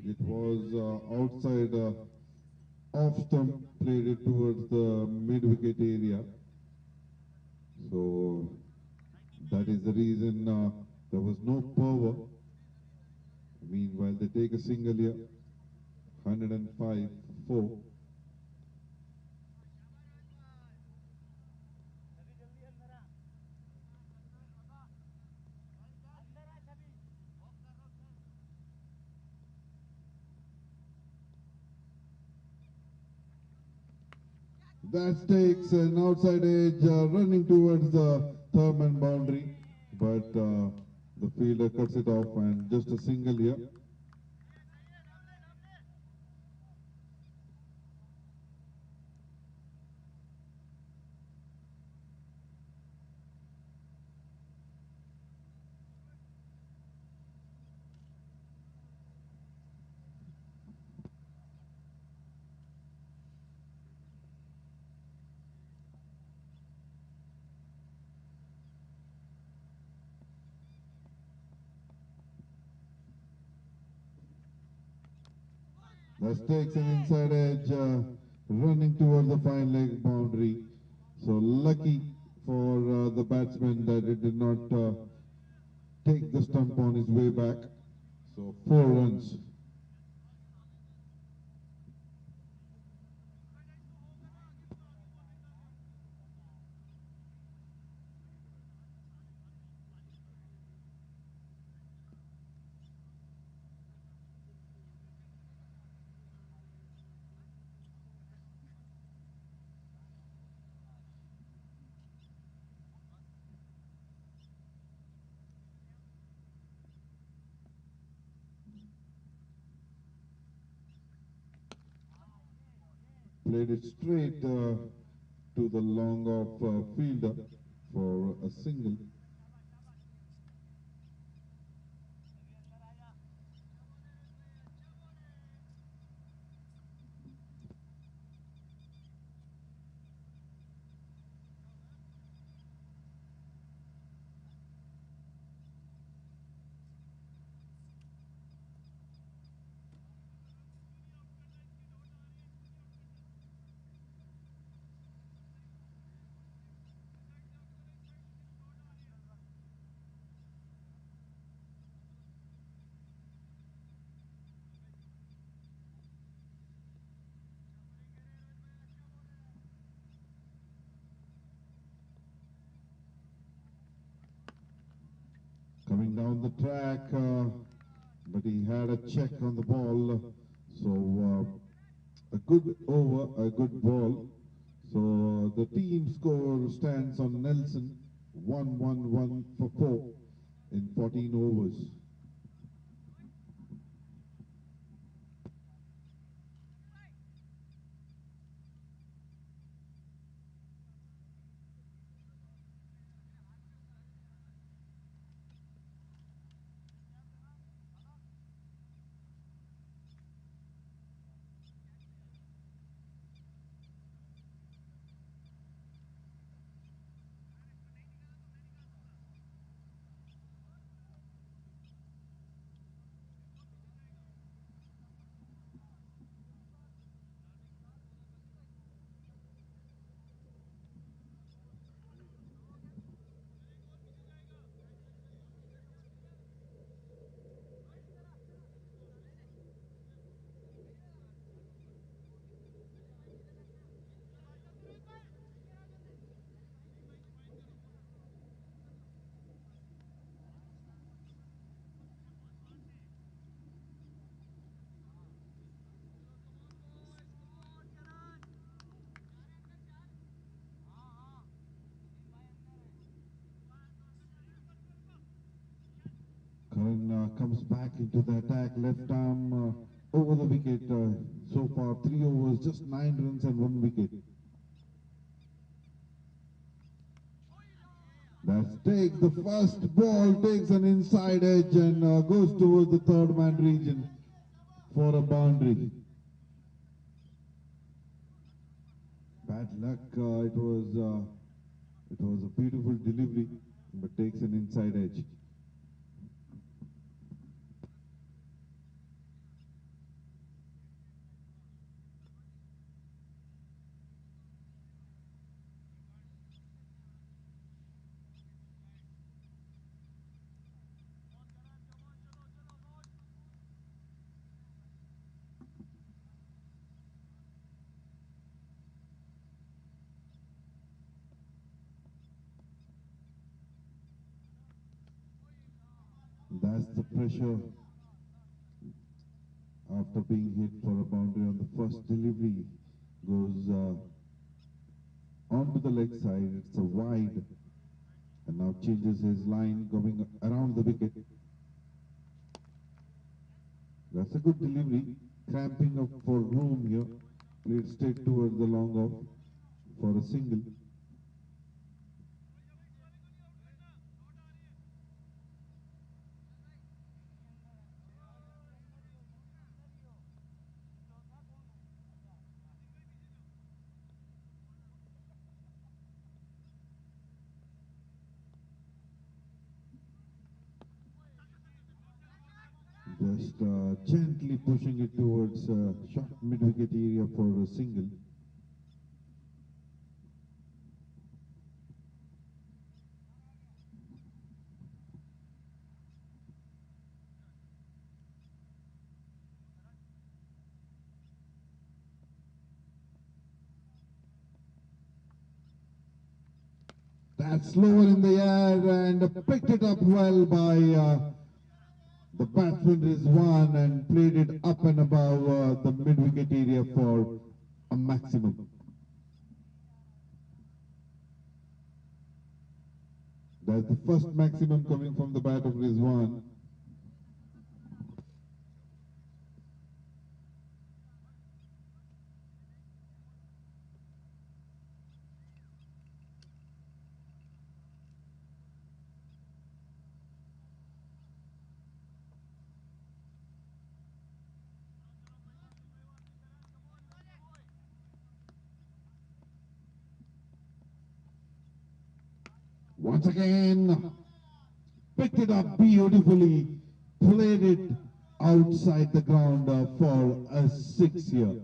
It was outside off stump, played it towards the mid wicket area. So that is the reason there was no power. Meanwhile, they take a single here, 105 4. That takes an outside edge, running towards the third man boundary, but the fielder cuts it off and just a single here. That takes an inside edge, running towards the fine leg boundary. So lucky for the batsman that it did not take the stump on his way back. So 4 runs. Played it straight to the long off fielder for a single. Coming down the track, but he had a check on the ball. So a good over, a good ball. So the team score stands on Nelson 1-1-1 for 4 in 14 overs. Karan comes back into the attack, left arm over the wicket. So far 3 overs, just 9 runs and 1 wicket. That's take the first ball, takes an inside edge and goes towards the third man region for a boundary. Bad luck, it was a beautiful delivery, but takes an inside edge. That's the pressure after being hit for a boundary on the first delivery. Goes onto the leg side. It's a wide And now changes his line going around the wicket. That's a good delivery. Cramping up for room here. Played straight towards the long off for a single. Just gently pushing it towards short mid-wicket area for a single. That's lower in the air and picked it up well by the batsman Rizwan and played it up and above the mid-wicket area for a maximum. That's the first maximum coming from the bat of Rizwan. Once again, picked it up beautifully, played it outside the ground for a 6 here.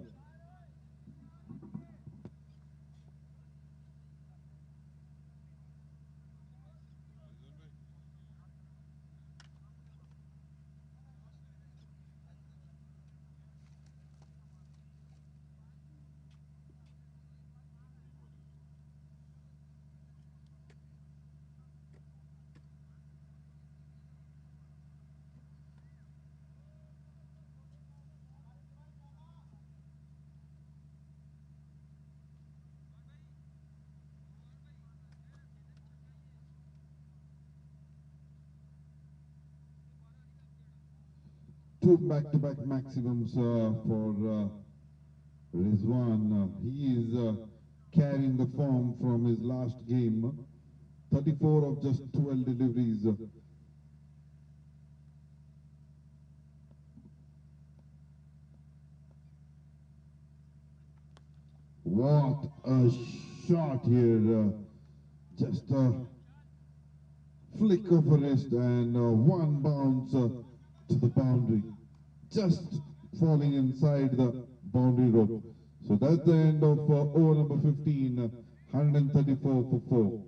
Two back-to-back maximums for Rizwan. He is carrying the form from his last game. 34 of just 12 deliveries. What a shot here. Just a flick of a wrist and one bounce to the boundary. Just falling inside the boundary rope. So that's the end of over number 15, 134 for 4.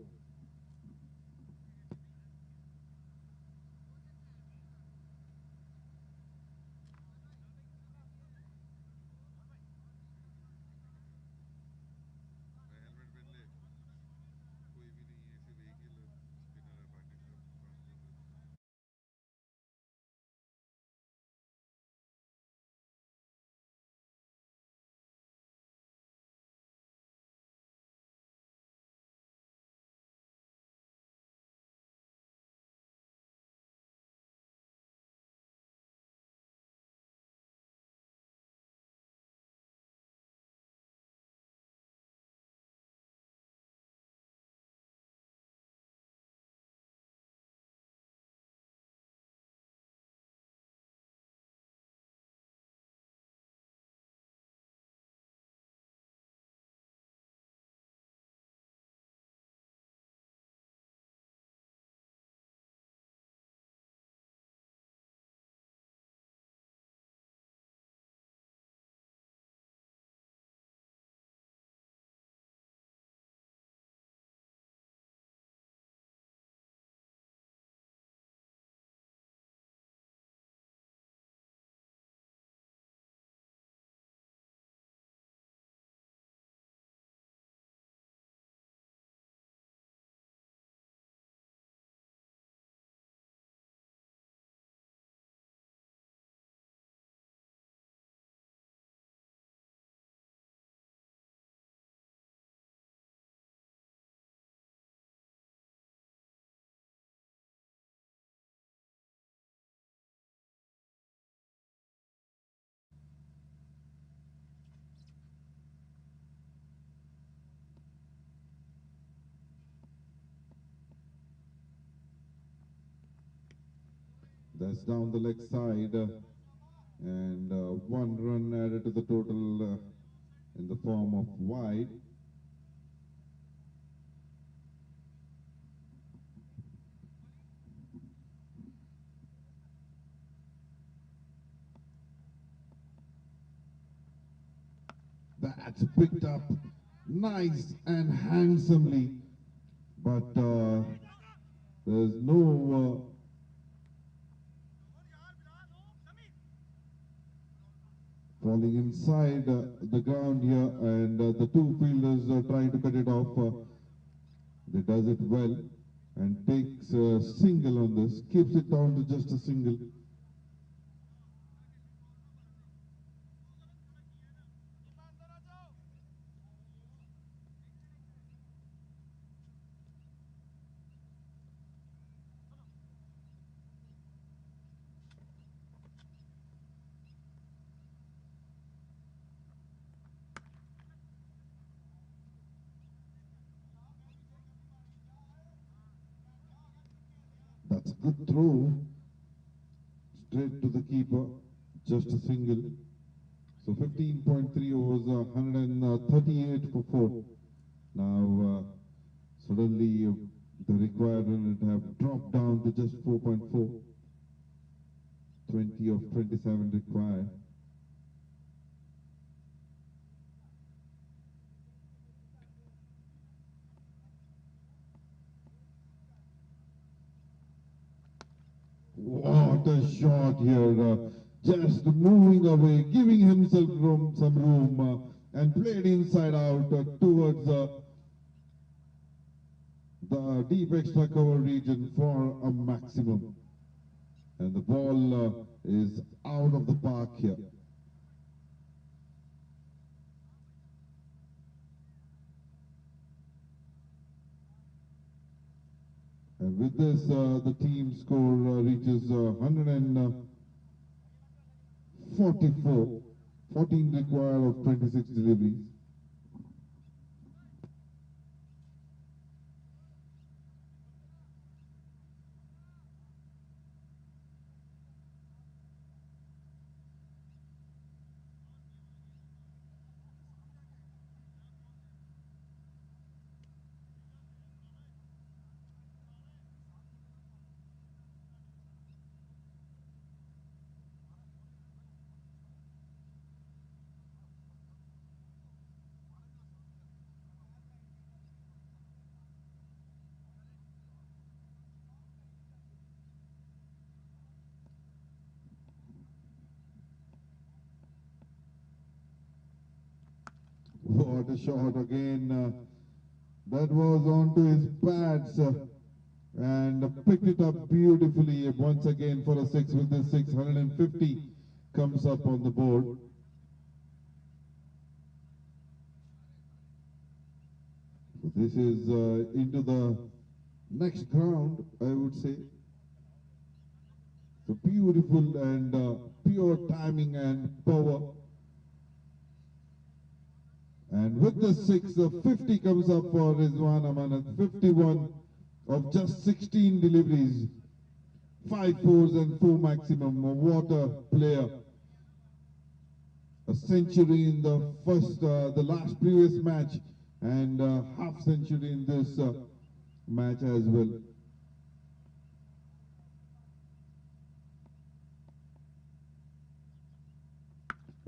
That's down the leg side, and 1 run added to the total in the form of wide. That's picked up nice and handsomely, but there's no falling inside the ground here, and the two fielders are trying to cut it off. They does it well and takes a single on this, keeps it down to just a single. That's a good throw, straight to the keeper, just a single. So 15.3 overs, 138 for 4. Now suddenly the required run would have dropped down to just 4.4. 20 of 27 required. What a shot here, just moving away, giving himself some room, and played inside out towards the deep extra cover region for a maximum. And the ball is out of the park here. And with this, the team score reaches 144, 14 required of 26 deliveries. What a shot again. That was onto his pads and picked it up beautifully once again for a 6 with this 650 comes up on the board. So this is into the next round, I would say. So beautiful and pure timing and power. And with the 6, 50 comes up for Rizwan Amanat. 51 of just 16 deliveries. 5 fours and 4 maximum. What a player. A century in the last previous match, and half century in this match as well.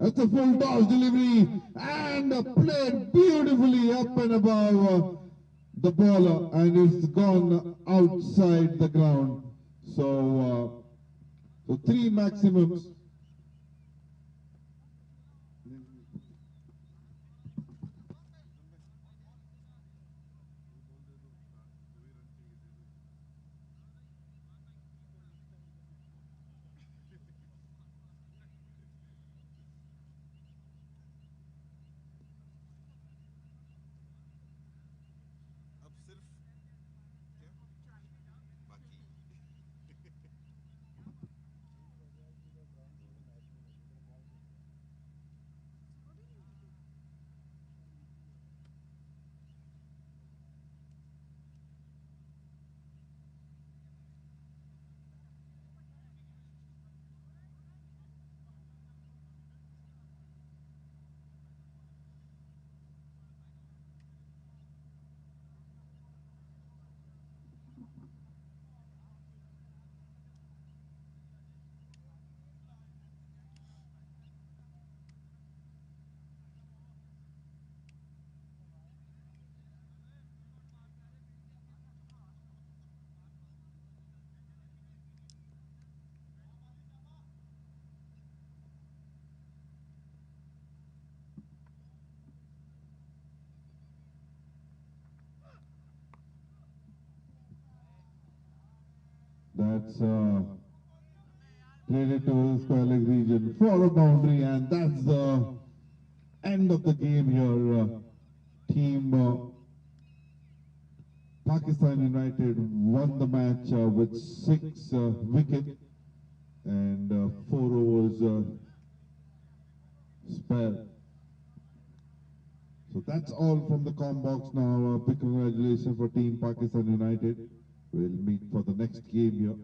That's a full toss delivery and played beautifully up and above the bowler, and it's gone outside the ground. So, 3 maximums. That's played it to the square leg region for a boundary, and that's the end of the game here. Team Pakistan United won the match with 6 wickets and 4 overs spare. So that's all from the com box now. Big congratulations for Team Pakistan United. We'll meet for the next game here.